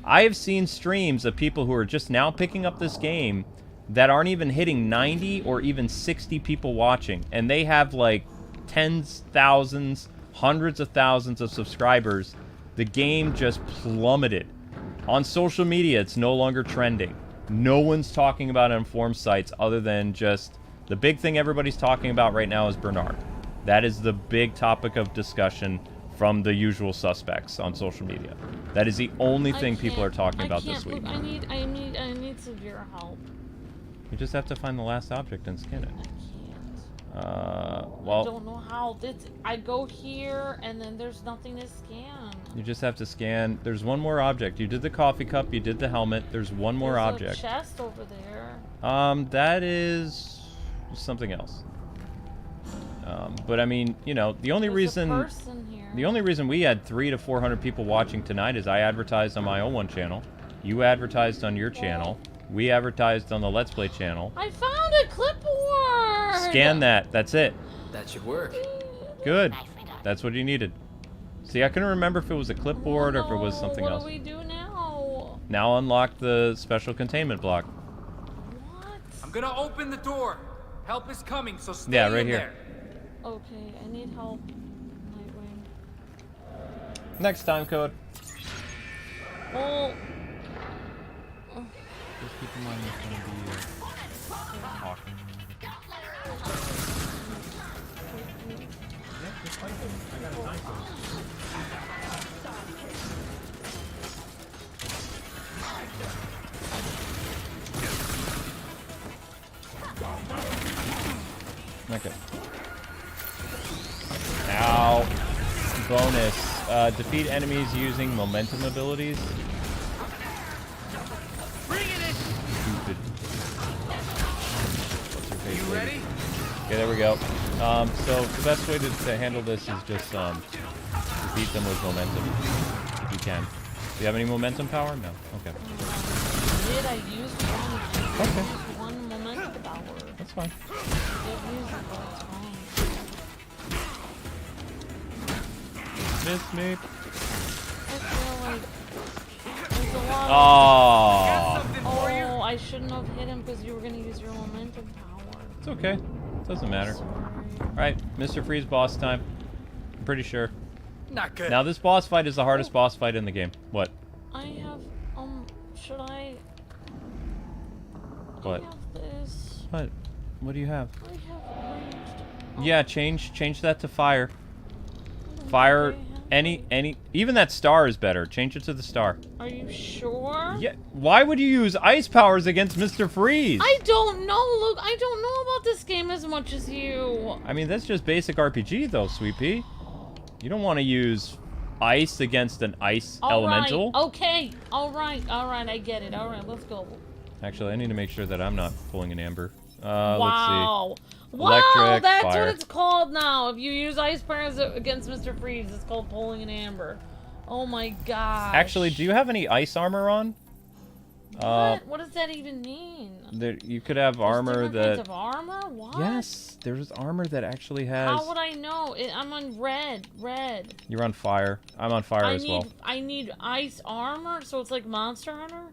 I have seen streams of people who are just now picking up this game that aren't even hitting 90 or even 60 people watching, and they have like tens, thousands, hundreds of thousands of subscribers. The game just plummeted. On social media, it's no longer trending. No one's talking about it on forum sites other than just... The big thing everybody's talking about right now is Bernard. That is the big topic of discussion from the usual suspects on social media. That is the only thing people are talking about this week. I need severe help. You just have to find the last object and scan it. Well, I don't know how. I go here, and then there's nothing to scan. You just have to scan. There's one more object. You did the coffee cup. You did the helmet. There's one more object. There's a chest over there. That is something else. But I mean, you know, the only reason we had 300 to 400 people watching tonight is I advertised on my own one channel. You advertised on your channel. We advertised on the Let's Play channel. I found a clipboard! Scan that. That's it. That should work. Good. That's what you needed. See, I couldn't remember if it was a clipboard or if it was something else. What do we do now? Now unlock the special containment block. What? I'm gonna open the door. Help is coming, so stay Yeah, right in here. there. Okay, I need help. Nightwing. Next time code. Well... Just keep in mind it's going to be talking. Yeah, just fight them. I got a time code. Okay. Ow. Bonus. Defeat enemies using momentum abilities. Stupid. What's your face, lady? Ready? Okay, there we go. So the best way to handle this is just defeat them with momentum, if you can. Do you have any momentum power? No. Okay. Did I use one? Okay. I used one momentum power. That's fine. I did use it, but it's fine. Miss me. I feel like there's a lot. Oh, I shouldn't have hit him because you were gonna use your momentum power. It's okay. Doesn't matter. Alright, Mr. Freeze boss time. I'm pretty sure. Not good. Now this boss fight is the hardest boss fight in the game. What? I have, should I? What? I have this. What? What do you have? I have ranged. Yeah, change that to fire. Fire, even that star is better. Change it to the star. Are you sure? Yeah. Why would you use ice powers against Mr. Freeze? I don't know. Look, I don't know about this game as much as you. I mean, that's just basic RPG, though, Sweet Pea. You don't want to use ice against an ice elemental. Right. Okay. All right. I get it. All right. Let's go. Actually, I need to make sure that I'm not pulling an amber. Wow. Let's see. Wow, Electric, that's fire. what it's called now. If you use ice powers against Mr. Freeze, it's called pulling an amber. Oh my god. Actually, do you have any ice armor on? What does that even mean? You could have armor Kinds that... of armor? What? Yes, there's armor that actually has... How would I know? I'm on red. You're on fire. I'm on fire as well. I need ice armor, so it's like Monster Hunter?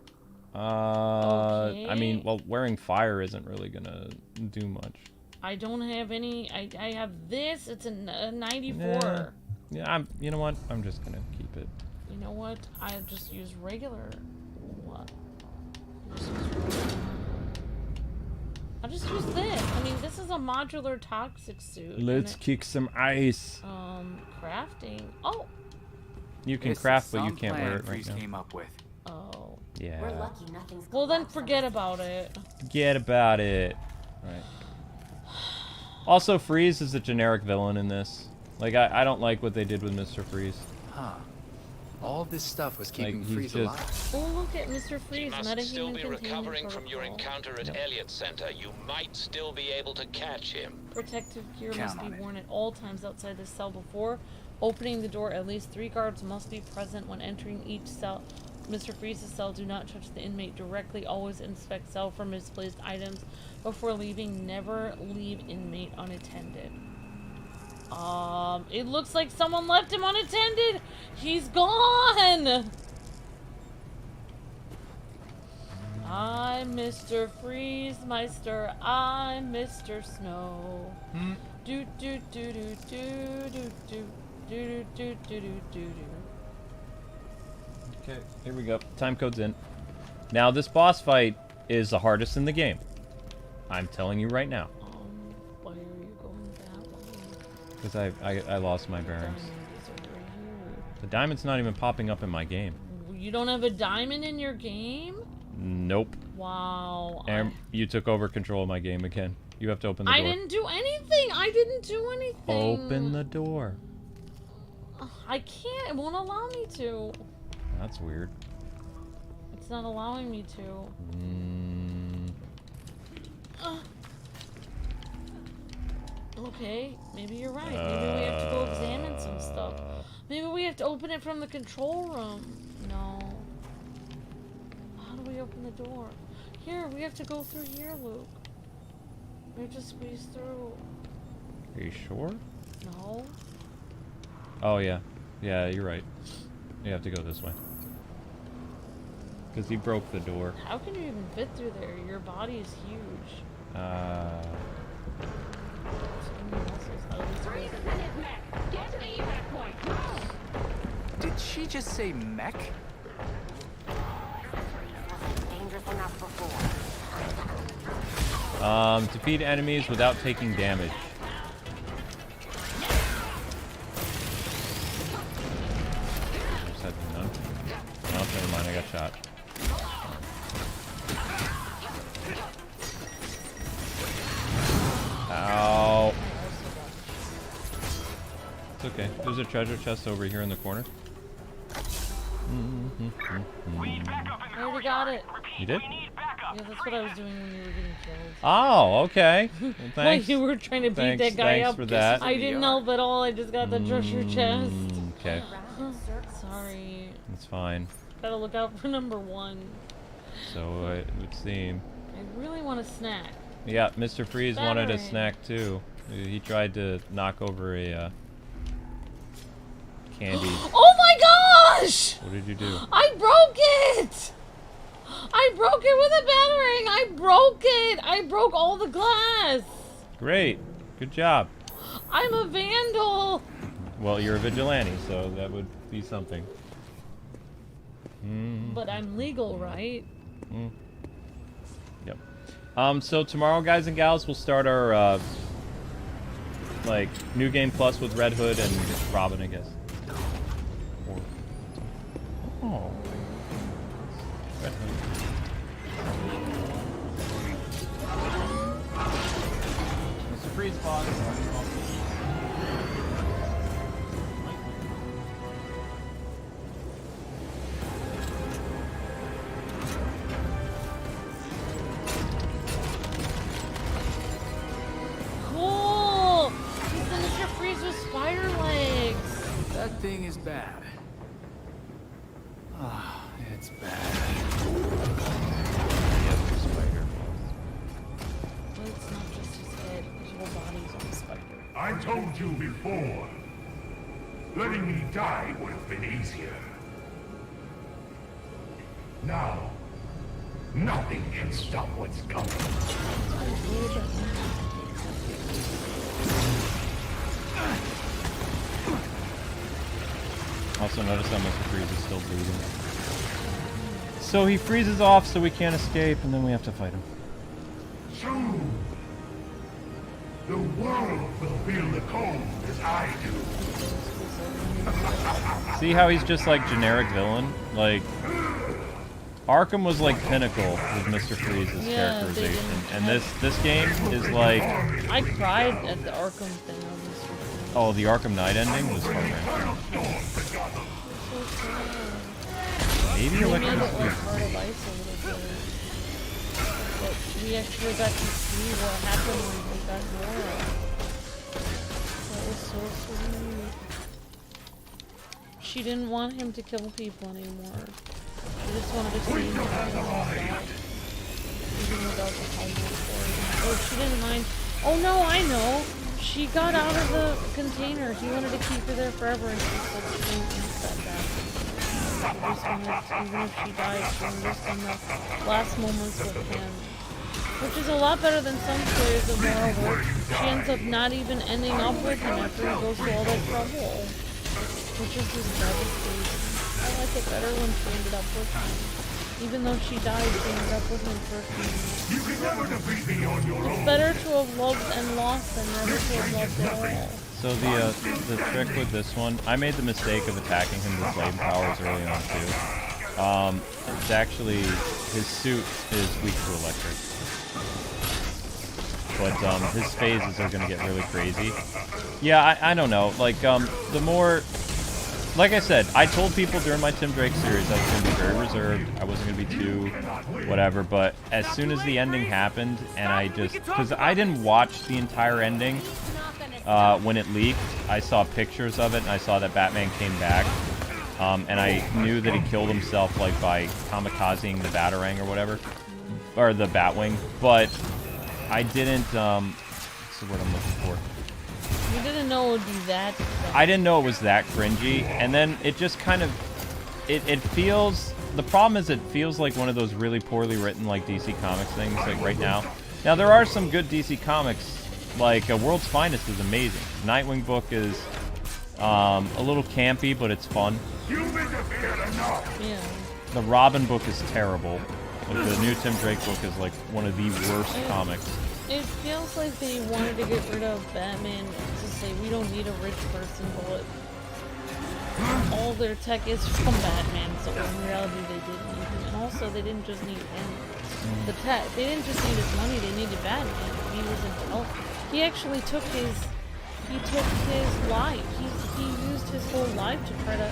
Okay. I mean, well, wearing fire isn't really gonna do much. I don't have any. I have this. It's a 94. Yeah, you know what? I'm just gonna keep it. You know what? I just use regular. What? I'll just use this. I mean, this is a modular toxic suit. Let's kick some ice. Crafting. Oh. You can craft, but you can't wear it right now. Came up with. Oh. Yeah. We're lucky nothing's Well, then forget about it. Forget about it. Right. Also, Freeze is a generic villain in this. Like, I don't like what they did with Mr. Freeze. Huh. All this stuff was keeping Freeze just... alive. Oh, look at Mr. Freeze. You must still be recovering protocol. from your encounter at Elliott Center. You might still be able to catch him. Protective gear must be worn at all times outside the cell. Before opening the door, at least 3 guards must be present when entering each cell. Mr. Freeze's cell. Do not touch the inmate directly. Always inspect cell for misplaced items before leaving. Never leave inmate unattended. It looks like someone left him unattended. He's gone. I'm Mr. Freeze Meister. I'm Mr. Snow. Do do do do do do do do do do do do. Okay, here we go. Time code's in. Now, this boss fight is the hardest in the game. I'm telling you right now. Why are you going that way? Because I lost my bearings. The diamond's not even popping up in my game. You don't have a diamond in your game? Nope. Wow. And you took over control of my game again. You have to open the door. I didn't do anything. I didn't do anything. Open the door. I can't. It won't allow me to. That's weird. It's not allowing me to. Okay, maybe you're right. Maybe we have to go examine some stuff. Maybe we have to open it from the control room. No. How do we open the door? Here, we have to go through here, Luke. We have to squeeze through. Are you sure? No. Oh, yeah. Yeah, you're right. You have to go this way. Because he broke the door. How can you even fit through there? Your body is huge. Did she just say mech? Dangerous enough before. Defeat enemies without taking damage. None. No, never mind, I got shot. Ow. It's okay. There's a treasure chest over here in the corner. I already got it. You did? Yeah, that's what I was doing when you were getting killed. Oh, okay. Well, thanks. While you were trying to beat that guy thanks up. for that. I didn't help at all. I just got the treasure chest. Okay. Sorry. It's fine. Gotta look out for number 1. So it would seem. I really want a snack. Yeah, Mr. Freeze wanted a Battering. snack too. He tried to knock over a candy. Oh my gosh! What did you do? I broke it! I broke it with a battering! I broke it! I broke all the glass! Great. Good job. I'm a vandal! Well, you're a vigilante, so that would be something. But I'm legal, right? Yep. So tomorrow, guys and gals, we'll start our like new game plus with Red Hood and Robin, I guess. Oh. Red Hood. Mr. Freeze Boss. Cool! He's the Mr. Freeze with spider legs! That thing is bad. Ah, it's bad. But it's not just his head, his whole body's on a spider. I told you before. Letting me die would have been easier. Now, nothing can stop what's coming. Also notice how Mr. Freeze is still bleeding. So he freezes off so we can't escape, and then we have to fight him. Soon, the world will feel the cold as I do. See how he's just like generic villain? Like, Arkham was like pinnacle with Mr. Freeze's characterization, and this game is like. I cried at the Arkham thing on Mr. Freeze. Oh, the Arkham Knight ending was heart-wrenching. Maybe They Electric made it like Steel. Heart of Ice a little bit. But we actually got to see what happened when we got Nora. That was so sweet. She didn't want him to kill people anymore. She just wanted to see him die. Even without the helmet for him. Oh, she didn't mind. Oh no, I know! She got out of the container. He wanted to keep her there forever, and she said she didn't want that back. Even if she dies, she wanted to spend the last moments with him. Which is a lot better than some stories of Nora where she ends up not even ending up with him after he goes through all that trouble. Which is just devastating. I like it better when she ended up with him. Even though she died, she ended up with him for a few minutes. You can never defeat me on your own. It's better to have loved and lost than never to have loved at all. So the trick with this one, I made the mistake of attacking him with flame powers early on too. It's actually his suit is weak to electric, but his phases are gonna get really crazy. Yeah, I don't know. Like the more. Like I said, I told people during my Tim Drake series I was going to be very reserved, I wasn't going to be too whatever, but as soon as the ending happened, and I just, because I didn't watch the entire ending, when it leaked, I saw pictures of it, and I saw that Batman came back. And I knew that he killed himself, like, by kamikazing the Batarang or whatever. Or the Batwing. But I didn't, what's the word I'm looking for? You didn't know it would be that. I didn't know it was that cringy. And then it just kind of, it feels, the problem is it feels like one of those really poorly written, like, DC Comics things, like, right now. Now, there are some good DC Comics, like, World's Finest is amazing. Nightwing book is a little campy, but it's fun. Yeah. The Robin book is terrible. Like, the new Tim Drake book is, like, one of the worst comics. It feels like they wanted to get rid of Batman to say we don't need a rich person, but all their tech is from Batman, so in reality they didn't need him. And also, they didn't just need him. The tech, they didn't just need his money, they needed Batman. He was intelligent. He actually took his life. He used his whole life to try to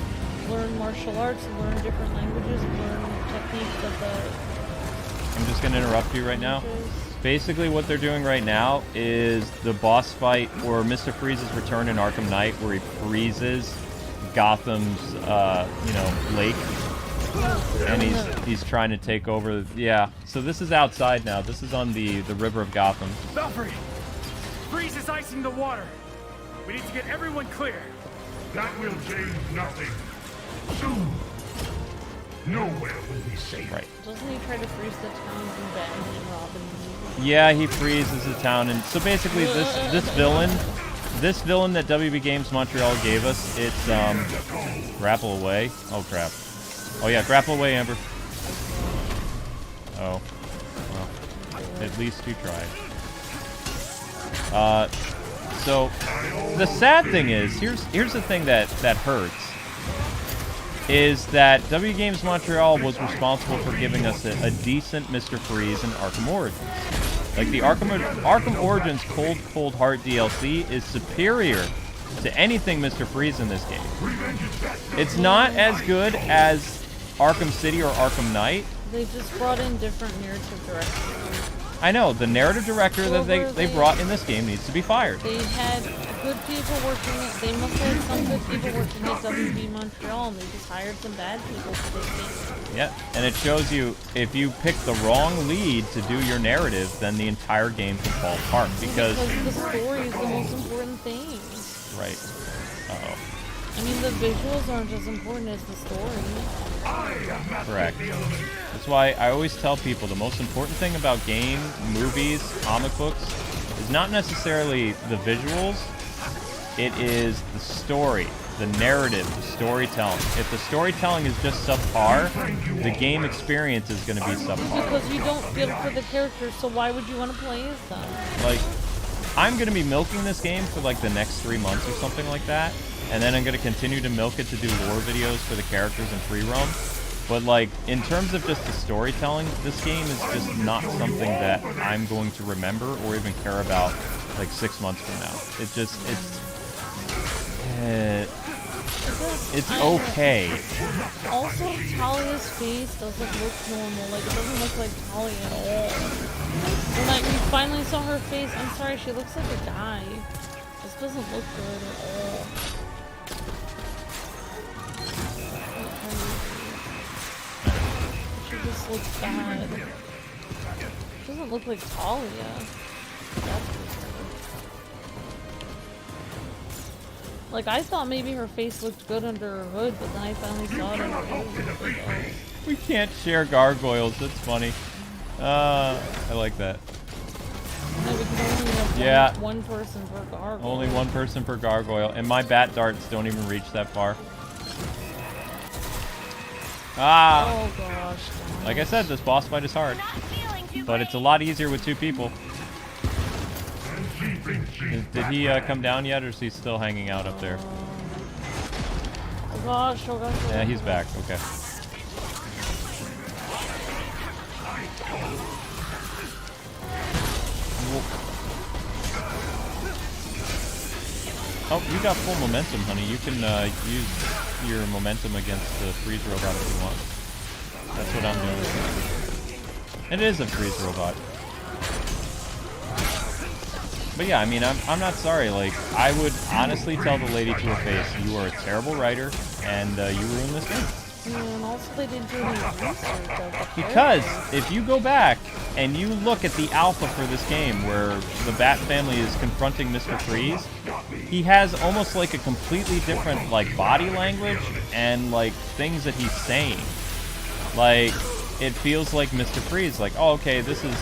learn martial arts, learn different languages, learn techniques of the... I'm just going to interrupt you right now. Basically what they're doing right now is the boss fight or Mr. Freeze's return in Arkham Knight, where he freezes Gotham's, lake. And he's trying to take over. Yeah, so this is outside now. This is on the river of Gotham. Belfry! Freeze is icing the water. We need to get everyone clear. That will change nothing. Soon, nowhere will be safe. Right. Doesn't he try to freeze the town from Batman and Robin? Yeah, he freezes the town, and so basically this villain that WB Games Montreal gave us, it's grapple away. Oh crap. Oh yeah, grapple away, Amber. Oh. Well, at least you tried. So the sad thing is, here's the thing that hurts, is that W Games Montreal was responsible for giving us a decent Mr. Freeze in Arkham Origins. Like, the Arkham Origins Cold Heart DLC is superior to anything Mr. Freeze in this game. It's not as good as Arkham City or Arkham Knight. They just brought in different narrative directors. I know, the narrative director that they brought in this game needs to be fired. They had good people working, they must have had some good people working at WB Montreal, and they just hired some bad people for this game. Yeah, and it shows you, if you pick the wrong lead to do your narrative, then the entire game can fall apart, because the story is the most important thing. Right. Uh-oh. I mean, the visuals aren't as important as the story. Correct. That's why I always tell people the most important thing about game, movies, comic books is not necessarily the visuals, it is the story, the narrative, the storytelling. If the storytelling is just subpar, the game experience is going to be subpar. Because you don't feel for the characters, so why would you want to play as them? Like, I'm going to be milking this game for like the next 3 months or something like that. And then I'm going to continue to milk it to do lore videos for the characters in free roam. But, like, in terms of just the storytelling, this game is just not something that I'm going to remember or even care about, like, 6 months from now. It's okay. Also, Talia's face doesn't look normal. Like, it doesn't look like Talia at all. When we finally saw her face, I'm sorry, she looks like a guy. This doesn't look good at all. She just looks bad. She doesn't look like Talia. That's for sure. Like, I thought maybe her face looked good under her hood, but then I finally saw it under her hood. We can't share gargoyles, that's funny. I like that. No, we can only have one person per gargoyle. Only one person per gargoyle, and my bat darts don't even reach that far. Ah! Oh gosh. Like I said, this boss fight is hard. But it's a lot easier with 2 people. Did he come down yet, or is he still hanging out up there? Oh gosh, oh gosh. Yeah, he's back. Okay. Oh, you got full momentum, honey. You can use your momentum against the freeze robot if you want. That's what I'm doing. It is a freeze robot. But yeah, I mean, I'm not sorry. Like, I would honestly tell the lady to her face, you are a terrible writer, and you ruined this game. And also they didn't do any research of the Because if you go back and you look at the alpha for this game, where the Bat family is confronting Mr. Freeze, he has almost like a completely different like body language and like things that he's saying. Like, it feels like Mr. Freeze, like, oh, okay, this is,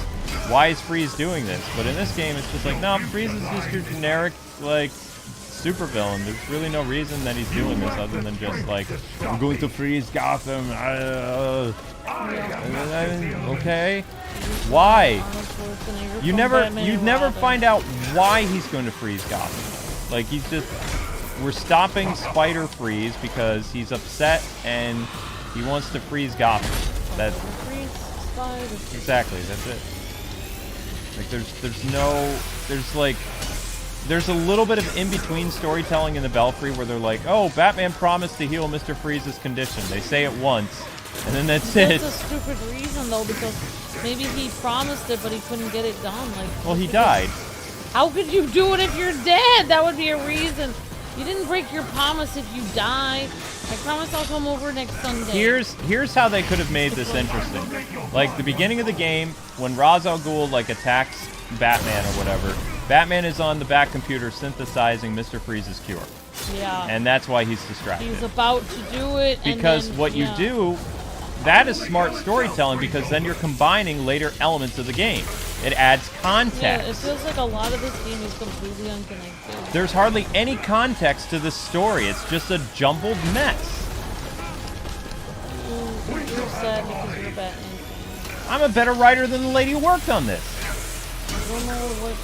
why is Freeze doing this? But in this game, it's just like, no, Freeze is just your generic, like, supervillain. There's really no reason that he's doing this other than just like, I'm going to freeze Gotham. Okay, why? You never find out why he's going to freeze Gotham. Like, he's just, we're stopping Spider Freeze because he's upset and he wants to freeze Gotham. That's exactly, that's it. Like, there's a little bit of in-between storytelling in the Belfry where they're like, oh, Batman promised to heal Mr. Freeze's condition. They say it once, and then that's it. That's a stupid reason, though, because maybe he promised it, but he couldn't get it done. Like, well, he died. How could you do it if you're dead? That would be a reason. You didn't break your promise if you die. I promise I'll come over next Sunday. Here's how they could have made this interesting. Like, the beginning of the game, when Ra's al Ghul, like, attacks Batman or whatever, Batman is on the Bat computer synthesizing Mr. Freeze's cure. Yeah. And that's why he's distracted. He's about to do it. Because and then, what you do, that is smart storytelling, because then you're combining later elements of the game. It adds context. Yeah, it feels like a lot of this game is completely unconnected. There's hardly any context to this story. It's just a jumbled mess. You're sad because you're a Batman fan. I'm a better writer than the lady who worked on this. I don't know what...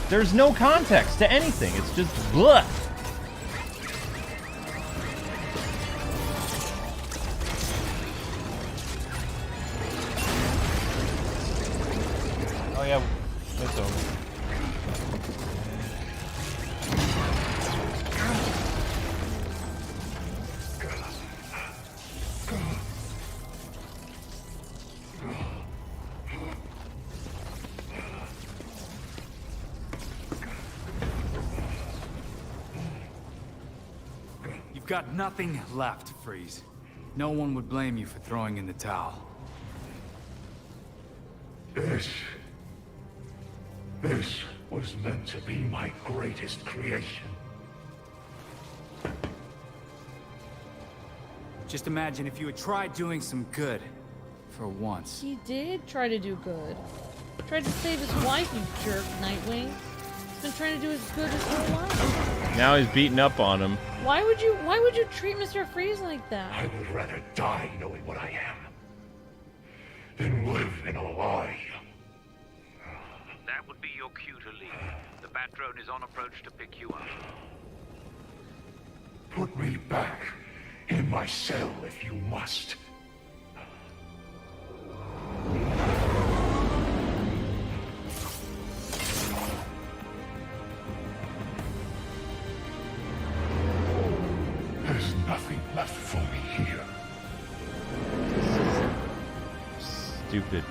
There's no context to anything. It's just blah. Oh yeah, it's over. Got nothing left, Freeze. No one would blame you for throwing in the towel. This was meant to be my greatest creation. Just imagine if you had tried doing some good. For once. He did try to do good. Tried to save his wife, you jerk, Nightwing. He's been trying to do as good his whole life. Now he's beating up on him. Why would you treat Mr. Freeze like that? I would rather die knowing what I am than live in a lie. That would be your cue to leave. The Bat drone is on approach to pick you up. Put me back in my cell if you must. There's nothing left for me here. Stupid.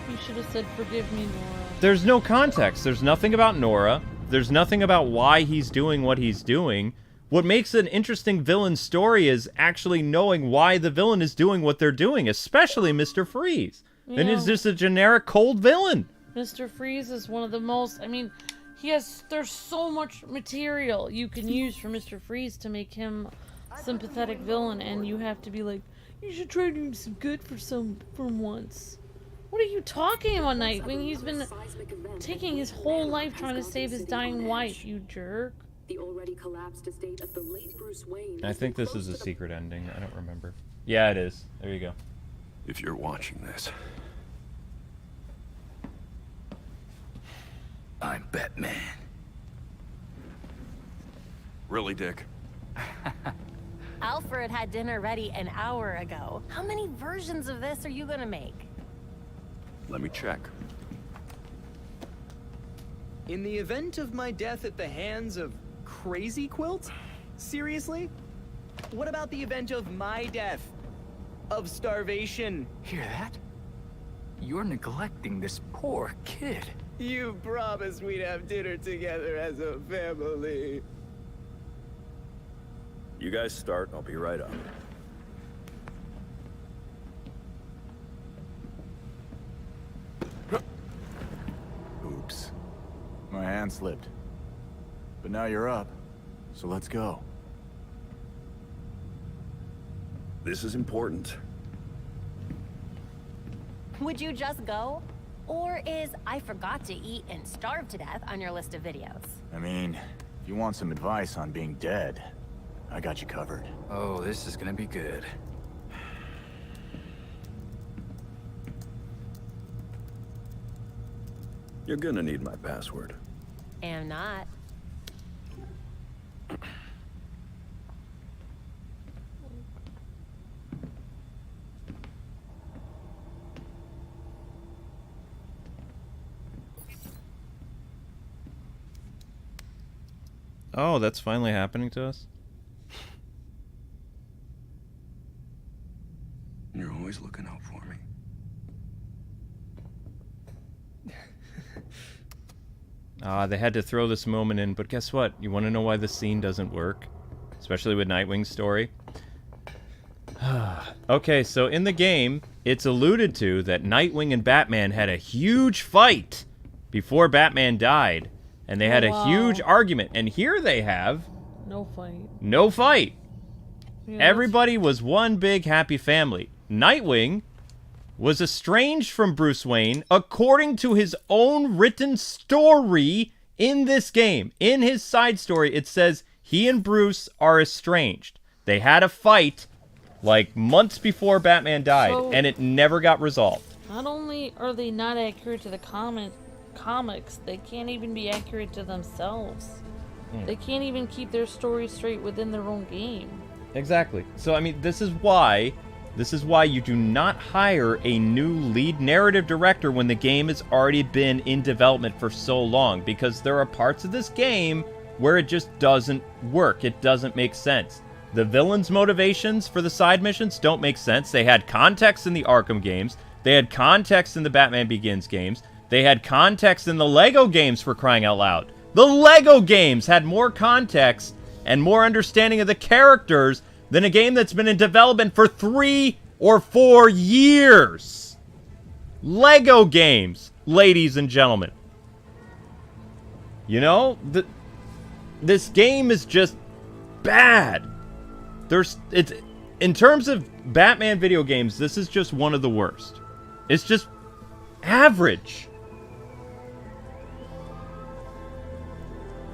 You should have said, forgive me, Nora. There's no context. There's nothing about Nora. There's nothing about why he's doing what he's doing. What makes an interesting villain story is actually knowing why the villain is doing what they're doing, especially Mr. Freeze. Yeah. And it's just a generic cold villain. Mr. Freeze is one of the most, I mean, there's so much material you can use for Mr. Freeze to make him a sympathetic villain, and you have to be like, you should try doing some good for once. What are you talking about, Nightwing? He's been taking his whole life trying to save his dying wife, you jerk. The already collapsed estate of the late Bruce Wayne. I think this is a secret ending. I don't remember. Yeah, it is. There you go. If you're watching this, I'm Batman. Really, Dick? Alfred had dinner ready an hour ago. How many versions of this are you gonna make? Let me check. In the event of my death at the hands of Crazy Quilt? Seriously? What about the event of my death? Of starvation? Hear that? You're neglecting this poor kid. You promised we'd have dinner together as a family. You guys start, I'll be right up. Oops. My hand slipped. But now you're up, so let's go. This is important. Would you just go? Or is I forgot to eat and starve to death on your list of videos? I mean, if you want some advice on being dead, I got you covered. Oh, this is gonna be good. You're gonna need my password. Am not. Oh, that's finally happening to us? You're always looking out for me. They had to throw this moment in, but guess what? You want to know why the scene doesn't work? Especially with Nightwing's story? Okay, so in the game, it's alluded to that Nightwing and Batman had a huge fight before Batman died. And they had a huge argument. And here they have... No fight. No fight. Yeah, Everybody was one big happy family. Nightwing was estranged from Bruce Wayne according to his own written story in this game. In his side story, it says he and Bruce are estranged. They had a fight like months before Batman died, and it never got resolved. Not only are they not accurate to the comics, they can't even be accurate to themselves. They can't even keep their story straight within their own game. Exactly. So, I mean, this is why you do not hire a new lead narrative director when the game has already been in development for so long, because there are parts of this game where it just doesn't work. It doesn't make sense. The villains' motivations for the side missions don't make sense. They had context in the Arkham games. They had context in the Batman Begins games. They had context in the LEGO games, for crying out loud. The LEGO games had more context and more understanding of the characters than a game that's been in development for 3 or 4 years. LEGO games, ladies and gentlemen. You know, this game is just bad. In terms of Batman video games, this is just one of the worst. It's just average.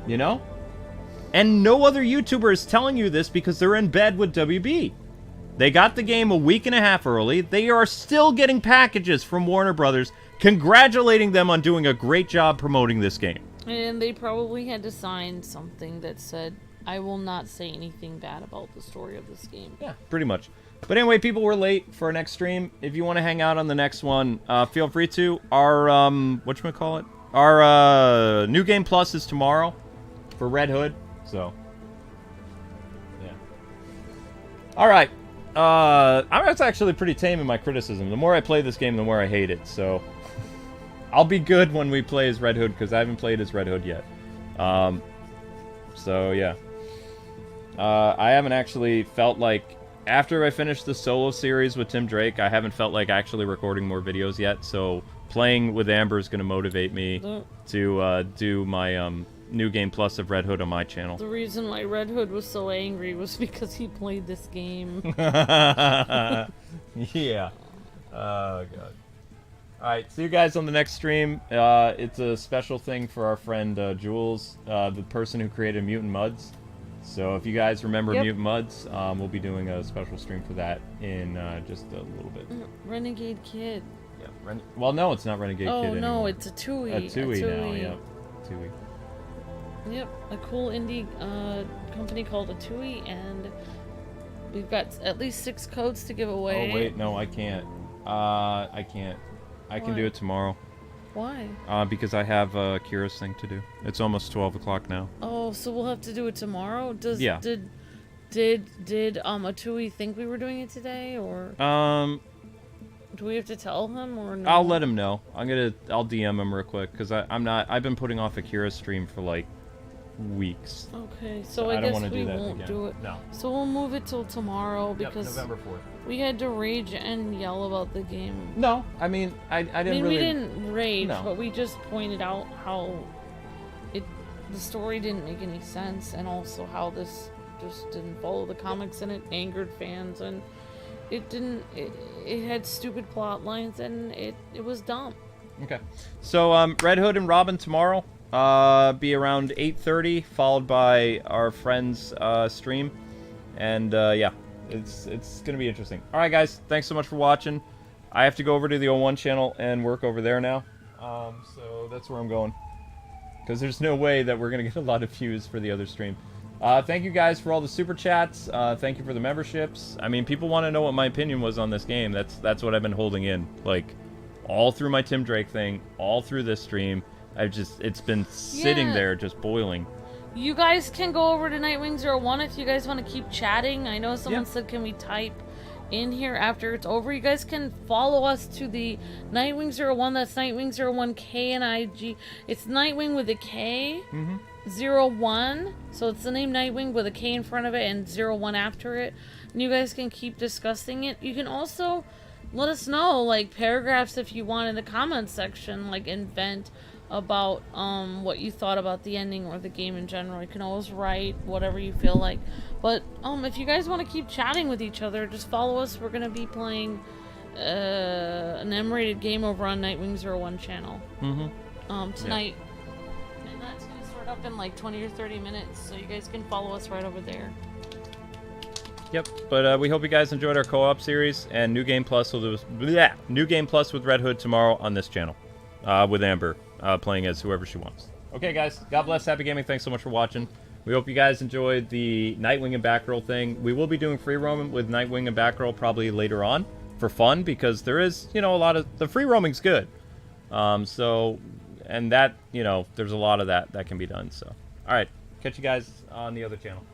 You know? And no other YouTuber is telling you this because they're in bed with WB. They got the game a week and a half early. They are still getting packages from Warner Brothers congratulating them on doing a great job promoting this game. And they probably had to sign something that said, I will not say anything bad about the story of this game. Yeah, pretty much. But anyway, people, we're late for our next stream. If you want to hang out on the next one, feel free to. Our, whatchamacallit? Our, New Game Plus is tomorrow for Red Hood, so. Yeah. Alright. I was actually pretty tame in my criticism. The more I play this game, the more I hate it, so. I'll be good when we play as Red Hood, because I haven't played as Red Hood yet. So, yeah. I haven't actually felt like, after I finished the solo series with Tim Drake, I haven't felt like actually recording more videos yet, so playing with Amber is going to motivate me to do my New Game Plus of Red Hood on my channel. The reason why Red Hood was so angry was because he played this game. Yeah. Oh, God. Alright, see you guys on the next stream. It's a special thing for our friend Jules, the person who created Mutant Muds. So if you guys remember Mutant Muds, we'll be doing a special stream for that in just a little bit. Renegade Kid. Yeah, well, no, it's not Renegade Kid anymore. Oh, no, it's a Tui. A Tui now, yep. Tui. Yep, a cool indie company called a Tui, and we've got at least 6 codes to give away. Oh, wait, no, I can't. I can't. I can do it tomorrow. Why? Because I have Kira's thing to do. It's almost 12 o'clock now. Oh, so we'll have to do it tomorrow? Yeah. Did Atui think we were doing it today, or? Do we have to tell him or no? I'll let him know. I'll DM him real quick because I've been putting off Akira's stream for like weeks. Okay, so I guess we won't do it. No. So we'll move it till tomorrow because November 4th. we had to rage and yell about the game. No, I mean I didn't really. We didn't rage, No. but we just pointed out how the story didn't make any sense, and also how this just didn't follow the comics, and it angered fans, and it didn't. It had stupid plot lines, and it was dumb. Okay, so Red Hood and Robin tomorrow. Be around 8:30, followed by our friend's stream, and yeah, it's gonna be interesting. All right, guys, thanks so much for watching. I have to go over to the 01 channel and work over there now, so that's where I'm going, because there's no way that we're gonna get a lot of views for the other stream. Thank you guys for all the super chats. Thank you for the memberships. I mean, people want to know what my opinion was on this game. That's what I've been holding in, like, all through my Tim Drake thing, all through this stream. It's been sitting there just boiling. You guys can go over to Nightwing 01 if you guys want to keep chatting. I know someone said, can we type in here after it's over? You guys can follow us to the Nightwing 01. That's Nightwing 01 KNIG. It's Nightwing with a K. 01. So it's the name Nightwing with a K in front of it and 01 after it. And you guys can keep discussing it. You can also let us know, like, paragraphs if you want in the comments section, like, invent about what you thought about the ending or the game in general. You can always write whatever you feel like. But if you guys want to keep chatting with each other, just follow us. We're gonna be playing an M-rated game over on Nightwing 01 channel tonight. And that's gonna start up in like 20 or 30 minutes, so you guys can follow us right over there. Yep, but we hope you guys enjoyed our co-op series, and New Game Plus New Game Plus with Red Hood tomorrow on this channel, with Amber playing as whoever she wants. Okay, guys, God bless, happy gaming. Thanks so much for watching. We hope you guys enjoyed the Nightwing and Batgirl thing. We will be doing free roaming with Nightwing and Batgirl probably later on for fun, because there is, a lot of the free roaming's good. So, and that, there's a lot of that can be done. So, all right, catch you guys on the other channel.